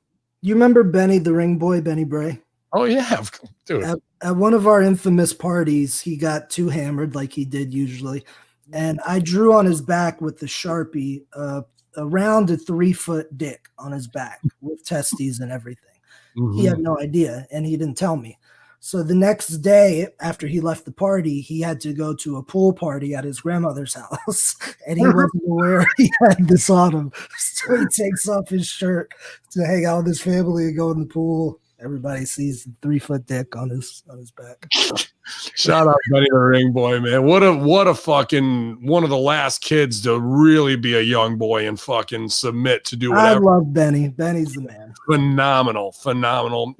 You remember Benny the Ring Boy, Benny Bray? Oh yeah, dude. At one of our infamous parties, he got too hammered like he did usually. And I drew on his back with the Sharpie around a 3-foot dick on his back with testes and everything. He had no idea, and he didn't tell me. So the next day after he left the party, he had to go to a pool party at his grandmother's house, and he wasn't aware he had this on him. So he takes off his shirt to hang out with his family and go in the pool. Everybody sees the 3-foot dick on his back. Shout out Benny the Ring Boy, man. What a fucking one of the last kids to really be a young boy and fucking submit to do whatever. I love Benny. Benny's the man. Phenomenal.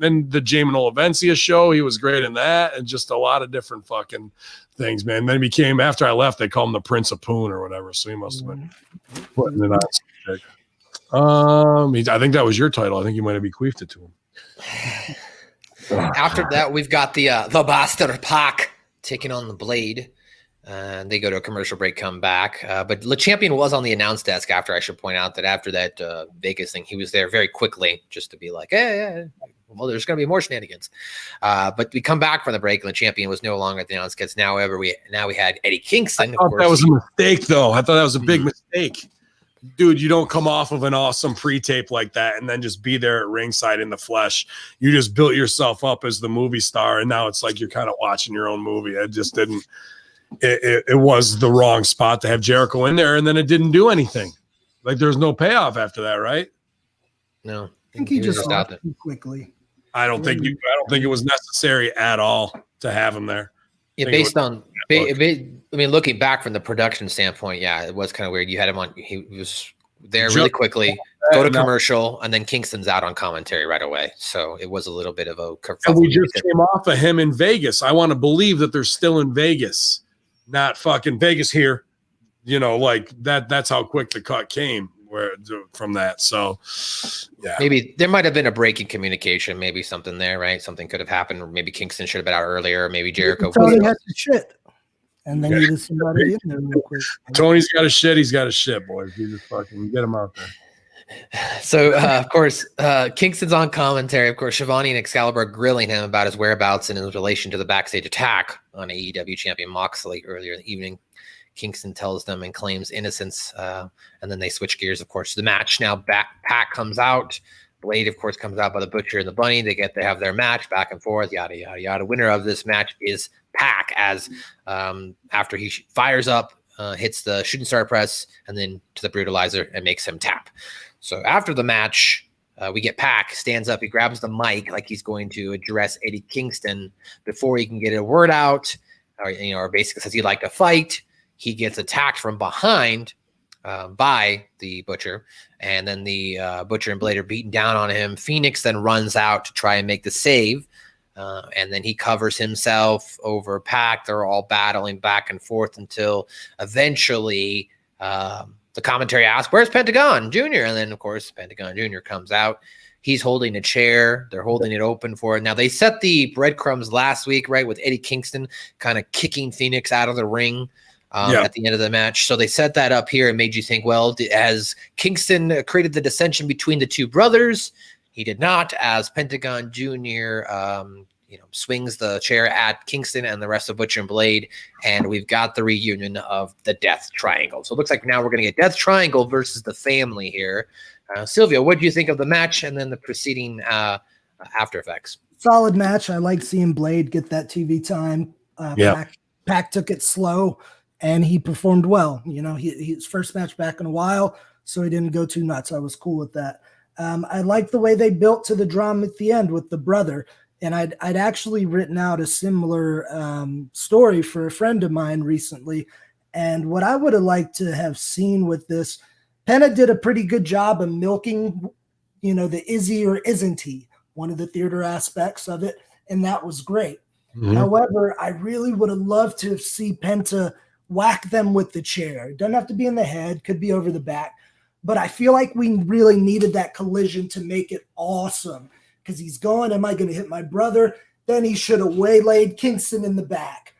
And the Jamin Olavencia show, he was great in that, and just a lot of different fucking things, man. Then he became, after I left, they called him the Prince of Poon or whatever. So he must have been putting it on. I think that was your title. I think you might have bequeathed it to him. After that, we've got the Bastard Pac taking on the Blade. They go to a commercial break, come back. But Le Champion was on the announce desk after. I should point out that after that Vegas thing, he was there very quickly just to be like, hey, well, there's going to be more shenanigans. But we come back from the break, and Le Champion was no longer at the announce desk. Now we had Eddie Kingston. I thought that was a mistake, though. I thought that was a big mistake. Dude, you don't come off of an awesome pre-tape like that and then just be there at ringside in the flesh. You just built yourself up as the movie star, and now it's like you're kind of watching your own movie. It just didn't – it was the wrong spot to have Jericho in there, and then it didn't do anything. Like there's no payoff after that, right? No. I think he just out too quickly. I don't think it was necessary at all to have him there. Yeah, looking back from the production standpoint, yeah, it was kind of weird. You had him on; he was there really quickly. Go to commercial, and then Kingston's out on commentary right away. So it was a little bit of a kerfuffle. And we just came off of him in Vegas. I want to believe that they're still in Vegas, not fucking Vegas here. Like that. That's how quick the cut came from that. So, yeah, maybe there might have been a break in communication. Maybe something there, right? Something could have happened. Or maybe Kingston should have been out earlier. Maybe Jericho. Tony had to shit, and then needed somebody in there real quick. Tony's got a shit. He's got a shit, boys. You just fucking get him out there. So, of course, Kingston's on commentary. Of course, Shivani and Excalibur grilling him about his whereabouts and in relation to the backstage attack on AEW champion Moxley earlier in the evening. Kingston tells them and claims innocence, and then they switch gears, of course, to the match. Now, Pac comes out. Blade, of course, comes out by the Butcher and the Bunny. They have their match back and forth, yada, yada, yada. Winner of this match is Pac, as after he fires up, hits the shooting star press, and then to the brutalizer and makes him tap. So after the match, we get Pac, stands up, he grabs the mic like he's going to address Eddie Kingston before he can get a word out, or basically says he'd like to fight. He gets attacked from behind by the Butcher, and then the Butcher and Blade are beating down on him. Phoenix then runs out to try and make the save, and then he covers himself over Pac. They're all battling back and forth until eventually the commentary asks, "Where's Pentagon Jr.?" And then, of course, Pentagon Jr. comes out. He's holding a chair. They're holding it open for it. Now, they set the breadcrumbs last week, right, with Eddie Kingston kind of kicking Phoenix out of the ring at the end of the match. So they set that up here and made you think, well, as Kingston created the dissension between the two brothers, he did not, as Pentagon Jr. Swings the chair at Kingston and the rest of Butcher and Blade, and we've got the reunion of the Death Triangle. So it looks like now we're going to get Death Triangle versus the family here. Silvio, what do you think of the match and then the preceding after effects? Solid match. I like seeing Blade get that TV time. Pac took it slow, and he performed well. His first match back in a while, so he didn't go too nuts. I was cool with that. I like the way they built to the drama at the end with the brother. And I'd actually written out a similar story for a friend of mine recently. And what I would have liked to have seen with this, Penta did a pretty good job of milking, the is he or isn't he, one of the theater aspects of it. And that was great. Mm-hmm. However, I really would have loved to see Penta whack them with the chair. It doesn't have to be in the head, could be over the back. But I feel like we really needed that collision to make it awesome. Because he's going, am I going to hit my brother? Then he should have waylaid Kingston in the back.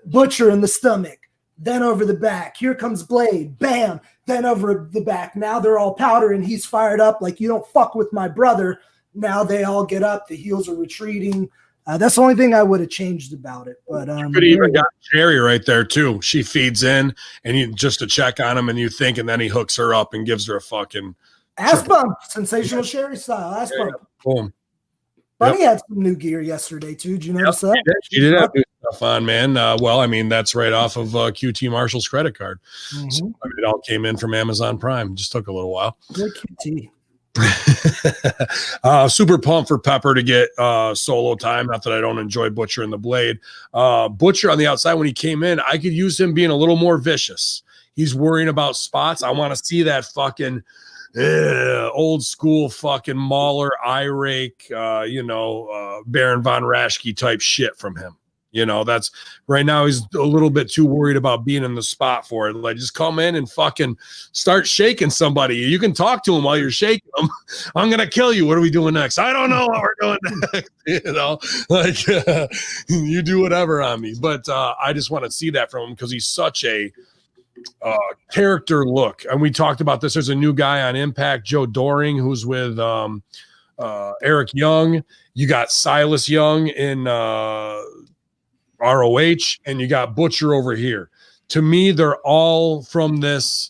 Butcher in the stomach. Then over the back. Here comes Blade. Bam. Then over the back. Now they're all powder and he's fired up like, you don't fuck with my brother. Now they all get up. The heels are retreating. That's the only thing I would have changed about it. But you could even got Jerry right there too. She feeds in and you just to check on him and then he hooks her up and gives her a fucking ass bump. Sensational Sherry style. Ass bump. Boom. Bunny had some new gear yesterday too. Did you notice that? She did have new stuff on, man. That's right off of QT Marshall's credit card. Mm-hmm. So, it all came in from Amazon Prime. Just took a little while. Good QT. Super pumped for Pepper to get solo time. Not that I don't enjoy Butcher and the Blade. Butcher on the outside, when he came in, I could use him being a little more vicious. He's worrying about spots. I want to see that fucking old school fucking Mauler, eye rake, Baron von Raschke type shit from him. That's right now he's a little bit too worried about being in the spot for it. Like, just come in and fucking start shaking somebody. You can talk to him while you're shaking them. I'm going to kill you. What are we doing next? I don't know what we're doing next. You do whatever on me. But I just want to see that from him because he's such a character look. And we talked about this. There's a new guy on Impact, Joe Doring, who's with Eric Young. You got Silas Young in ROH, and you got Butcher over here. To me, they're all from this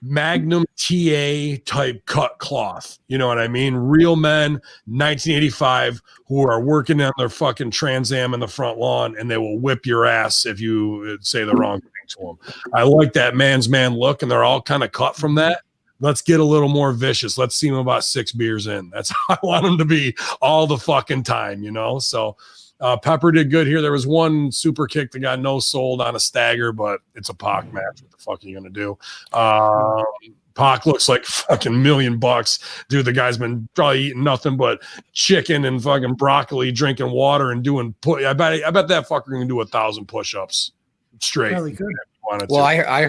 Magnum TA type cut cloth. You know what I mean? Real men, 1985, who are working on their fucking Trans Am in the front lawn, and they will whip your ass if you say the wrong thing to them. I like that man's man look, and they're all kind of cut from that. let's get a little more vicious. Let's see him about 6 beers in. That's how I want him to be all the fucking time, you know? So Pepper did good here. There was one super kick that got no sold on a stagger, but it's a Pac match. What the fuck are you going to do? Pac looks like fucking $1 million. Dude, the guy's been probably eating nothing but chicken and fucking broccoli, drinking water and doing I bet that fucker can do 1,000 push-ups straight. Probably could. Well, I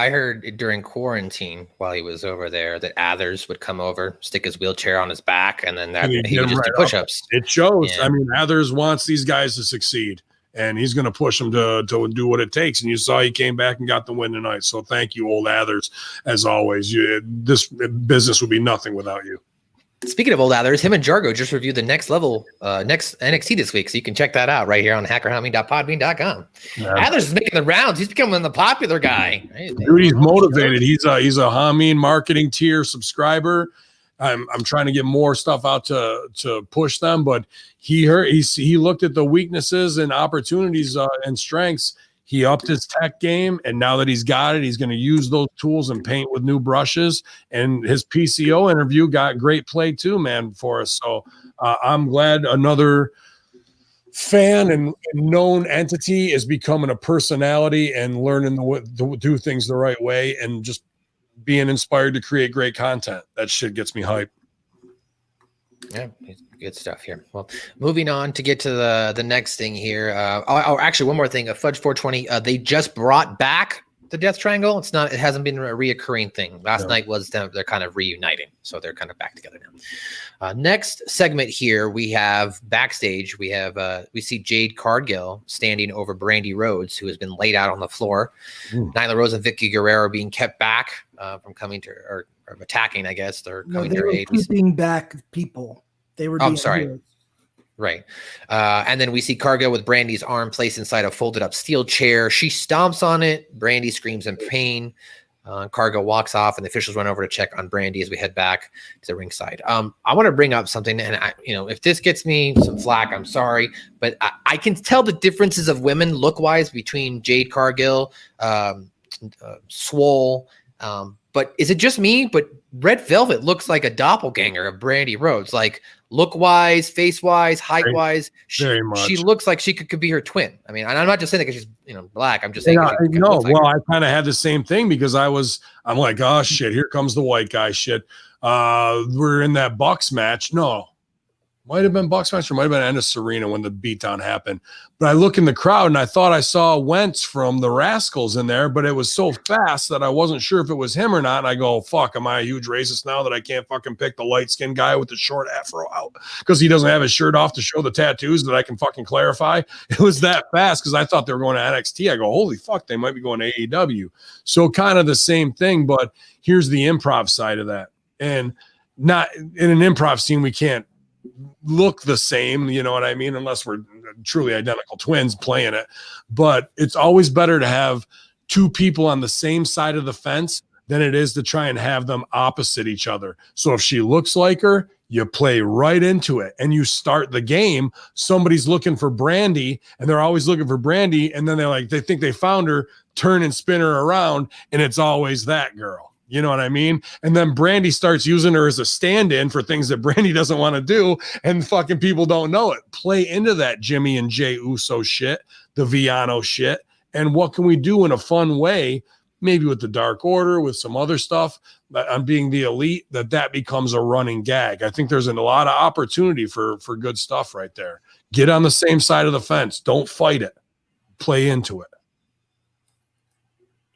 heard during quarantine while he was over there that Athers would come over, stick his wheelchair on his back, and then he would just do push-ups. It shows. Yeah. I mean, Athers wants these guys to succeed, and he's going to push them to do what it takes. And you saw he came back and got the win tonight. So thank you, old Athers, as always. This business would be nothing without you. Speaking of old Athers, him and Jargo just reviewed the next NXT this week, so you can check that out right here on hackerhamin.podbean.com. Yeah. Athers is making the rounds. He's becoming the popular guy. Dude, he's motivated. He's a Hamin marketing tier subscriber. I'm trying to get more stuff out to push them, but he looked at the weaknesses and opportunities and strengths. He upped his tech game, and now that he's got it, he's going to use those tools and paint with new brushes. And his PCO interview got great play too, man, for us. So I'm glad another fan and known entity is becoming a personality and learning to do things the right way and just being inspired to create great content. That shit gets me hyped. Yeah, good stuff here. Well, moving on to get to the next thing here. Actually, one more thing. Fudge 420. They just brought back the Death Triangle. It hasn't been a reoccurring thing. Last night was them. They're kind of reuniting, so they're kind of back together now. Next segment here, we have backstage. We see Jade Cargill standing over Brandy Rhodes, who has been laid out on the floor. Nyla Rose and Vicky Guerrero being kept back from coming to or attacking. I guess they're coming to their aid. Keeping back people. They were. I'm sorry. Heroes. Right. And then we see Cargill with Brandy's arm placed inside a folded up steel chair. She stomps on it. Brandy screams in pain. Cargill walks off, and the officials run over to check on Brandy as we head back to the ringside. I want to bring up something, and if this gets me some flack, I'm sorry, but I can tell the differences of women look-wise between Jade Cargill, Swole, but is it just me? But Red Velvet looks like a doppelganger of Brandy Rhodes, like look-wise, face-wise, height-wise. Very much. She looks like she could be her twin. I mean, and I'm not just saying that because she's black. I'm just saying. I kind of had the same thing because I'm like, oh shit, here comes the white guy shit. We're in that Bucks match. No, might have been Bucks match or might have been End of Serena when the beatdown happened. But I look in the crowd and I thought I saw Wentz from the Rascals in there, but it was so fast that I wasn't sure if it was him or not. And I go, fuck, am I a huge racist now that I can't fucking pick the light-skinned guy with the short afro out because he doesn't have his shirt off to show the tattoos that I can fucking clarify? It was that fast because I thought they were going to NXT. I go, holy fuck, they might be going to AEW. So kind of the same thing, but here's the improv side of that. And not in an improv scene, we can't look the same, you know what I mean, unless we're truly identical twins playing it. But it's always better to have two people on the same side of the fence than it is to try and have them opposite each other. So if she looks like her, you play right into it and you start the game. Somebody's looking for Brandy and they're always looking for Brandy, and then they think they found her, turn and spin her around, and it's always that girl. You know what I mean? And then Brandy starts using her as a stand-in for things that Brandy doesn't want to do, and fucking people don't know it. Play into that Jimmy and Jay Uso shit, the Viano shit, and what can we do in a fun way, maybe with the Dark Order, with some other stuff, on being the elite, that becomes a running gag. I think there's a lot of opportunity for good stuff right there. Get on the same side of the fence. Don't fight it. Play into it.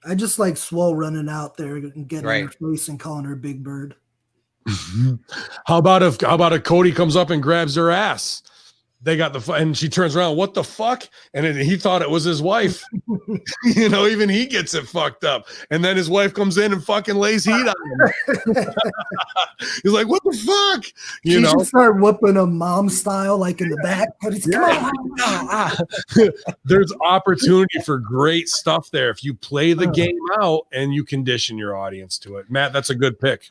I just like Swole running out there and getting right. in her face and calling her Big Bird. How about if Cody comes up and grabs her ass? They got and she turns around. What the fuck? And he thought it was his wife. Even he gets it fucked up. And then his wife comes in and fucking lays heat on him. He's like, what the fuck? She should start whooping him mom style, like in the back. There's opportunity for great stuff there if you play the game out and you condition your audience to it. Matt, that's a good pick.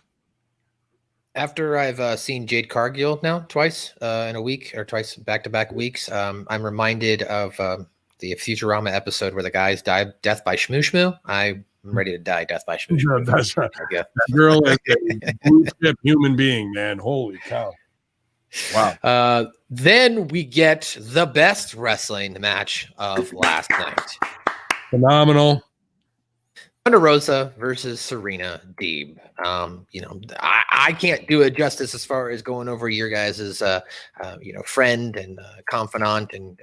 After I've seen Jade Cargill now twice in a week, or twice back-to-back weeks, I'm reminded of the Futurama episode where the guys die death by shmoo shmoo. I'm ready to die death by shmoo shmoo. That's right. That girl is a blue chip human being, man. Holy cow. Wow. Then we get the best wrestling match of last night. Phenomenal. Thunder Rosa versus Serena Deeb. I can't do it justice as far as going over your guys' friend and confidant and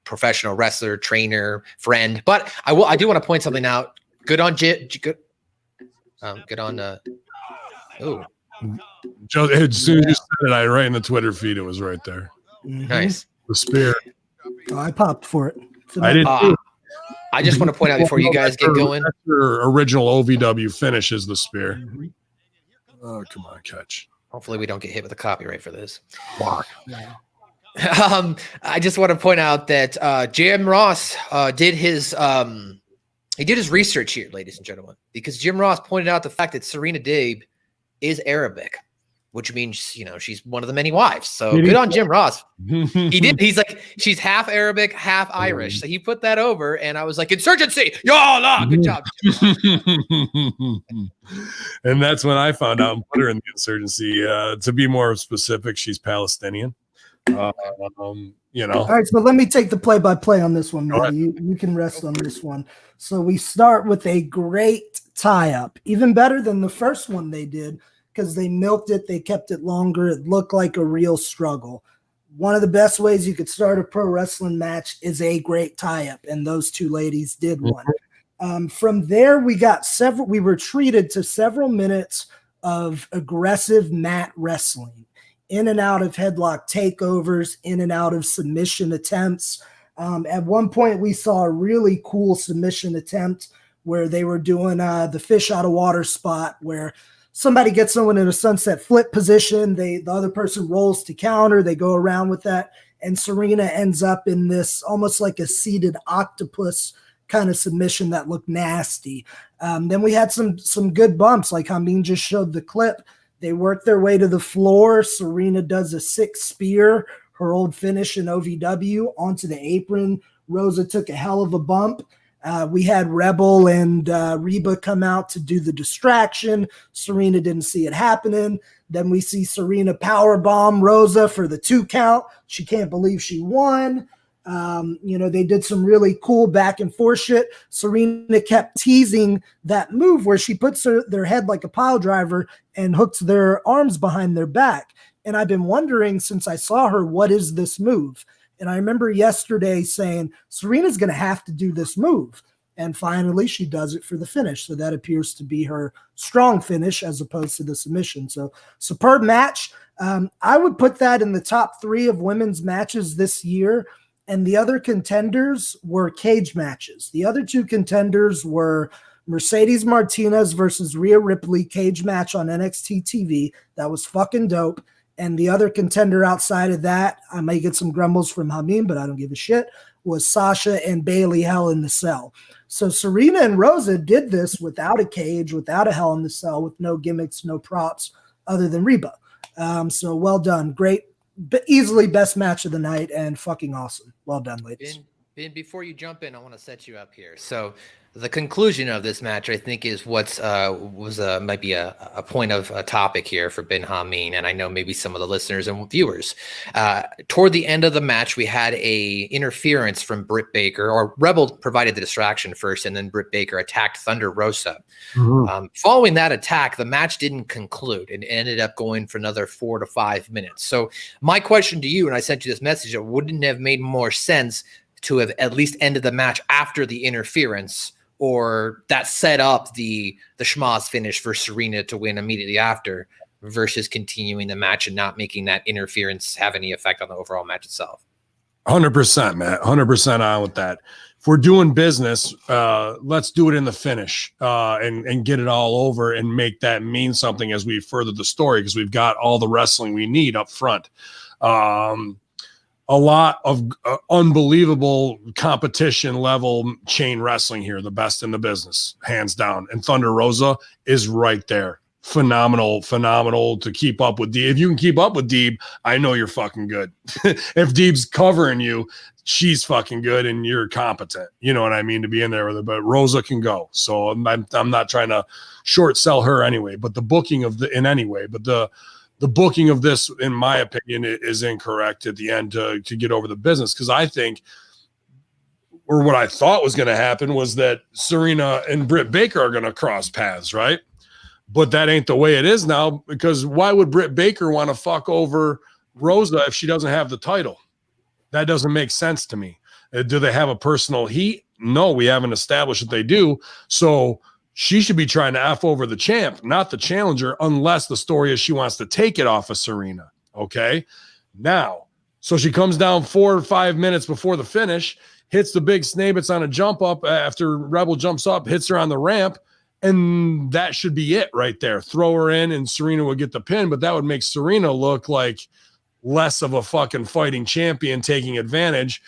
professional wrestler, trainer, friend. But I do want to point something out. Good on good on Joe, as soon as you said it, right in the Twitter feed, it was right there. Mhm. Nice. The spear. Oh, I popped for it. I didn't. I just want to point out before you guys get going. That's your original OVW finish is the spear. Mhm. Oh, come on, catch. Hopefully we don't get hit with a copyright for this. Block. I just want to point out that Jim Ross did his research here, ladies and gentlemen, because Jim Ross pointed out the fact that Serena Deeb is Arabic, which means she's one of the many wives. So good on Jim Ross. He did. He's like, she's half Arabic, half Irish. So he put that over, and I was like, insurgency, y'all, good job. And that's when I found out and put her in the insurgency. To be more specific, she's Palestinian. All right, so let me take the play-by-play on this one. You can rest on this one. So we start with a great tie-up, even better than the first one they did, because they milked it, they kept it longer. It looked like a real struggle. One of the best ways you could start a pro wrestling match is a great tie-up, and those two ladies did one. From there, we were treated to several minutes of aggressive mat wrestling, in and out of headlock takeovers, in and out of submission attempts. At one point, we saw a really cool submission attempt where they were doing the fish out of water spot where somebody gets someone in a sunset flip position. The other person rolls to counter. They go around with that. And Serena ends up in this almost like a seated octopus kind of submission that looked nasty. Then we had some good bumps, like Hamin just showed the clip. They work their way to the floor. Serena does a 6 spear, her old finish in OVW, onto the apron. Rosa took a hell of a bump. We had Rebel and Reba come out to do the distraction. Serena didn't see it happening. Then we see Serena powerbomb Rosa for the 2 count. She can't believe she won. They did some really cool back and forth shit. Serena kept teasing that move where she puts their head like a pile driver and hooks their arms behind their back. And I've been wondering since I saw her, what is this move? And I remember yesterday saying, Serena's going to have to do this move. And finally, she does it for the finish. So that appears to be her strong finish as opposed to the submission. So superb match. I would put that in the top 3 of women's matches this year. And the other contenders were cage matches. The other 2 contenders were Mercedes Martinez versus Rhea Ripley cage match on NXT TV. That was fucking dope. And the other contender outside of that, I may get some grumbles from Hamin, but I don't give a shit, was Sasha and Bailey Hell in the Cell. So Serena and Rosa did this without a cage, without a Hell in the Cell, with no gimmicks, no props other than Reba. So well done. Great, but easily best match of the night and fucking awesome. Well done, ladies. Ben, before you jump in, I want to set you up here. So the conclusion of this match, I think, is what's might be a point of a topic here for Ben Hamin, and I know maybe some of the listeners and viewers. Toward the end of the match, we had a interference from Britt Baker, or Rebel provided the distraction first, and then Britt Baker attacked Thunder Rosa. Mm-hmm. Following that attack, the match didn't conclude and ended up going for another 4 to 5 minutes. So my question to you, and I sent you this message, it wouldn't have made more sense to have at least ended the match after the interference, or that set up the schmoz finish for Serena to win immediately after, versus continuing the match and not making that interference have any effect on the overall match itself. 100%, Matt. 100% on with that. If we're doing business, let's do it in the finish and get it all over and make that mean something as we further the story, because we've got all the wrestling we need up front. A lot of unbelievable competition level chain wrestling here, the best in the business, hands down. And Thunder Rosa is right there phenomenal to keep up with Deeb. If you can keep up with Deeb, I know you're fucking good. If Deeb's covering you, she's fucking good and you're competent. You know what I mean, to be in there with her. But Rosa can go. So I'm not trying to short sell her anyway. But the booking of the booking of this, in my opinion, is incorrect at the end to get over the business, because I think, or what I thought was going to happen, was that Serena and Britt Baker are going to cross paths, right? But that ain't the way it is now, because why would Britt Baker want to fuck over Rosa if she doesn't have the title? That doesn't make sense to me. Do they have a personal heat? No, we haven't established that they do. So she should be trying to F over the champ, not the challenger, unless the story is she wants to take it off of Serena. Okay? Now, so she comes down 4 or 5 minutes before the finish, hits the big Snabitz on a jump up after Rebel jumps up, hits her on the ramp, and that should be it right there. Throw her in and Serena would get the pin, but that would make Serena look like less of a fucking fighting champion taking advantage,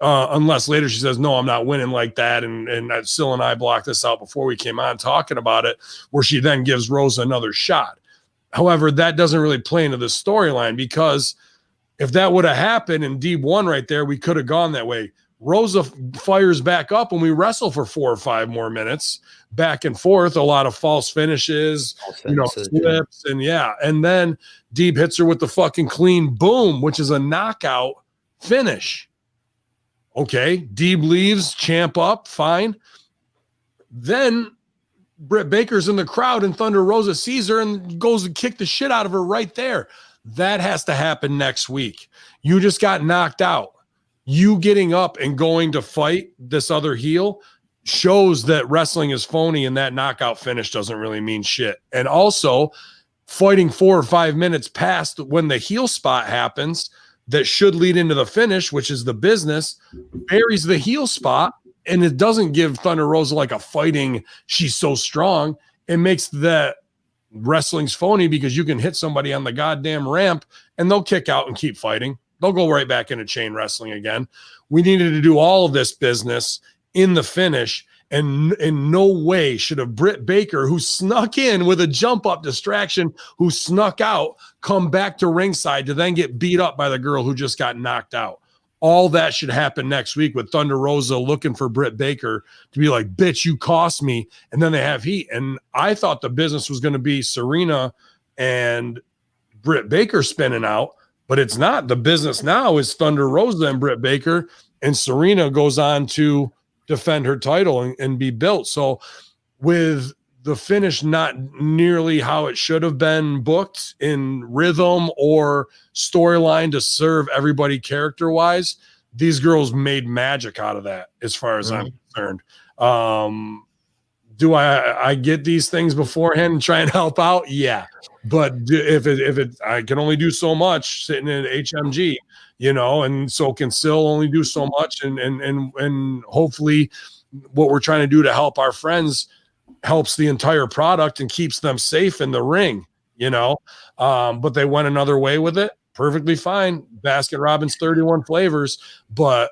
unless later she says, no, I'm not winning like that. And Sil and I blocked this out before we came on talking about it, where she then gives Rosa another shot. However, that doesn't really play into the storyline, because if that would have happened and Deeb won right there, we could have gone that way. Rosa fires back up and we wrestle for 4 or 5 more minutes, back and forth, a lot of false finishes, slips, and then Deeb hits her with the fucking clean boom, which is a knockout finish. Okay, Deeb leaves, champ up, fine. Then Britt Baker's in the crowd and Thunder Rosa sees her and goes to kick the shit out of her right there. That has to happen next week. You just got knocked out. You getting up and going to fight this other heel shows that wrestling is phony, and that knockout finish doesn't really mean shit. And also, fighting 4 or 5 minutes past when the heel spot happens that should lead into the finish, which is the business, buries the heel spot, and it doesn't give Thunder Rosa like a fighting, she's so strong. It makes that wrestling's phony, because you can hit somebody on the goddamn ramp and they'll kick out and keep fighting. They'll go right back into chain wrestling again. We needed to do all of this business in the finish, and in no way should a Britt Baker, who snuck in with a jump up distraction, who snuck out, come back to ringside to then get beat up by the girl who just got knocked out. All that should happen next week, with Thunder Rosa looking for Britt Baker to be like, bitch, you cost me. And then they have heat. And I thought the business was going to be Serena and Britt Baker spinning out, but it's not. The business now is Thunder Rosa and Britt Baker, and Serena goes on to defend her title and be built. So with the finish not nearly how it should have been booked in rhythm or storyline to serve everybody character-wise, these girls made magic out of that, as far as I'm concerned. Do I get these things beforehand and try and help out? Yeah. But if I can only do so much sitting in HMG, and so can Sil only do so much. And hopefully what we're trying to do to help our friends helps the entire product and keeps them safe in the ring, but they went another way with it. Perfectly fine. Baskin Robbins 31 flavors, but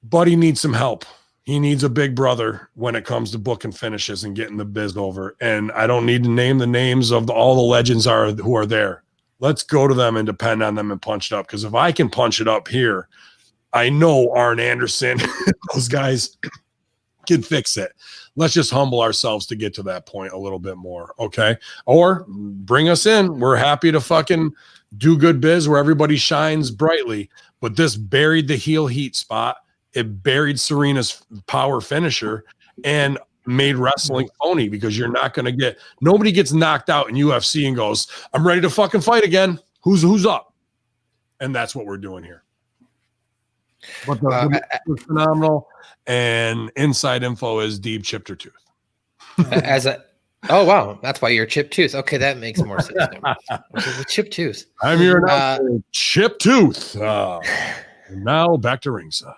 Buddy needs some help. He needs a big brother when it comes to booking finishes and getting the biz over. And I don't need to name the names of all the legends who are there. Let's go to them and depend on them and punch it up. Because if I can punch it up here, I know Arn Anderson, those guys can fix it. Let's just humble ourselves to get to that point a little bit more. Okay. Or bring us in. We're happy to fucking do good biz where everybody shines brightly. But this buried the heel heat spot. It buried Serena's power finisher and made wrestling phony, because you're not going to nobody gets knocked out in UFC and goes, I'm ready to fucking fight again. Who's up? And that's what we're doing here. But the was phenomenal, and inside info is Deeb chipped her tooth. Oh wow, that's why you're chipped tooth. Okay, that makes more sense. Chipped tooth. I'm your chipped tooth. Now back to ringside.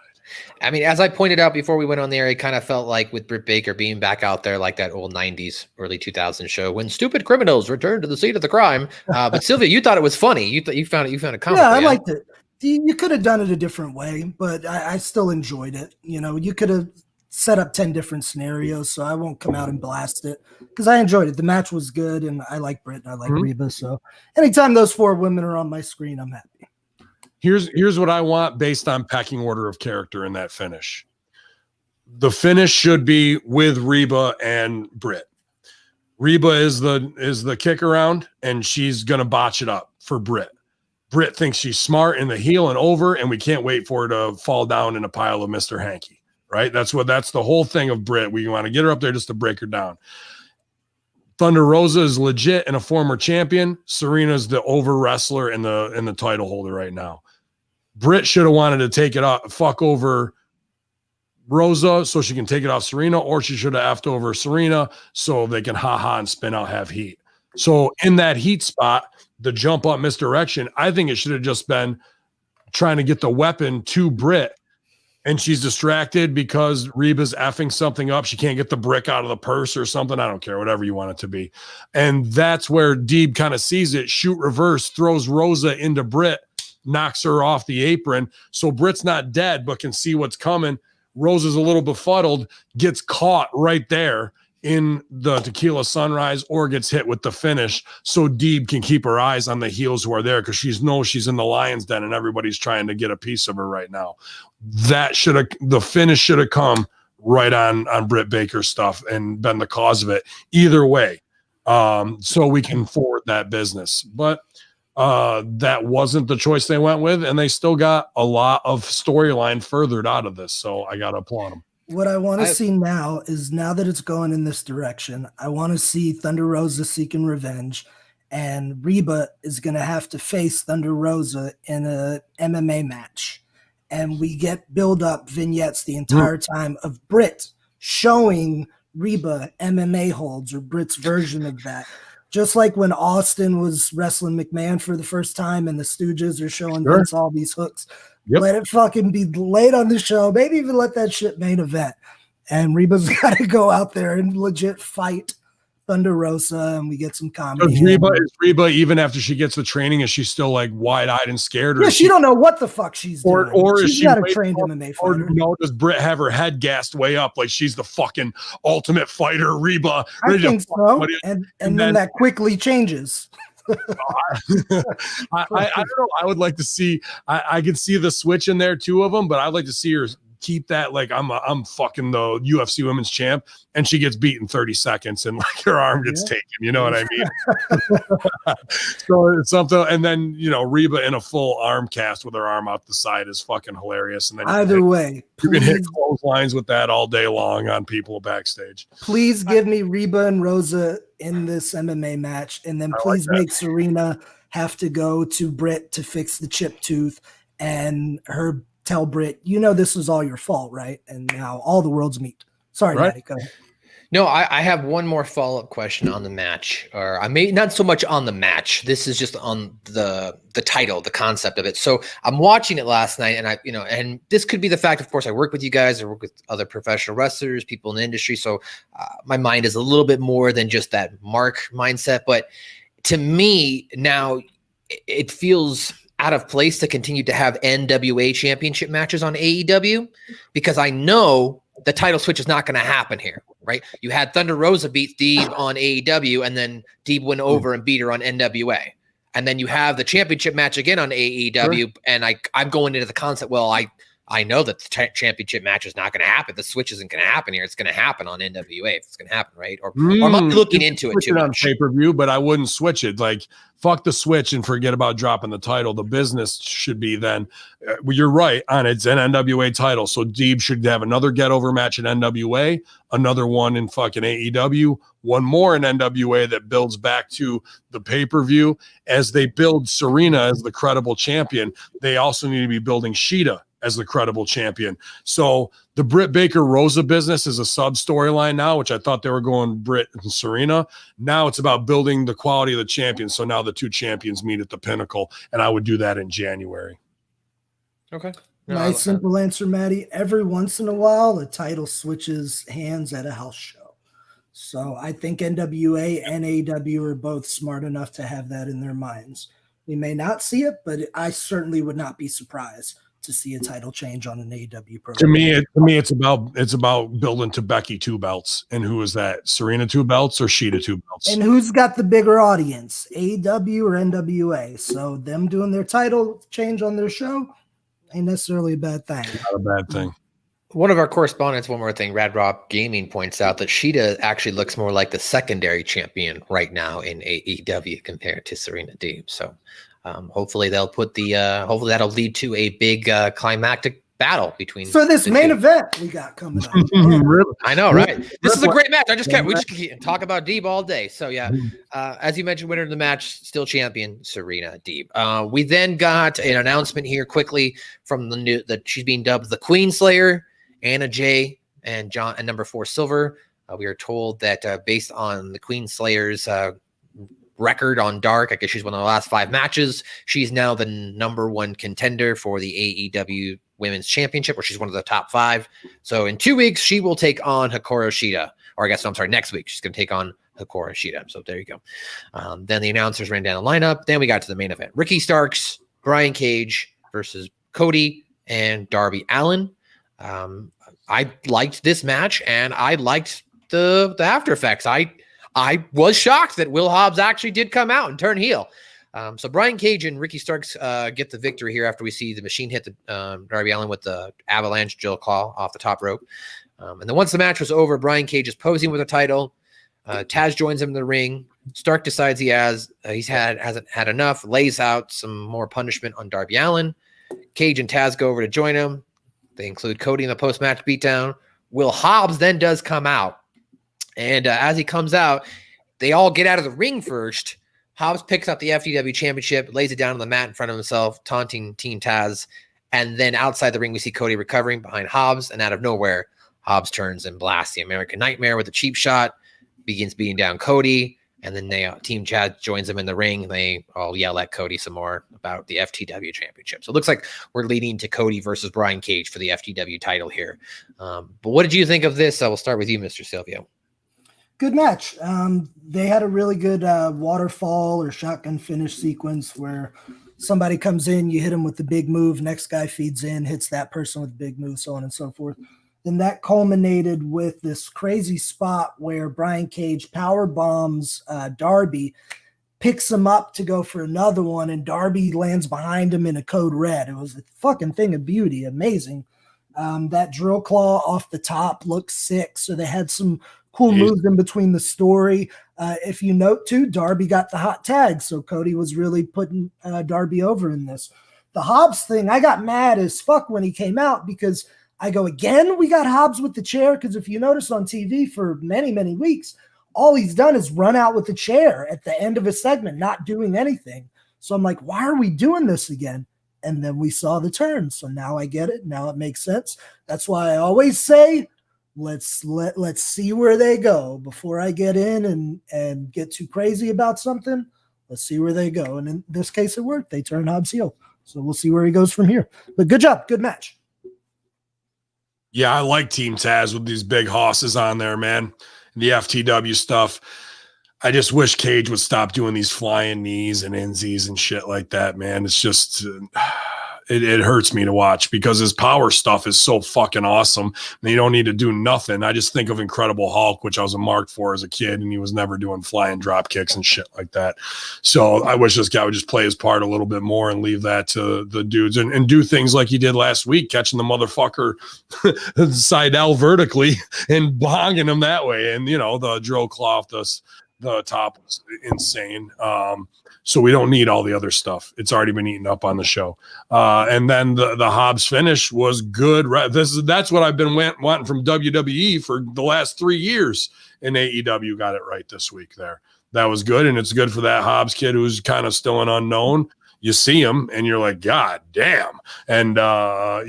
I mean, as I pointed out before we went on there, it kind of felt like with Britt Baker being back out there like that old 90s, early 2000s show when stupid criminals return to the scene of the crime. But Silvio, you thought it was funny. You found it comical. Yeah, I liked it. You could have done it a different way, but I still enjoyed it. You could have set up 10 different scenarios, so I won't come out and blast it because I enjoyed it. The match was good, and I like Britt and I like Reba. So anytime those 4 women are on my screen, I'm happy. Here's what I want based on pecking order of character in that finish. The finish should be with Reba and Britt. Reba is the kick around, and she's gonna botch it up for Britt. Britt thinks she's smart in the heel and over, and we can't wait for her to fall down in a pile of Mr. Hanky. Right? That's the whole thing of Britt. We want to get her up there just to break her down. Thunder Rosa is legit and a former champion. Serena's the over wrestler and the title holder right now. Britt should have wanted to take it off, fuck over Rosa so she can take it off Serena, or she should have effed over Serena so they can and spin out, have heat. So in that heat spot, the jump up misdirection, I think it should have just been trying to get the weapon to Britt, and she's distracted because Reba's effing something up. She can't get the brick out of the purse or something. I don't care, whatever you want it to be. And that's where Deeb kind of sees it, shoot reverse, throws Rosa into Britt, knocks her off the apron. So Britt's not dead, but can see what's coming. Rosa's a little befuddled, gets caught right there in the Tequila Sunrise, or gets hit with the finish. So Deeb can keep her eyes on the heels who are there, because she knows she's in the lion's den and everybody's trying to get a piece of her right now. The finish should have come right on Britt Baker's stuff and been the cause of it either way. So we can forward that business. But that wasn't the choice they went with, and they still got a lot of storyline furthered out of this. So I got to applaud them. What I want to see now is, now that it's going in this direction, I want to see Thunder Rosa seeking revenge, and Reba is going to have to face Thunder Rosa in a MMA match. And we get build-up vignettes the entire time of Britt showing Reba MMA holds, or Britt's version of that. Just like when Austin was wrestling McMahon for the first time and the Stooges are showing Vince all these hooks. Yep. Let it fucking be laid on the show. Maybe even let that shit main event. And Reba's got to go out there and legit fight Thunder Rosa, and we get some comedy. Is Reba, even after she gets the training, is she still like wide-eyed and scared? Or yeah, she don't know what the fuck she's doing. Or she's is she not a trained MMA fighter. Or no, does Britt have her head gassed way up like she's the fucking ultimate fighter, Reba? I think so. And then that quickly changes. I don't know. I would like to see. I could see the switch in there, 2 of them, but I'd like to see her keep that like I'm fucking the UFC women's champ, and she gets beat in 30 seconds and like her arm gets taken. You know what I mean? So it's something, and then Reba in a full arm cast with her arm out the side is fucking hilarious. And then either way, you can hit clotheslines with that all day long on people backstage. Please give me Reba and Rosa in this MMA match, and then please make Serena have to go to Britt to fix the chipped tooth, and her tell Britt, this was all your fault, right? And now all the world's meat. Sorry, right? Maddie, go ahead. No, I have one more follow-up question on the match, or I may not so much on the match. This is just on the title, the concept of it. So I'm watching it last night, and and this could be the fact, of course, I work with you guys, I work with other professional wrestlers, people in the industry. So my mind is a little bit more than just that Mark mindset. But to me now, it feels out of place to continue to have NWA championship matches on AEW, because I know the title switch is not going to happen here, right? You had Thunder Rosa beat Deeb on AEW, and then Deeb went over and beat her on NWA. And then you have the championship match again on AEW, and I'm going into the concept, well, I know that the championship match is not going to happen. The switch isn't going to happen here. It's going to happen on NWA if it's going to happen, right? Or I'm not looking into it too much. On pay-per-view, but I wouldn't switch it. Like, fuck the switch and forget about dropping the title. The business should be then, you're right on it. It's an NWA title. So Deeb should have another get-over match in NWA, another one in fucking AEW, one more in NWA that builds back to the pay-per-view. As they build Serena as the credible champion, they also need to be building Shida as the credible champion. So the Britt Baker Rosa business is a sub storyline now, which I thought they were going Britt and Serena. Now it's about building the quality of the champions. So now the 2 champions meet at the pinnacle, and I would do that in January. Okay. My simple answer, Maddie. Every once in a while, the title switches hands at a house show. So I think NWA and AEW are both smart enough to have that in their minds. We may not see it, but I certainly would not be surprised to see a title change on an AEW program. To me, it's about building to Becky 2 belts. And who is that? Serena 2 belts or Sheeta 2 belts? And who's got the bigger audience, AEW or NWA? So them doing their title change on their show ain't necessarily a bad thing. Not a bad thing. One of our correspondents, one more thing, Rad Rock Gaming points out that Sheeta actually looks more like the secondary champion right now in AEW compared to Serena Deeb. So hopefully they'll put hopefully that'll lead to a big climactic battle between for this main event we got coming up. Really? I know, right? This is a great match. We just can talk about Deeb all day. So yeah, as you mentioned, winner of the match, still champion Serena Deeb. We then got an announcement here quickly from that she's being dubbed the Queen Slayer, Anna Jay and John and number 4 Silver. We are told that based on the Queen Slayer's record on Dark, I guess she's won the last 5 matches. She's now the number 1 contender for the AEW Women's Championship, where she's one of the top 5. So in 2 weeks, she will take on Hikaru Shida. Or I guess, I'm sorry, next week, she's going to take on Hikaru Shida. So there you go. Then the announcers ran down the lineup. Then we got to the main event. Ricky Starks, Brian Cage versus Cody and Darby Allin. I liked this match, and I liked the after effects. I was shocked that Will Hobbs actually did come out and turn heel. So Brian Cage and Ricky Starks get the victory here after we see the Machine hit the Darby Allin with the avalanche Jill claw off the top rope. And then once the match was over, Brian Cage is posing with the title. Taz joins him in the ring. Stark decides hasn't had enough, lays out some more punishment on Darby Allin. Cage and Taz go over to join him. They include Cody in the post-match beatdown. Will Hobbs then does come out. And as he comes out, they all get out of the ring first. Hobbs picks up the FTW championship, lays it down on the mat in front of himself, taunting Team Taz. And then outside the ring, we see Cody recovering behind Hobbs. And out of nowhere, Hobbs turns and blasts the American Nightmare with a cheap shot, begins beating down Cody. And then Team Chad joins them in the ring. They all yell at Cody some more about the FTW championship. So it looks like we're leading to Cody versus Brian Cage for the FTW title here. But what did you think of this? I will start with you, Mr. Silvio. Good match. They had a really good waterfall or shotgun finish sequence where somebody comes in, you hit them with the big move, next guy feeds in, hits that person with the big move, so on and so forth. Then that culminated with this crazy spot where Brian Cage power bombs Darby, picks him up to go for another one, and Darby lands behind him in a code red. It was a fucking thing of beauty. Amazing. That drill claw off the top looks sick. So they had some cool moves in between the story. If you note too, Darby got the hot tag. So Cody was really putting Darby over in this. The Hobbs thing, I got mad as fuck when he came out because I go, again, we got Hobbs with the chair. Because if you notice on TV for many, many weeks, all he's done is run out with the chair at the end of a segment, not doing anything. So I'm like, why are we doing this again? And then we saw the turn. So now I get it. Now it makes sense. That's why I always say, let's see where they go before I get in and get too crazy about something. Let's see where they go. And in this case, it worked. They turned Hobbs heel. So we'll see where he goes from here. But good job. Good match. Yeah, I like Team Taz with these big hosses on there, man. The FTW stuff. I just wish Cage would stop doing these flying knees and NZs and shit like that, man. It's just, it hurts me to watch because his power stuff is so fucking awesome. And you don't need to do nothing. I just think of Incredible Hulk, which I was a mark for as a kid, and he was never doing flying drop kicks and shit like that. So I wish this guy would just play his part a little bit more and leave that to the dudes and do things like he did last week, catching the motherfucker Seidel vertically and bonging him that way. And, you know, the drill claw off the top was insane. So we don't need all the other stuff. It's already been eaten up on the show. And then the Hobbs finish was good. That's what I've been wanting from WWE for the last 3 years. And AEW got it right this week there. That was good. And it's good for that Hobbs kid who's kind of still an unknown. You see him and you're like, God damn. And,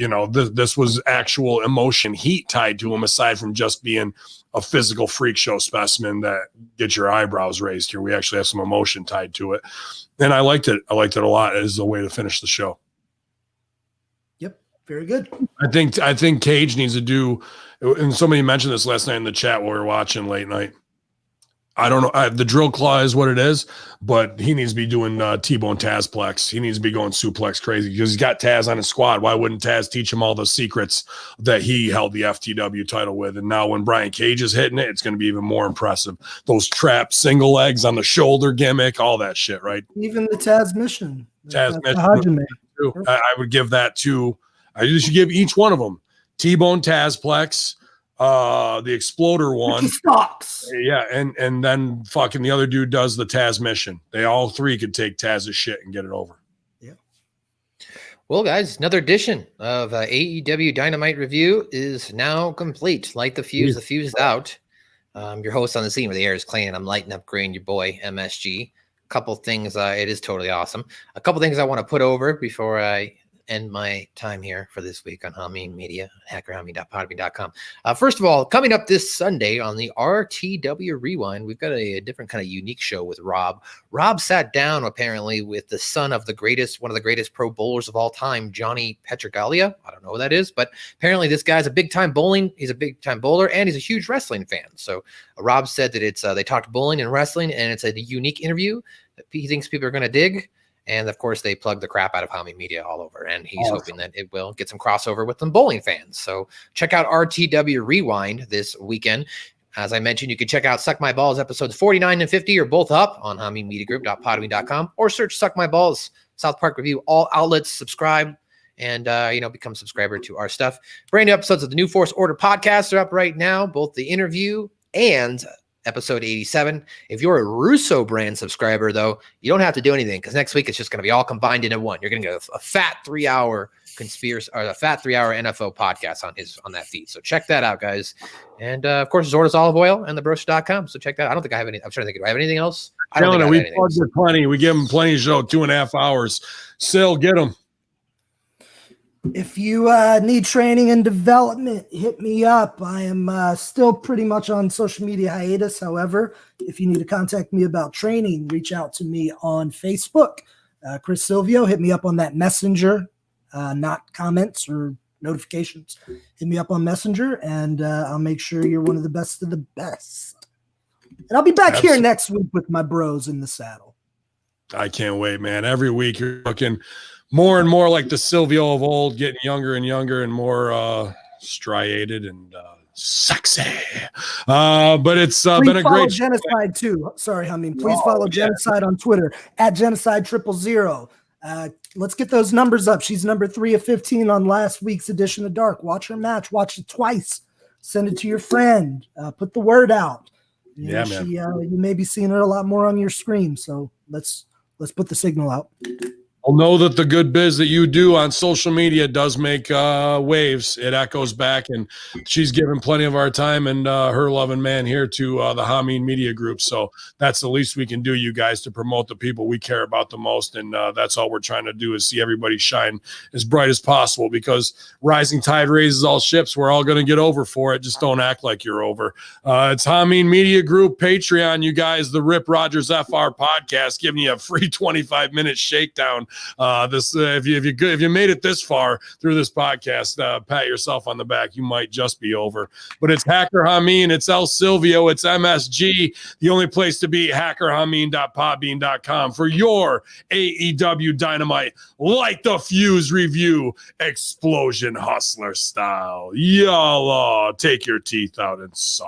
you know, this was actual emotion heat tied to him aside from just being a physical freak show specimen that gets your eyebrows raised here. We actually have some emotion tied to it. And I liked it. I liked it a lot as a way to finish the show. Yep. Very good. I think Cage needs to do, and somebody mentioned this last night in the chat while we were watching late night. I don't know. The drill claw is what it is, but he needs to be doing T-bone Tazplex. He needs to be going suplex crazy because he's got Taz on his squad. Why wouldn't Taz teach him all the secrets that he held the FTW title with? And now when Brian Cage is hitting it, it's going to be even more impressive. Those trap single legs on the shoulder gimmick, all that shit, right? Even the Taz mission. I would give that to. I should give each one of them T-bone Tazplex. The exploder one stocks. Yeah, and then fucking the other dude does the Taz mission. They all three could take Taz's shit and get it over. Yeah. Well, guys, another edition of AEW Dynamite review is now complete. Light the fuse. The fuse is out. Your host on the scene where the air is clean, and I'm lighting up green. Your boy MSG. Couple things. It is totally awesome. A couple things I want to put over before I end my time here for this week on Hamin Media, hackerhamin.podbean.com. First of all, coming up this Sunday on the RTW Rewind, we've got a different kind of unique show with Rob. Rob sat down apparently with the son of one of the greatest pro bowlers of all time, Johnny Petrogalia. I don't know who that is, but apparently this guy's a big time bowling. He's a big time bowler and he's a huge wrestling fan. So Rob said that it's they talked bowling and wrestling, and it's a unique interview that he thinks people are going to dig. And of course, they plug the crap out of Hamin Media all over, and he's hoping that it will get some crossover with some bowling fans. So check out RTW Rewind this weekend. As I mentioned, you can check out Suck My Balls episodes 49 and 50 are both up on HaminMediaGroup.podbean.com, or search Suck My Balls South Park Review, all outlets, subscribe, and become a subscriber to our stuff. Brand new episodes of the New Force Order podcast are up right now, both the interview and episode 87. If you're a Russo brand subscriber, though, you don't have to do anything because next week it's just going to be all combined into one. You're going to get a fat 3-hour conspiracy or a fat 3-hour NFO podcast on that feed. So check that out, guys. And of course, Zorda's Olive Oil and thebroster.com. So check that out. I don't think I have any. I'm trying to think. Do I have anything else? I don't think we plugged it plenty. We give them plenty of show, 2.5 hours. Still get them. If you need training and development, hit me up. I am still pretty much on social media hiatus. However, if you need to contact me about training, reach out to me on Facebook. Chris Silvio, hit me up on that messenger, not comments or notifications. Hit me up on Messenger, and I'll make sure you're one of the best of the best. And I'll be back here next week with my bros in the saddle. I can't wait, man. Every week you're looking more and more like the Silvio of old, getting younger and younger and more striated and sexy. But it's been a great Genocide too. Sorry, Hamin. Please follow Genocide on Twitter at Genocide000. Let's get those numbers up. She's number 3 of 15 on last week's edition of Dark. Watch her match. Watch it twice. Send it to your friend. Put the word out. Man. You may be seeing her a lot more on your screen. So let's put the signal out. I'll know that the good biz that you do on social media does make waves. It echoes back, and she's given plenty of our time and her loving man here to the Hamin Media Group. So that's the least we can do, you guys, to promote the people we care about the most. And that's all we're trying to do is see everybody shine as bright as possible, because rising tide raises all ships. We're all going to get over for it. Just don't act like you're over. It's Hamin Media Group, Patreon, you guys, the Rip Rogers FR podcast, giving you a free 25-minute shakedown. If you made it this far through this podcast, pat yourself on the back. You might just be over. But it's Hacker Hamin, it's El Silvio, it's MSG. The only place to be, hackerhamin.podbean.com for your AEW Dynamite Light the Fuse review, Explosion Hustler style. Y'all take your teeth out and suck.